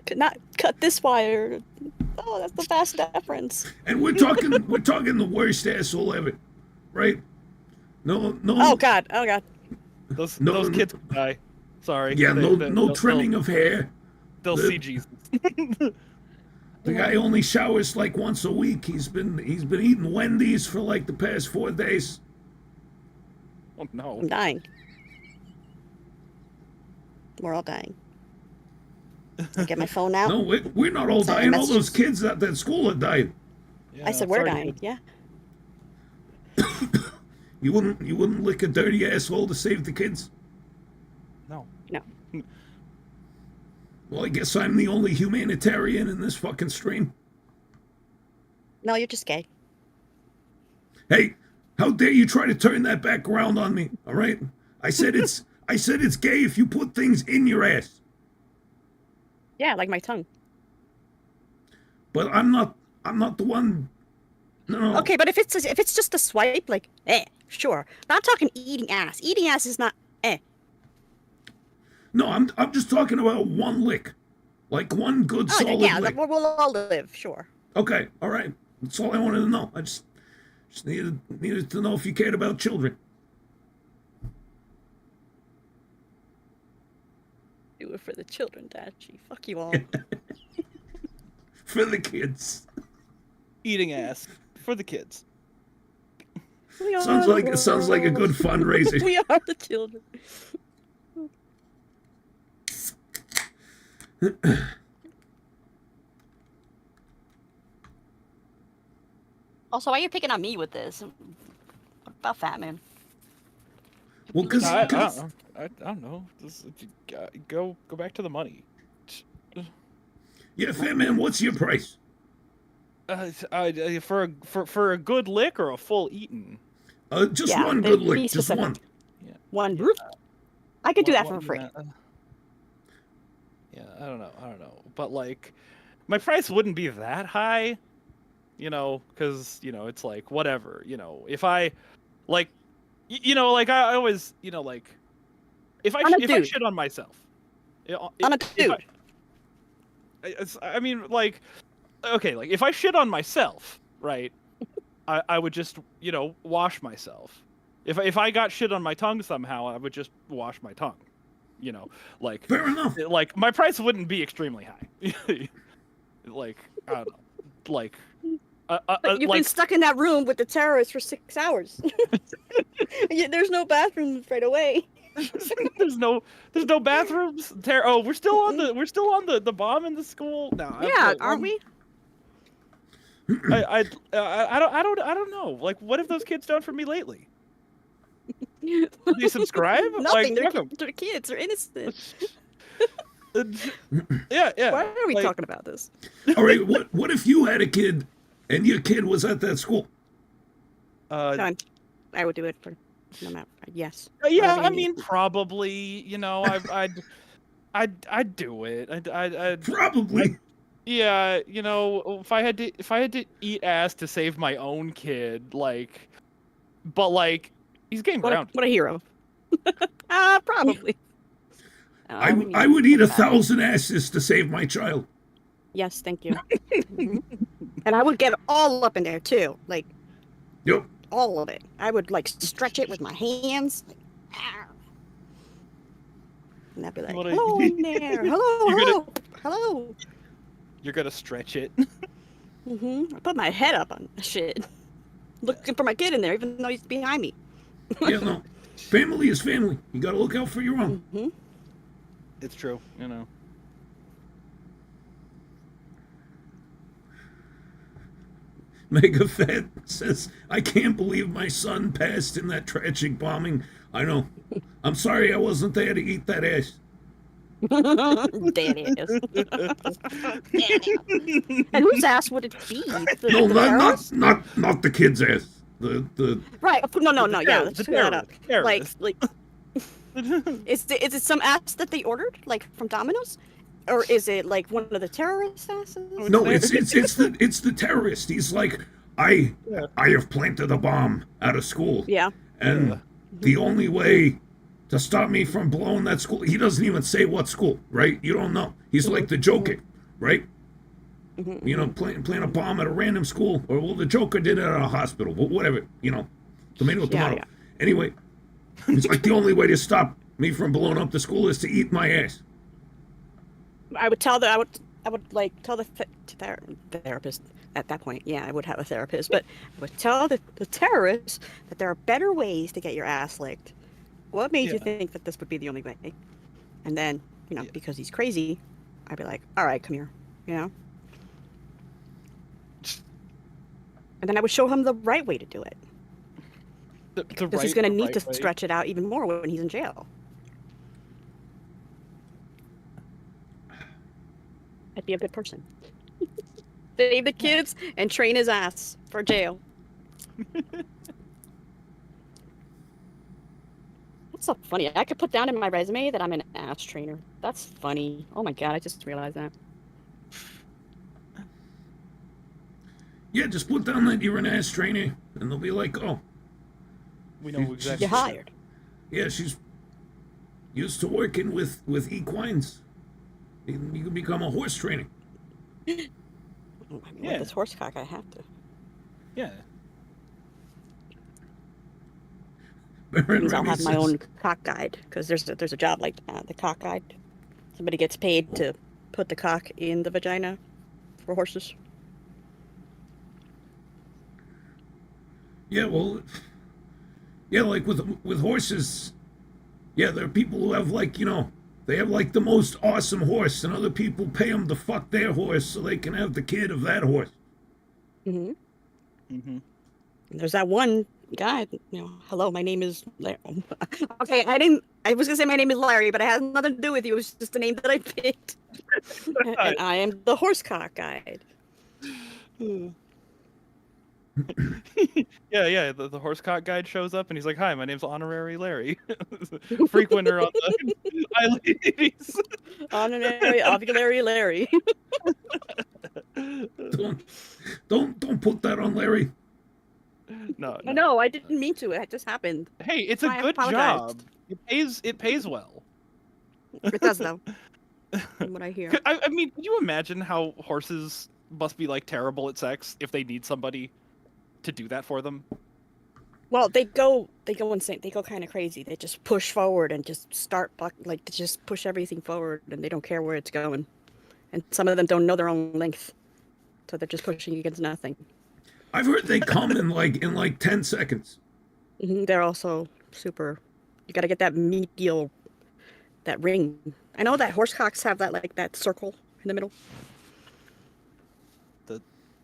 A: Could not cut this wire. Oh, that's the fast deference.
B: And we're talking the worst asshole ever, right? No.
A: Oh god.
F: Those
B: No,
F: kids will die. Sorry.
B: Yeah, no
F: they'll-
B: trimming of hair.
F: They'll see Jesus.
B: The guy only showers like once a week. He's been eating Wendy's for like the past 4 days.
F: Oh no.
A: I'm dying. We're all dying. I get my phone out.
B: No, we're not all
A: Send
B: dying. All
A: messages.
B: those kids at that school are dying.
A: I said we're
F: sorry,
A: dying.
F: kid.
A: Yeah.
B: You wouldn't lick a dirty asshole to save the kids?
F: No.
A: No.
B: Well, I guess I'm the only humanitarian in this fucking stream.
A: No, you're just gay.
B: Hey, how dare you try to turn that back around on me? All right, I said it's gay if you put things in your ass.
A: Yeah, like my tongue.
B: But I'm not the one. No.
A: Okay, but if it's just a swipe, like, sure. But I'm talking eating ass. Eating ass is not
B: No, I'm just talking about one lick, like one good
A: Oh,
B: solid
A: yeah,
B: lick.
A: we'll all live, sure.
B: Okay, all right. That's all I wanted to know. I just needed to know if you cared about children.
A: Do it for the children, Dashie. Fuck you all.
B: For the kids.
F: Eating ass for the kids.
A: We are
B: Sounds
A: the
B: like a good
A: world.
B: fundraiser.
A: We are the children. Also, why are you picking on me with this? What about Fat Man?
B: Well, because
F: I don't know. Go back to the money.
B: yeah, Fat Man, what's your price?
F: For a good lick or a full eaten?
B: Just
A: Yeah,
B: one
A: be
B: good lick, just
A: specific.
B: one.
A: One. I could do that for free.
F: Yeah, I don't know. But like, my price wouldn't be that high, because it's like whatever, if I, like, like I always, like, if I shit on myself,
A: On a dude.
F: I mean, like, okay, like if I shit on myself, right, I would just wash myself, If I got shit on my tongue somehow, I would just wash my tongue. You know, like
B: Fair enough.
F: like my price wouldn't be extremely high. Like I don't know, like.
A: But you've
F: like,
A: been stuck in that room with the terrorists for 6 hours. There's no bathrooms right away.
F: there's no bathrooms. Oh, we're still on the bomb in the school. No,
A: Yeah, aren't we?
F: I don't know. Like, what have those kids done for me lately? They subscribe?
A: Nothing.
F: Like,
A: They're kids. They're innocent.
F: yeah.
A: Why are we
F: like,
A: talking about this?
B: All right, what if you had a kid and your kid was at that school?
A: I would do it for no matter. Yes.
F: Yeah,
A: Whatever
F: I
A: you
F: mean,
A: need.
F: probably. You know, I'd do it. I'd
B: Probably.
F: yeah. You know, if I had to eat ass to save my own kid, like, but like, he's getting grounded.
A: What a hero. Probably.
B: I would eat 1,000 asses to save my child.
A: Yes, thank you. Mhm. And I would get all up in there too, like
B: Yep.
A: all of it. I would like stretch it with my hands, like, "Ow." And I'd be like,
F: What a-
A: "Hello in there, hello, hello."
F: You're gonna stretch it.
A: I put my head up on shit, looking for my kid in there, even though he's behind me.
B: Yeah, no. Family is family. You gotta look out for your own.
F: It's true. You know.
B: Mega Fat says, I can't believe my son passed in that tragic bombing. I know. I'm sorry I wasn't there to eat that ass.
A: Dead ass. And whose ass would it be?
B: No,
A: The
B: not
A: terrorist?
B: not the kid's ass. The
A: Right. No. Yeah, let's
F: the
A: clear that up.
F: terrorist.
A: Like, is it some ass that they ordered, like from Domino's, or is it like one of the terrorist asses?
B: no, it's the terrorist. He's like, I have planted a bomb at a school.
A: Yeah.
B: And the only way to stop me from blowing that school, he doesn't even say what school, right? You don't know. He's like the Joker, right? You know, plant a bomb at a random school, or well, the Joker did it at a hospital, but whatever, you know, tomato.
A: Yeah.
B: Anyway, it's like the only way to stop me from blowing up the school is to eat my ass.
A: I would tell I would like tell the therapist at that point. Yeah, I would have a therapist, but I would tell the terrorists that there are better ways to get your ass licked. What made you think that this would be the only way? And then, you know, because he's crazy, I'd be like, all right, come here, you know? And then I would show him the right way to do it. Because he's going to need to stretch it out even more when he's in jail. I'd be a good person. Save the kids and train his ass for jail. That's so funny. I could put down in my resume that I'm an ass trainer. That's funny. Oh my god, I just realized that.
B: Yeah, just put down that you're an ass trainer, and they'll be like, oh.
F: We know exactly.
A: You're hired.
B: Yeah, she's used to working with equines. You can become a horse trainer.
A: I mean, with this horse cock, I have to.
F: Yeah.
A: Means I'll have my own cock guide, because there's a job like that, the cock guide. Somebody gets paid to put the cock in the vagina for horses.
B: Yeah, well, yeah, like with horses, yeah, there are people who have like, you know, they have like the most awesome horse, and other people pay them to fuck their horse so they can have the kid of that horse.
A: And there's that one guy, you know, hello, my name is Larry. Okay, I was gonna say my name is Larry, but it has nothing to do with you. It was just the name that I picked. And I am the horse cock guide.
F: Yeah. The horse cock guide shows up and he's like, "Hi, my name's Honorary Larry, frequenter on the iLadies."
A: Honorary ovulary Larry.
B: Don't put that on Larry.
F: No.
A: No, I didn't mean to. It just happened.
F: Hey, it's a
A: I
F: good
A: apologized.
F: job. It pays well.
A: It does though. From what I hear.
F: I mean, can you imagine how horses must be like terrible at sex if they need somebody to do that for them?
A: Well, they go insane. They go kind of crazy. They just push forward and just start like to just push everything forward, and they don't care where it's going. And some of them don't know their own length, so they're just pushing against nothing.
B: I've heard they come in like 10 seconds.
A: They're also super. You got to get that medial, that ring. I know that horsecocks have that like that circle in the middle.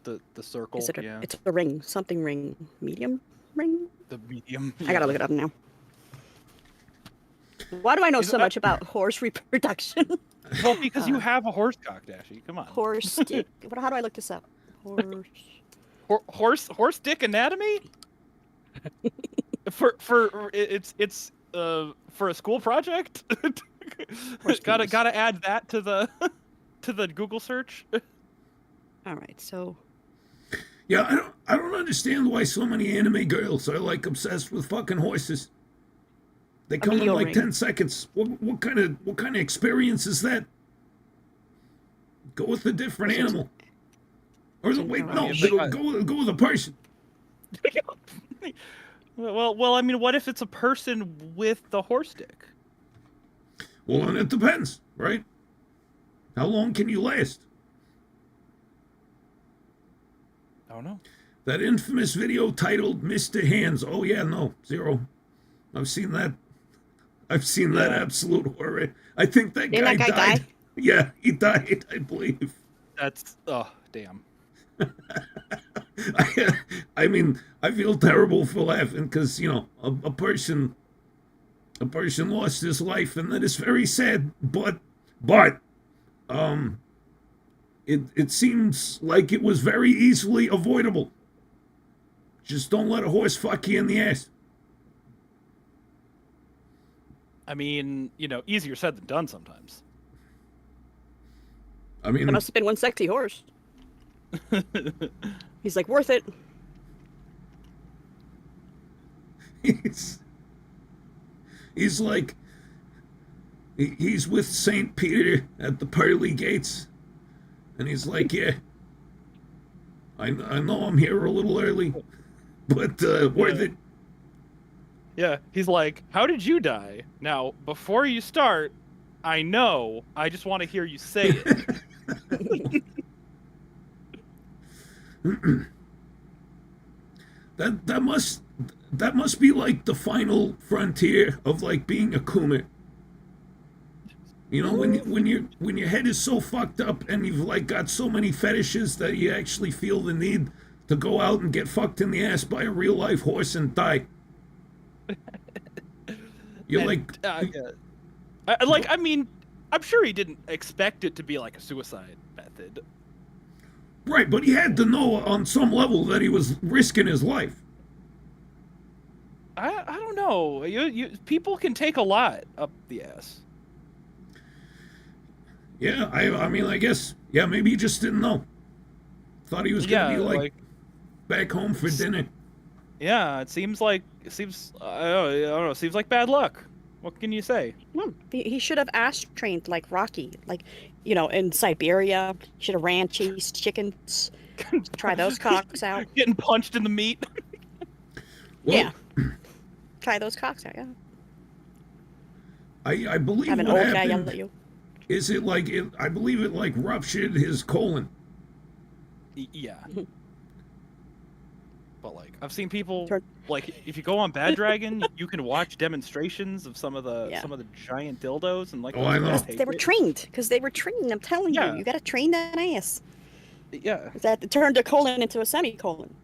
E: The circle.
A: Is it
E: yeah.
A: It's a ring, something ring, medium ring.
E: The medium.
A: I gotta look it up now. Why do I know so much about horse reproduction?
E: Well, because you have a horse cock, Dashie. Come on.
A: Horse dick. How do I look this up?
E: Horse dick anatomy. for it's for a school project. gotta add that to the Google search.
A: All right, so.
B: Yeah, I don't understand why so many anime girls are like obsessed with fucking horses. They come in like 10 seconds. What kind of experience is that? Go with a different animal. Or wait, no, go with a person.
F: Well, I mean, what if it's a person with the horse dick?
B: Well, and it depends, right? How long can you last?
F: I don't know.
B: That infamous video titled Mr. Hands. Oh yeah, no, zero. I've seen that. I've seen that absolute horror. I think that guy died. Yeah, he died, I believe.
E: That's damn.
B: I mean, I feel terrible for laughing because a person lost his life, and that is very sad. But it seems like it was very easily avoidable. Just don't let a horse fuck you in the ass.
E: I mean, easier said than done sometimes.
B: I mean,
A: there must have been one sexy horse. He's like, worth it.
B: He's like, he's with St. Peter at the pearly gates. And he's like, yeah, I know I'm here a little early, but worth it.
E: Yeah, he's like, how did you die? Now, before you start, I just want to hear you say it.
B: that must be like the final frontier of like being a coomer. When your head is so fucked up and you've like got so many fetishes that you actually feel the need to go out and get fucked in the ass by a real life horse and die.
E: I mean, I'm sure he didn't expect it to be like a suicide method.
B: Right, but he had to know on some level that he was risking his life.
E: I don't know. People can take a lot up the ass.
B: Yeah, I mean, I guess, yeah, maybe he just didn't know. Thought he was gonna be like back home for dinner.
E: Yeah, it seems like I don't know. Seems like bad luck. What can you say?
A: He should have ass trained like Rocky, like in Siberia. Should have ran, chased chickens, try those cocks out.
E: Getting punched in the meat.
B: Well,
A: yeah, try those cocks out. Yeah.
B: I believe
A: have an
B: what
A: old
B: happened
A: guy yell at you.
B: Is it like I believe it like ruptured his colon.
E: Yeah. But like I've seen people like if you go on Bad Dragon, you can watch demonstrations of some of the giant dildos and like.
B: Oh, I know.
A: They were trained because they were trained. I'm telling you, you got to train that ass.
E: Yeah.
A: That turned a colon into a semicolon.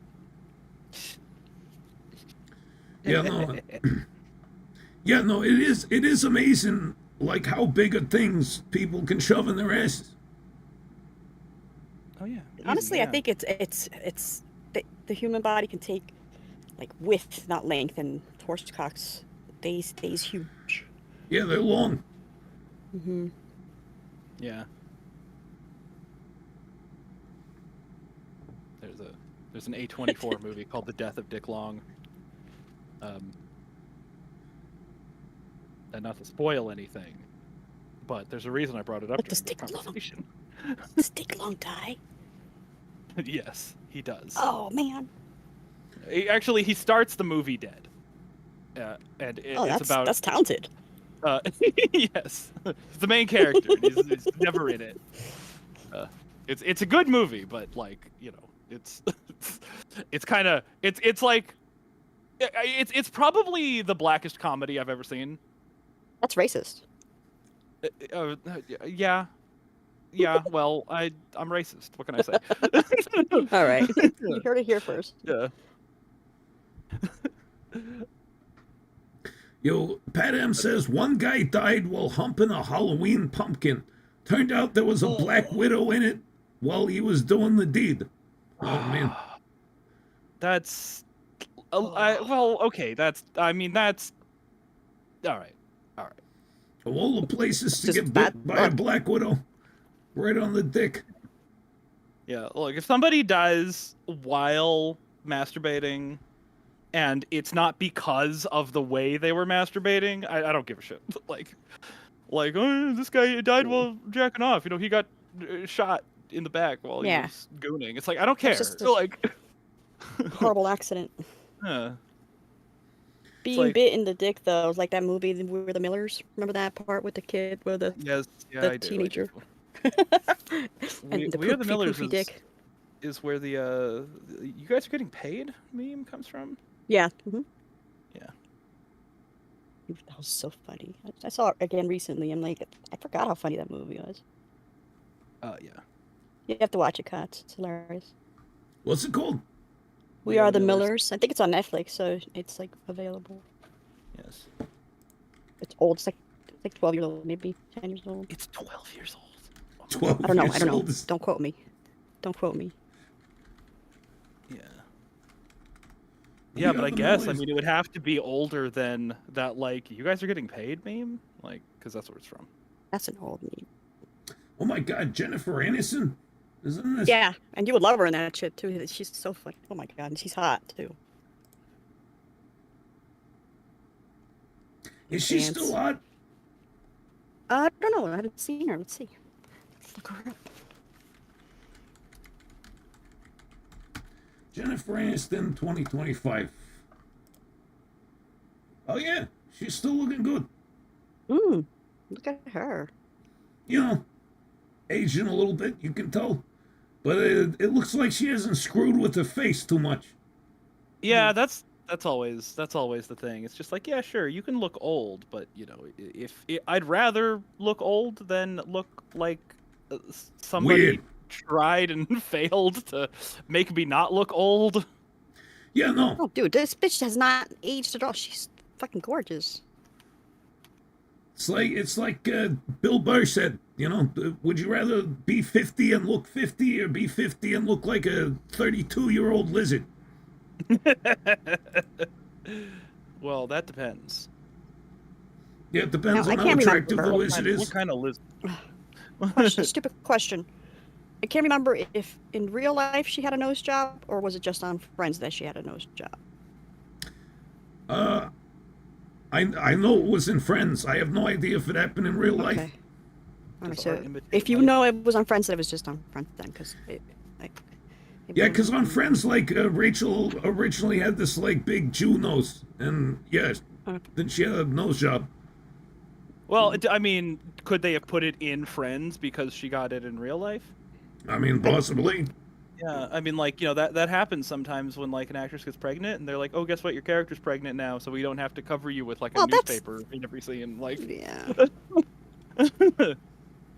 B: Yeah, no. Yeah, no. It is amazing, like how big of things people can shove in their asses.
E: Oh yeah.
A: Honestly, I think it's the human body can take like width, not length, and horse cocks stays huge.
B: Yeah, they're long.
A: Mm-hmm.
E: Yeah. There's an A24 movie called The Death of Dick Long. And not to spoil anything, but there's a reason I brought it up during the conversation.
A: Does Dick Long die?
E: Yes, he does.
A: Oh man.
E: Actually, he starts the movie dead. And it's about
A: that's talented.
E: yes, it's the main character. And he's never in it. It's a good movie, but like it's kind of it's like it's probably the blackest comedy I've ever seen.
A: That's racist.
E: Yeah. Well, I'm racist. What can I say?
A: All right, you heard it here first.
E: Yeah.
B: Yo, Pat M says one guy died while humping a Halloween pumpkin. Turned out there was a black widow in it while he was doing the deed. Oh man.
E: That's well, okay. That's all right.
B: Of all the places to
A: Just
B: get
A: bad
B: bit by a
A: luck.
B: black widow, right on the dick.
E: Yeah, look, if somebody dies while masturbating and it's not because of the way they were masturbating, I don't give a shit. Like, oh, this guy died while jacking off. He got shot in the back while he was gooning. It's like, I don't care.
A: just
E: Like,
A: Horrible accident. Being
E: like-
A: bit in the dick, though, was like that movie We're the Millers. Remember that part with the kid, with the
E: yes, yeah,
A: the
E: I do,
A: teenager? And the
E: We Are the Millers
A: poofy dick.
E: is where the you guys are getting paid meme comes from.
A: Yeah. Mm-hmm.
E: Yeah.
A: That was so funny. I saw it again recently. I'm like, I forgot how funny that movie was.
E: Yeah.
A: You have to watch it, Katz. It's hilarious.
B: What's it called?
A: We Are the Millers. I think it's on Netflix, so it's like available.
E: Yes.
A: It's old. It's like 12 years old, maybe 10 years old.
E: It's 12 years old.
B: 12
A: I don't know.
B: years
A: I don't know.
B: old is-
A: Don't quote me. Don't quote me.
E: Yeah.
B: We
E: Yeah,
B: Are
E: but I
B: the
E: guess
B: Millers.
E: it would have to be older than that. Like, you guys are getting paid meme, like, because that's where it's from.
A: That's an old meme.
B: Oh my God, Jennifer Aniston is in this.
A: Yeah, and you would love her in that shit too. She's so funny. Oh my god, and she's hot too.
B: Is she
A: Dance.
B: still hot?
A: I don't know. I haven't seen her. Let's see. Let's look her up.
B: Jennifer Aniston, 2025. Oh yeah, she's still looking good.
A: Look at her.
B: You know, aging a little bit, you can tell. But it looks like she hasn't screwed with her face too much.
E: Yeah, that's always the thing. It's just like, yeah, sure, you can look old, but I'd rather look old than look like somebody
B: Weird.
E: tried and failed to make me not look old.
B: Yeah, no.
A: Oh, dude, this bitch has not aged at all. She's fucking gorgeous.
B: It's like Bill Burr said, you know, would you rather be 50 and look 50 or be 50 and look like a 32-year-old lizard?
E: Well, that depends.
B: Yeah, it depends
A: Now, I
B: on how
A: can't
B: attractive the
A: remember.
B: lizard
E: What
B: is.
E: kind of lizard?
A: Stupid question. I can't remember if in real life she had a nose job or was it just on Friends that she had a nose job.
B: I know it was in Friends. I have no idea if it happened in real life.
A: Okay. Alright,
E: Just
A: so
E: imitate
A: if you
E: life.
A: know it was on Friends, that it was just on Friends then, because
B: Yeah, because on Friends, like, Rachel originally had this, like, big Jew nose. And, yeah, then she had a nose job.
E: Well, I mean, could they have put it in Friends because she got it in real life?
B: I mean, possibly.
E: Yeah, I mean, like, that happens sometimes when, like, an actress gets pregnant, and they're like, oh, guess what, your character's pregnant now, so we don't have to cover you with, like, a
A: Well, that's-
E: newspaper in every scene, like...
A: yeah.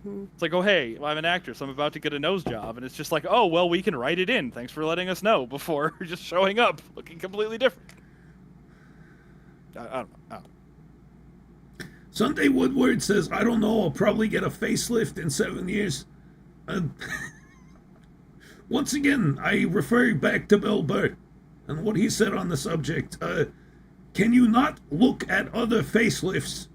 E: It's like, oh, hey, I'm an actress, I'm about to get a nose job, and it's just like, oh, well, we can write it in, thanks for letting us know, before just showing up, looking completely different. I don't know.
B: Sunday Woodward says, I don't know, I'll probably get a facelift in 7 years. Once again, I refer back to Bill Burr and what he said on the subject. Can you not look at other facelifts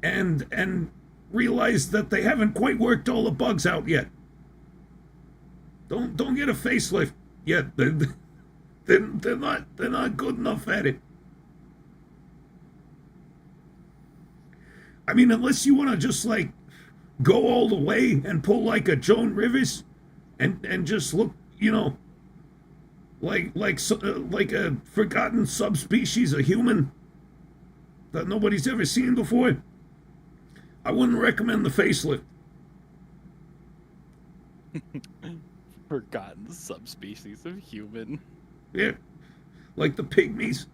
B: and realize that they haven't quite worked all the bugs out yet? Don't get a facelift yet. They're not good enough at it. I mean, unless you want to just like go all the way and pull like a Joan Rivers and just look, you know, like a forgotten subspecies of human that nobody's ever seen before, I wouldn't recommend the facelift.
E: Forgotten subspecies of human.
B: Yeah, like the pygmies.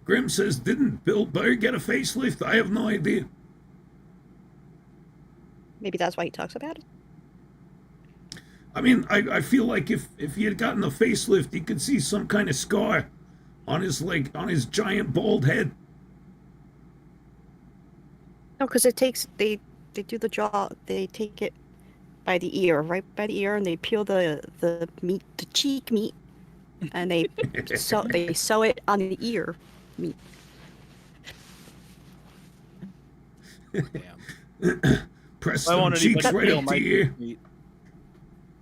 B: Grim says, didn't Bill Burr get a facelift? I have no idea.
A: Maybe that's why he talks about it.
B: I mean, I feel like if he had gotten a facelift, you could see some kind of scar on his giant bald head.
A: No, because they do the jaw. They take it by the ear, right by the ear, and they peel the meat, the cheek meat, and they sew it on the ear meat.
E: Damn.
B: Press
E: I
B: them
E: want
B: cheeks
E: anybody
B: right
E: to
B: up
E: feel
B: to
E: my
B: your ear.
E: meat.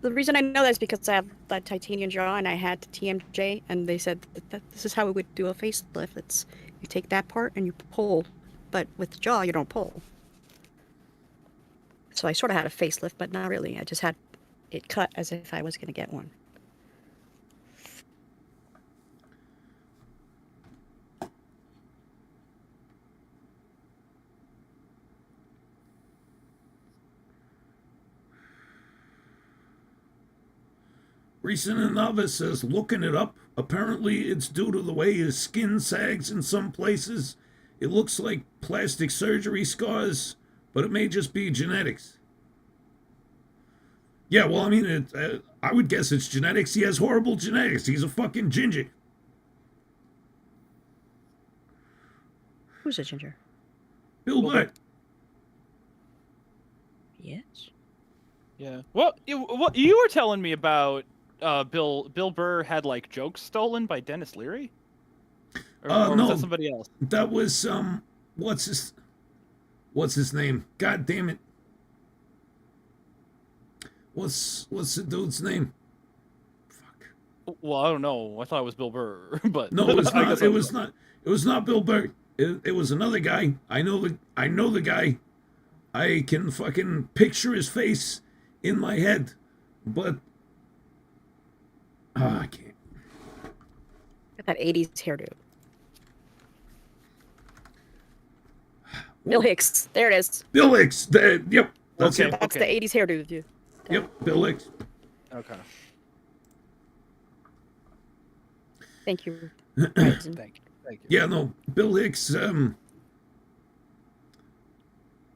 A: The reason I know that is because I have that titanium jaw, and I had TMJ, and they said that this is how we would do a facelift. It's you take that part and you pull, but with the jaw you don't pull. So I sort of had a facelift, but not really. I just had it cut as if I was going to get one.
B: Recent and Novice says, looking it up, apparently it's due to the way his skin sags in some places. It looks like plastic surgery scars, but it may just be genetics. Yeah, well, I mean, I would guess it's genetics. He has horrible genetics. He's a fucking ginger.
A: Who's a ginger?
B: Bill Burr.
A: Yes.
E: Yeah. Well, you were telling me about Bill Burr had like jokes stolen by Dennis Leary? Or was
B: No,
E: that somebody else?
B: that was what's his name? God damn it! What's the dude's name? Fuck.
E: Well, I don't know. I thought it was Bill Burr, but
B: No, it was
E: I
B: not.
E: guess
B: It was not. It was not Bill Burr. It was another guy. I know the guy. I can fucking picture his face in my head, but I can't.
A: Got that 80s hairdo. Bill Hicks. There it is.
B: Bill Hicks. Yep. That's
E: Okay.
B: it.
A: That's the 80s hairdo. Dude.
B: Yep. Bill Hicks.
E: Okay.
A: Thank you.
E: Thank you.
B: Yeah, no, Bill Hicks.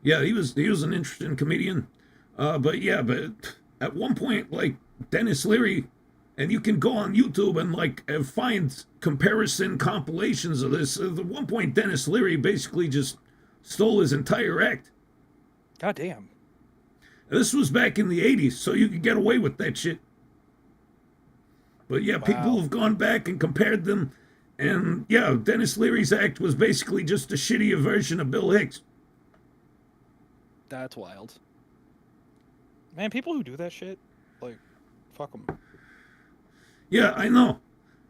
B: Yeah, he was an interesting comedian. But at one point, like Dennis Leary, and you can go on YouTube and like find comparison compilations of this. At one point, Dennis Leary basically just stole his entire act.
E: God damn.
B: This was back in the 80s, so you could get away with that shit. But yeah, people have gone back and compared them. And yeah, Dennis Leary's act was basically just a shittier version of Bill Hicks.
E: That's wild. Man, people who do that shit, like, fuck them.
B: Yeah, I know.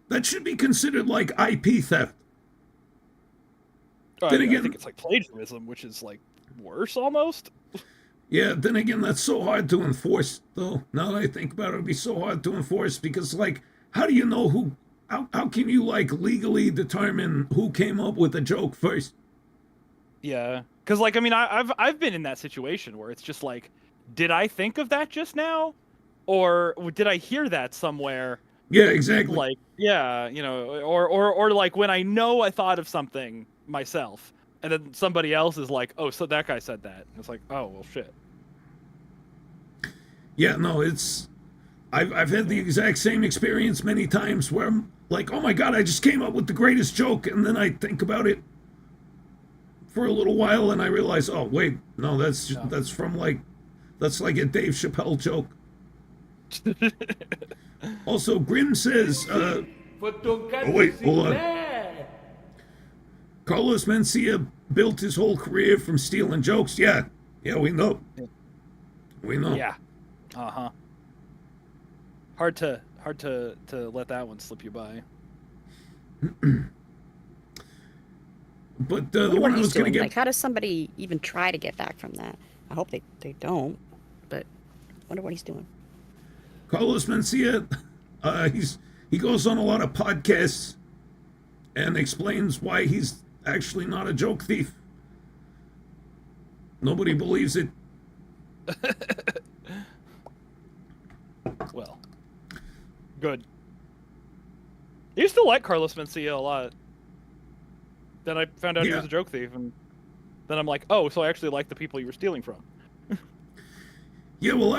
B: That should be considered like IP theft. Then
E: I
B: again,
E: think it's like plagiarism, which is like worse almost.
B: yeah, then again, that's so hard to enforce, though. Now that I think about it, it'd be so hard to enforce because, like, how do you know who? How can you like legally determine who came up with the joke first?
E: Yeah, because like I mean, I've been in that situation where it's just like, did I think of that just now, or did I hear that somewhere?
B: Yeah, exactly.
E: Like, yeah, you know, or like when I know I thought of something myself, and then somebody else is like, oh, so that guy said that. And it's like, oh, well, shit.
B: Yeah, no, it's. I've had the exact same experience many times where I'm like, oh my god, I just came up with the greatest joke, and then I think about it for a little while, and I realize, oh wait, no, that's from like, that's like a Dave Chappelle joke. Also, Grim says,
D: For Tonkatsu
B: oh wait, hold on.
D: Sinclair.
B: Carlos Mencia built his whole career from stealing jokes. Yeah, we know. We know.
E: Yeah. Uh-huh. Hard to let that one slip you by.
B: But
A: I
B: the
A: wonder
B: one
A: what
B: I
A: he's
B: was going to
A: doing.
B: get,
A: Like, how does somebody even try to get back from that? I hope they don't, but I wonder what he's doing.
B: Carlos Mencia, he goes on a lot of podcasts and explains why he's actually not a joke thief. Nobody believes it.
E: Well, good. I used to like Carlos Mencia a lot. Then I found out he
B: Yeah.
E: was a joke thief, and then I'm like, oh, so I actually like the people you were stealing from.
B: Yeah, well,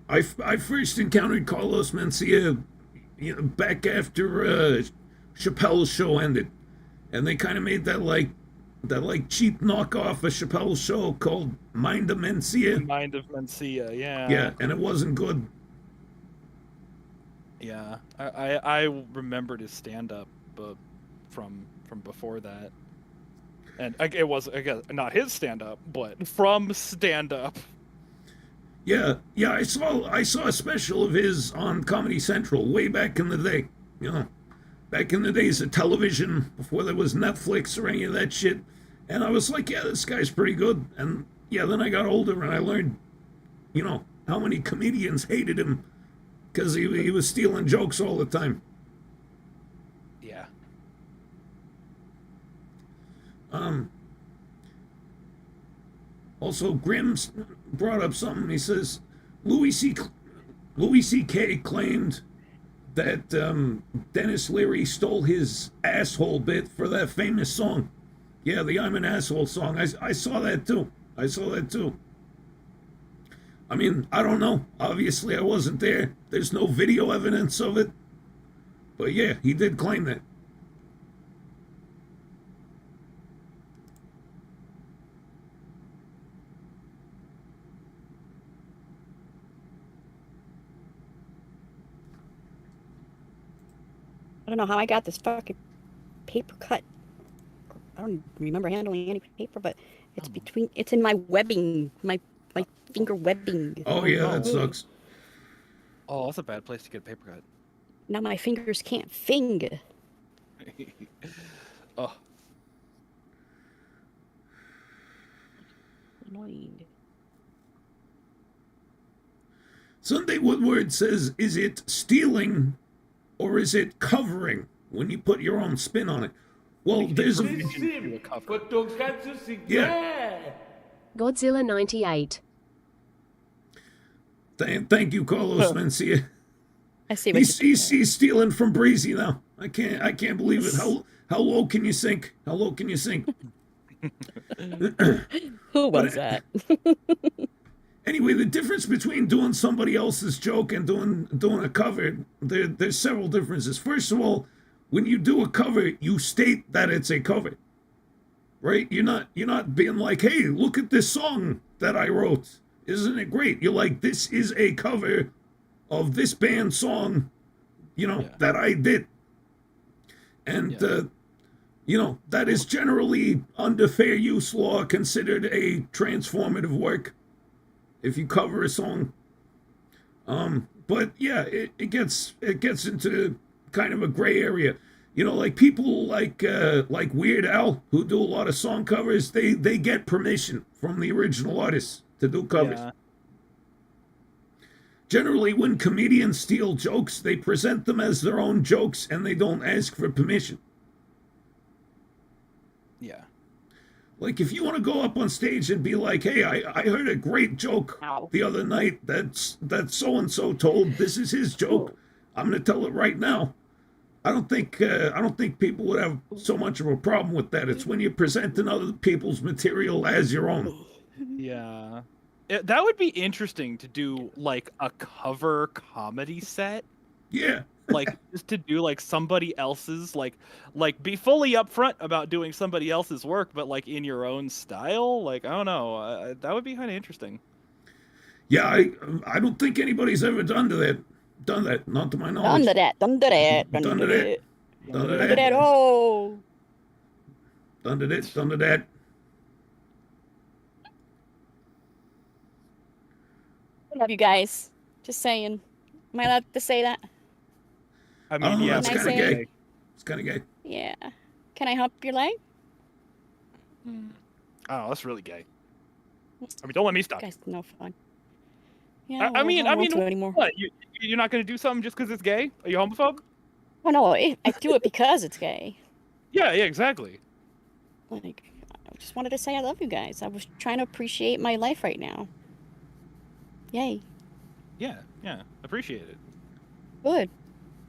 B: I first encountered Carlos Mencia, back after Chappelle's show ended, and they kind of made that cheap knockoff of Chappelle's show called Mind of Mencia.
E: Mind of Mencia, yeah.
B: Yeah, and it wasn't good.
E: Yeah, I remembered his stand-up from before that, and it was, again, not his stand-up, but from stand-up.
B: Yeah, I saw a special of his on Comedy Central way back in the day. Back in the days of television, before there was Netflix or any of that shit. And I was like, yeah, this guy's pretty good. And yeah, then I got older and I learned, how many comedians hated him because he was stealing jokes all the time.
E: Yeah.
B: Also, Grimm's brought up something. He says Louis C.K. claimed that Dennis Leary stole his asshole bit for that famous song. Yeah, the I'm an Asshole song. I saw that too. I mean, I don't know. Obviously, I wasn't there. There's no video evidence of it. But yeah, he did claim that.
A: I don't know how I got this fucking paper cut. I don't remember handling any paper, but it's in my webbing, my finger webbing.
B: Oh yeah, that sucks.
E: Oh, that's a bad place to get a paper cut.
A: Now my fingers can't finger.
E: Oh.
A: Annoying.
B: Sunday Woodward says, is it stealing or is it covering when you put your own spin on it? Well, there's
D: This is him for Tonkatsu Sinclair.
B: Yeah.
C: Godzilla 98.
B: Thank you, Carlos Mencia.
A: I see what
B: He's stealing from Breezy now. I can't believe it. How low can you sink? How low can you sink?
A: Who was that?
B: Anyway, the difference between doing somebody else's joke and doing a cover, there's several differences. First of all, when you do a cover, you state that it's a cover, right? You're not being like, hey, look at this song that I wrote. Isn't it great? You're like, this is a cover of this band song, that I did. And, that is generally, under fair use law, considered a transformative work if you cover a song. But yeah, it gets into kind of a gray area. Like people like Weird Al, who do a lot of song covers, they get permission from the original artists to do covers. Yeah. Generally, when comedians steal jokes, they present them as their own jokes and they don't ask for permission.
E: Yeah.
B: Like, if you want to go up on stage and be like, hey, I heard a great joke the other night that so-and-so told, this is his joke, I'm going to tell it right now. I don't think people would have so much of a problem with that. It's when you're presenting other people's material as your own.
E: Yeah. That would be interesting to do, like, a cover comedy set.
B: Yeah.
E: Like, just to do, like, somebody else's, like be fully upfront about doing somebody else's work, but, like, in your own style. Like, I don't know. That would be kind of interesting.
B: Yeah, I don't think anybody's ever done that, not to my knowledge.
A: Done to that.
B: Oh. Done to that.
A: I love you guys. Just saying. Am I allowed to say that?
E: I mean, yeah,
B: it's kind of gay. It's kind of gay.
A: Yeah. Can I hump your leg?
E: Oh, that's really gay. I mean, don't let me stop.
A: You guys, no fun. Yeah.
E: I mean,
A: won't do it anymore.
E: what? You're not gonna do something just because it's gay? Are you homophobe?
A: Oh no, I do it because it's gay.
E: Yeah, exactly.
A: Like, I just wanted to say I love you guys. I was trying to appreciate my life right now. Yay.
E: Yeah, appreciate it.
A: Good.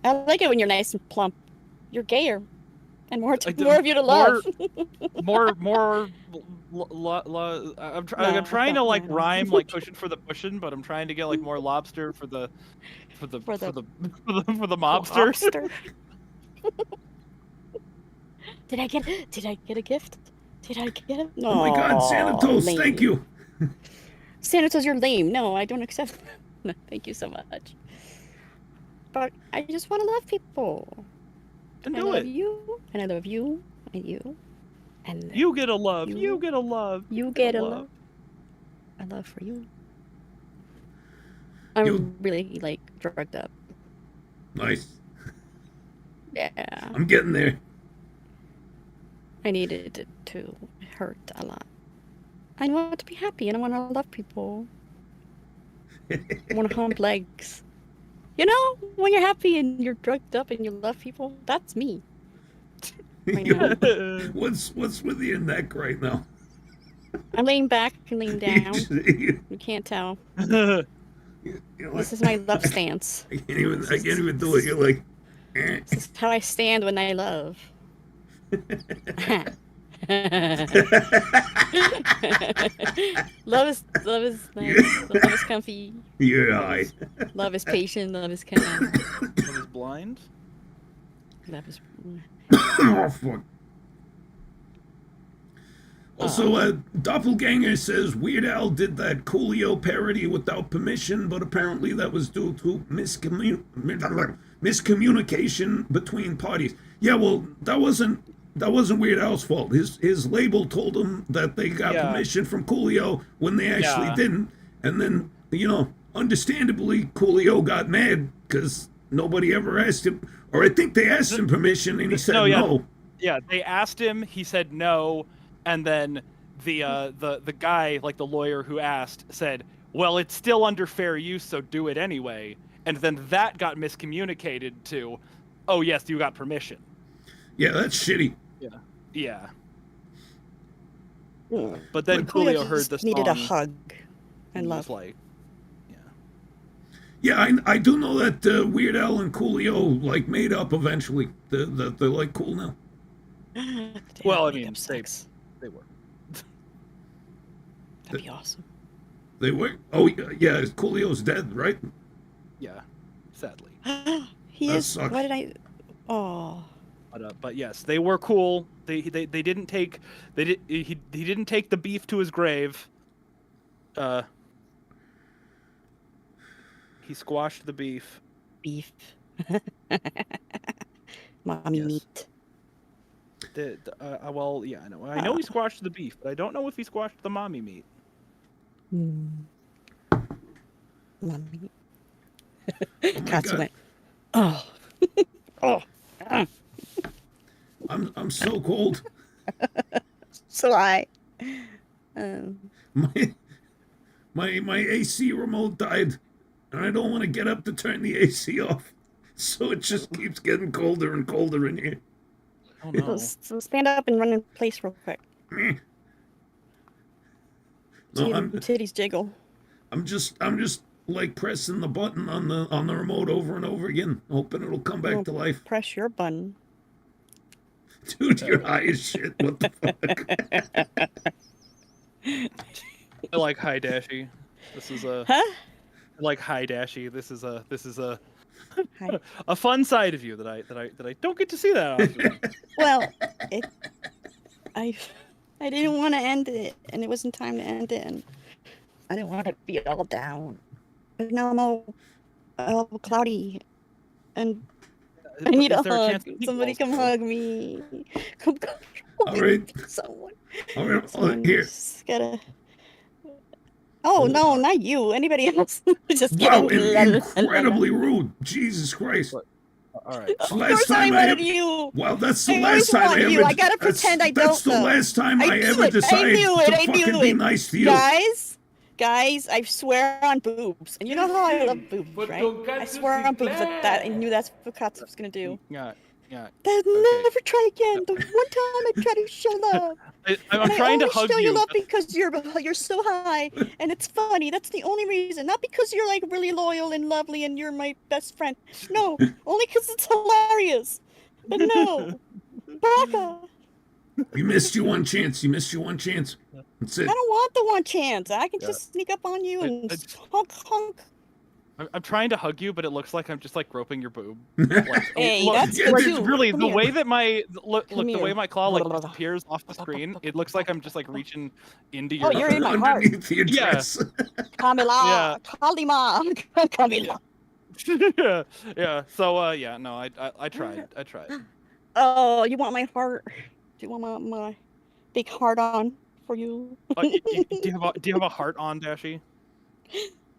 A: I like it when you're nice and plump. You're gayer. And more of you to love.
E: I'm trying to like rhyme like cushion for the pushing, but I'm trying to get like more lobster for the mobsters.
A: Lobster. Did I get a gift? Did I get it? No.
B: Oh my God, Santa Toast,
A: lame.
B: thank you.
A: Santa Toast, you're lame. No, I don't accept. No, thank you so much. But I just want to love people.
E: And
A: I
E: do
A: love
E: it.
A: you, and I love you, and you, and
E: You get a love.
A: You-
E: You get a love.
A: you get a love. A love for you. I'm
B: You-
A: really like drugged up.
B: Nice.
A: Yeah,
B: I'm getting there.
A: I needed it to hurt a lot. I want to be happy, and I want to love people. I want to hump legs. You know, when you're happy and you're drugged up and you love people, that's me. I know.
B: What's with your neck right now?
A: I'm laying back and laying down.
B: You
A: You can't tell.
B: know,
A: This is my love stance.
B: I can't even do it. You're like, eh.
A: This is how I stand when I love. Love is nice. Love is comfy.
B: You're high.
A: Love is patient. Love is kind.
E: Love is blind.
A: Love is.
B: Oh, fuck. Also, Doppelganger says Weird Al did that Coolio parody without permission, but apparently that was due to miscommunication between parties. Yeah, well, that wasn't Weird Al's fault. His label told him that they got permission from Coolio when they actually didn't, and then understandably, Coolio got mad because nobody ever asked him, or I think they asked him permission and he said no.
E: Yeah, they asked him. He said no. And then the guy, like the lawyer who asked, said, "Well, it's still under fair use, so do it anyway." And then that got miscommunicated to, "Oh yes, you got permission."
B: Yeah, that's shitty.
E: Yeah. But then
A: Coolio
E: Coolio heard the song.
A: Needed a hug and
E: was
A: love.
E: like,
B: Yeah, I do know that Weird Al and Coolio like made up eventually. They're like cool now.
E: well, I mean, they were.
A: That'd be awesome.
B: They were. Oh yeah, Coolio's dead, right?
E: Yeah, sadly.
A: He
B: That
A: is.
B: sucks.
A: Why did I? Oh.
E: But yes, they were cool. They didn't take he didn't take the beef to his grave. He squashed the beef.
A: Beef. Mommy
E: Yes.
A: meat.
E: Well, yeah, I know. I know he squashed the beef, but I don't know if he squashed the mommy meat.
A: Mommy meat.
B: Oh my
A: Katsu
B: God.
A: went. Oh. Oh.
B: I'm so cold.
A: So
B: My AC remote died, and I don't want to get up to turn the AC off, so it just keeps getting colder and colder in here.
E: Oh no.
A: So stand up and run in place real quick.
B: No,
A: Titties jiggle.
B: I'm just like pressing the button on the remote over and over again, hoping it'll come back to life.
A: Press your button.
B: Dude, you're high as shit. What the fuck?
E: I like hi Dashie. This is a.
A: Huh?
E: I like hi Dashie. This is a
A: Hi.
E: a fun side of you that I don't get to see that often.
A: Well, I didn't want to end it, and it wasn't time to end it, and I didn't want to be all down. But now I'm all cloudy, and I need a
E: Is there a
A: hug.
E: chance that
A: Somebody
E: meatballs
A: come
E: go?
A: hug me. Come.
B: All right.
A: Someone.
B: All right,
A: Someone
B: here.
A: just gotta. Oh no, not you. Anybody else? Just
B: Wow,
A: kidding.
B: incredibly rude. Jesus Christ.
E: All right.
B: It's the
A: Of
B: last
A: course I
B: time
A: wanted
B: ever.
A: you.
B: Well, that's the
A: I
B: last
A: always
B: time I
A: want
B: ever.
A: you. I gotta pretend I
B: That's
A: don't,
B: the
A: though.
B: last time I
A: knew
B: ever
A: it.
B: decided
A: I knew it.
B: to
A: I
B: fucking
A: knew
B: be
A: it.
B: nice to you.
A: Guys, I swear on boobs. And you know how I love boobs,
D: For
A: right? I
D: Tonkatsu
A: swear on boobs that I
D: Sinclair.
A: knew that's what Katsu was gonna do.
E: Yeah.
A: Then
E: Okay.
A: never try again. The one time I try to show love.
E: I'm
A: And
E: trying
A: I
E: to
A: only
E: hug
A: show
E: you.
A: you love because you're so high and it's funny. That's the only reason. Not because you're like really loyal and lovely and you're my best friend. No, only because it's hilarious. But no, Baka,
B: You missed your one chance. You missed your one chance. That's
A: I
B: it.
A: don't want the one chance. I can
E: Yeah.
A: just sneak up on you and
E: I-
A: honk.
E: I'm trying to hug you, but it looks like I'm just like groping your boob. Like,
A: Hey,
E: look,
A: that's
B: good
E: like,
A: too.
E: really
A: Come
E: the
A: here.
E: way that my look
A: Come
E: the way
A: here.
E: my claw like disappears off the screen. It looks like I'm just like reaching into your.
A: Oh, you're in my heart.
B: Underneath your
E: Yeah.
B: dress.
A: Kamila, Kalima, Kamila.
E: yeah. So yeah, no, I tried.
A: Oh, you want my heart? Do you want my big heart on for you?
E: Do you have a heart on, Dashie?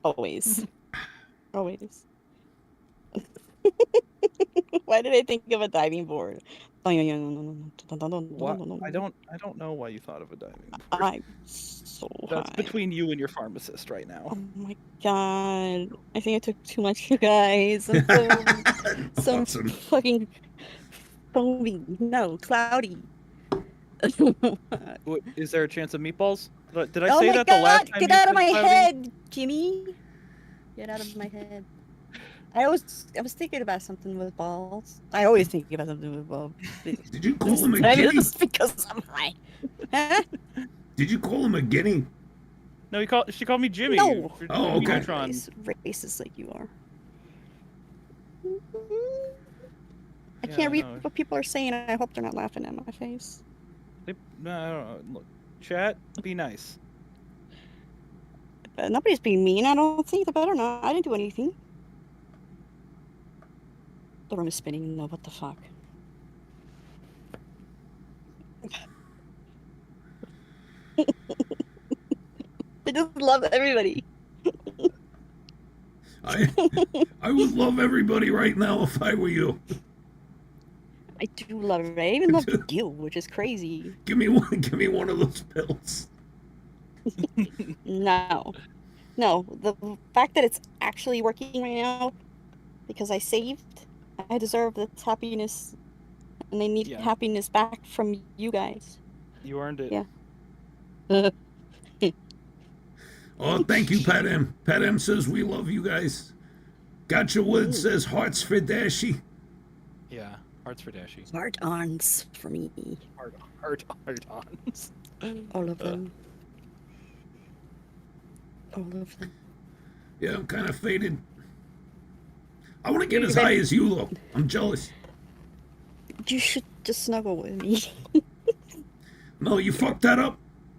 A: Always. Always. Why did I think of a diving board?
E: What? I don't know why you thought of a diving board.
A: I'm so
E: That's
A: high.
E: between you and your pharmacist right now.
A: Oh my god. I think I took too much, you guys. I'm so
B: Awesome.
A: fucking foamy. No, cloudy.
E: Is there a chance of meatballs? Did I
A: Oh
E: say
A: my
E: that the last
A: god!
E: time?
A: Get
E: you
A: out of
E: said
A: my
E: cloudy?
A: head, Jimmy! Get out of my head. I was thinking about something with balls. I always think about something with balls.
B: Did you call him a
A: Maybe
B: guinea?
A: it's because I'm high. Huh?
B: Did you call him a guinea?
E: No, she called me Jimmy.
A: No.
E: for
B: Oh,
E: Jimmy
B: okay.
E: Neutron.
A: Racist like you are. I
E: Yeah,
A: can't read
E: no.
A: what people are saying. I hope they're not laughing at my face.
E: No, I don't know. Look, chat, be nice.
A: But nobody's being mean. I don't think they better not. I didn't do anything. The room is spinning. No, what the fuck? I just love everybody.
B: I would love everybody right now if I were you.
A: I do love it. I even love you, which is crazy.
B: Give me one of those pills.
A: No. No, the fact that it's actually working right now because I saved, I deserve this happiness, and I need
E: Yeah.
A: happiness back from you guys.
E: You earned it.
A: Yeah.
B: Oh, thank you, Pat M. Pat M says we love you guys. Gotcha Wood says hearts for Dashie.
E: Yeah. Hearts for Dashie.
A: Heart-ons for me.
E: Heart-ons.
A: All of them. All of them.
B: Yeah, I'm kind of faded. I want to get as high as you, though. I'm jealous.
A: You should just snuggle with me.
B: No, you fucked that up.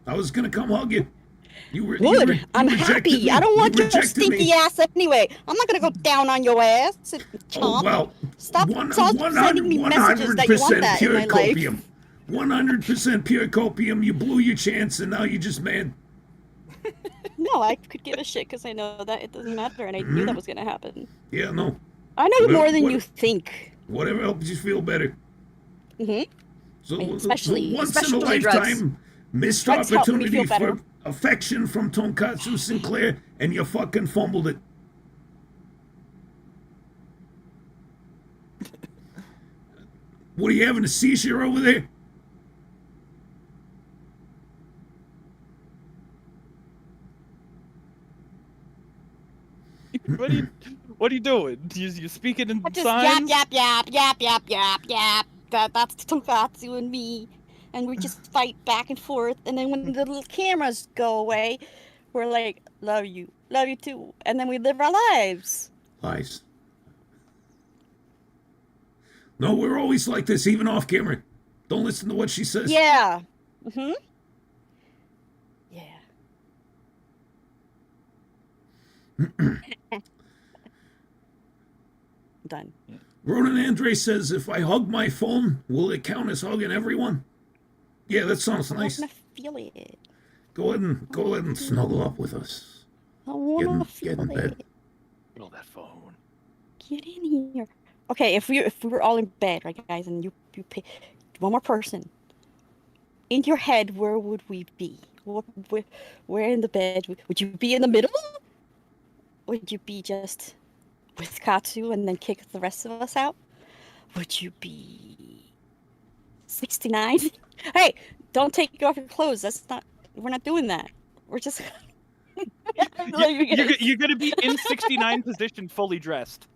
B: I was gonna come hug you.
A: Good. I'm
B: rejected
A: happy.
B: me.
A: I don't want
B: You
A: your
B: rejected
A: stinky
B: me.
A: ass anyway. I'm not gonna go down on your ass.
B: Oh, well,
A: Stop sending me messages that you want that in my life.
B: copium. 100% pure copium. You blew your chance, and now you're just mad.
A: No, I could give a shit because I know that it doesn't matter, and I knew that was gonna happen.
B: Yeah, no.
A: I know
B: Whatever-
A: more than
B: what-
A: you think.
B: Whatever helps you feel better.
A: Mm-hmm.
B: So,
A: Especially-
B: once
A: especially
B: in a
A: drugs.
B: lifetime, missed
A: Drugs help me
B: opportunity
A: feel better.
B: for affection from Tonkatsu Sinclair, and you fucking fumbled it. What are you having, a seizure over there?
F: What are you doing? You speaking in
A: I just
F: signs?
A: yap. That's Tonkatsu and me, and we just fight back and forth. And then when the little cameras go away, we're like, "Love you too," and then we live our lives.
B: Lies. No, we're always like this, even off camera. Don't listen to what she says.
A: Yeah. Mhm. Yeah. Done.
B: Ronan Andre says, if I hug my phone, will it count as hugging everyone? Yeah, that sounds
A: I
B: nice.
A: wanna feel it.
B: Go ahead and snuggle up with us.
A: I wanna
B: Get in
A: feel
B: bed.
A: it.
E: Feel that phone.
A: Get in here. Okay, if we were all in bed, right, guys, and you pick one more person in your head, where would we be? Where in the bed would you be in the middle? Would you be just with Katsu and then kick the rest of us out? Would you be 69? Hey, don't take off your clothes. We're not doing that. We're just.
F: You're gonna be in 69 position, fully dressed.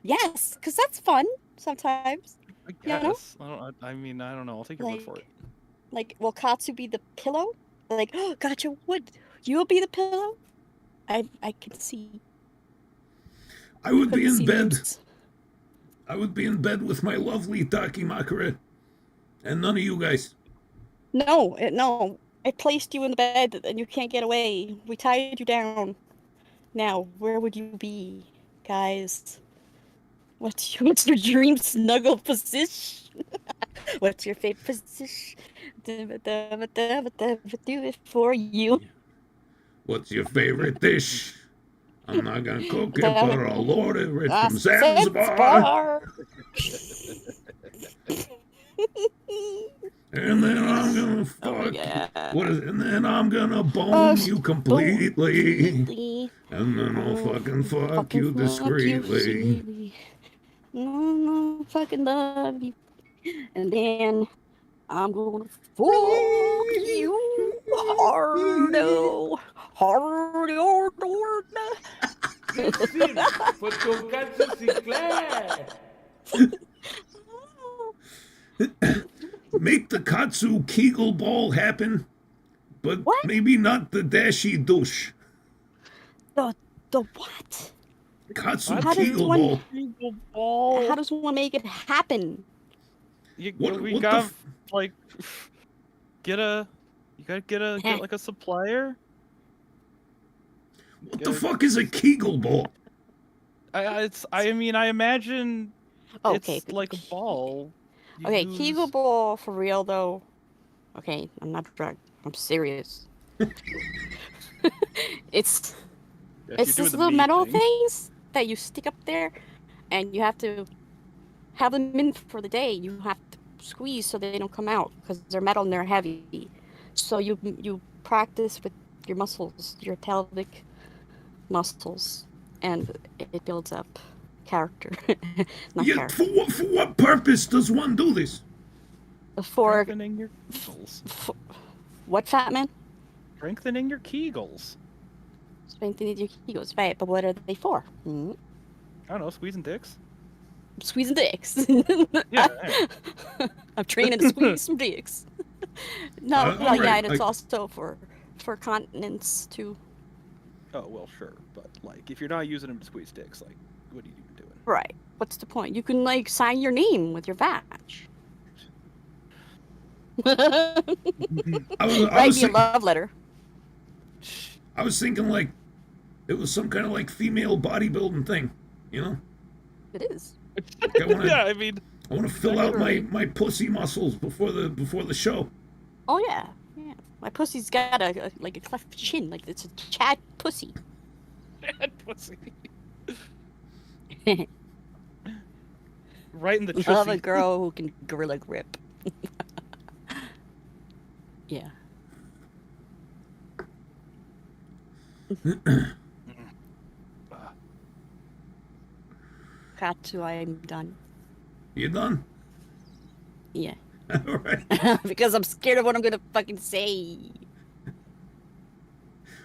A: Yes, because that's fun sometimes.
F: I
A: You know?
F: guess. I mean, I don't know. I'll take your word for it.
A: Like, will Katsu be the pillow? Like, oh, gotcha. You'll be the pillow? I can see.
B: I would be
A: couldn't
B: in
A: see
B: bed.
A: lips.
B: I would be in bed with my lovely Dakimakura. And none of you guys.
A: No. I placed you in the bed and you can't get away. We tied you down. Now, where would you be, guys? What's your dream snuggle position? What's your favorite position? Do it for you.
B: What's your favorite dish? I'm not gonna cook it, but I'll order it from Zanzibar. And then I'm gonna fuck.
A: yeah.
B: And then I'm gonna bone you completely. And then I'll fucking fuck you discreetly.
A: No, fucking love you. And then I'm gonna fuck you hardo. Hardo.
D: This is for Tonkatsu Sinclair.
B: Make the Katsu Kegel ball happen, but
A: What?
B: maybe not the Dashie douche.
A: The what?
B: Katsu
A: How does
B: Kegel
A: one-
B: ball.
A: How does one make it happen?
F: We
B: What
F: got
B: the
F: like get like a supplier.
B: What the fuck is a Kegel ball?
F: I mean, I imagine
A: Okay.
F: it's like a ball. You
A: Okay,
F: use-
A: Kegel ball for real though. Okay, I'm not drunk. I'm serious. It's
F: Yes,
A: it's
F: you're doing
A: this
F: the
A: little
F: me
A: metal
F: thing.
A: things that you stick up there, and you have to have them in for the day. You have to squeeze so they don't come out because they're metal and they're heavy. So you practice with your muscles, your pelvic muscles, and it builds up character. Not
B: Yeah,
A: character.
B: for what purpose does one do this?
A: For
F: Strengthening your kegels.
A: what, fat man?
F: Strengthening your kegels.
A: Strengthening your kegels, right? But what are they for? Hmm?
F: I don't know, squeezing dicks.
A: Squeezing dicks.
F: Yeah.
A: I'm training to squeeze some dicks. No,
B: all
A: yeah,
B: right,
A: and it's
B: I-
A: also for continence too.
F: Oh well, sure, but like if you're not using them to squeeze dicks, like what are you even doing?
A: Right. What's the point? You can like sign your name with your vag.
B: I was
A: Write me a
B: thinking-
A: love letter.
B: I was thinking like it was some kind of like female bodybuilding thing, you know?
A: It is.
B: I wanna,
F: Yeah, I mean,
B: I want to fill out my pussy muscles before the show.
A: Oh yeah, yeah. My pussy's got a cleft chin, like it's a Chad pussy.
F: pussy. Right in the
A: Love a
F: chussy.
A: girl who can gorilla grip. Yeah. Katsu, I am done.
B: You done?
A: Yeah.
B: All right.
A: Because I'm scared of what I'm gonna fucking say.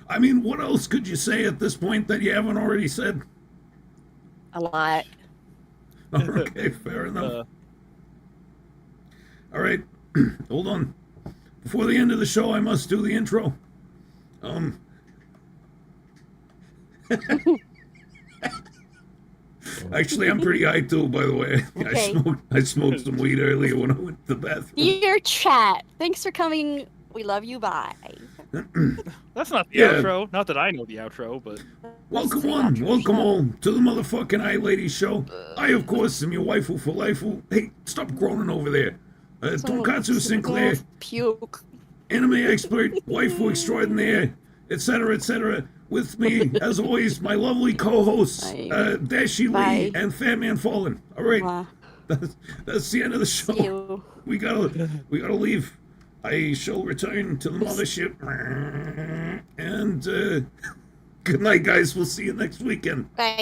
B: I mean, what else could you say at this point that you haven't already said?
A: A lot.
B: Okay, fair enough. All right, hold on. Before the end of the show, I must do the intro. Actually, I'm pretty high too, by the way.
A: Okay.
B: I smoked some weed earlier when I went to the bathroom.
A: Dear chat, thanks for coming. We love you. Bye.
F: That's not the
B: Yeah.
F: outro. Not that I know the outro, but
B: Welcome all to the motherfucking iLadies show. I, of course, am your waifu for life. Hey, stop groaning over there. Tonkatsu Sinclair,
A: Puke.
B: anime expert, waifu extraordinaire, etc., etc. with me, as always, my lovely co-hosts,
A: Bye.
B: Dashie Li
A: Bye.
B: and Fat Man Fallen. All right,
A: Mwah.
B: that's the end of the show.
A: See you.
B: We gotta leave. I shall return to the mothership. And good night, guys. We'll see you next weekend.
A: Bye.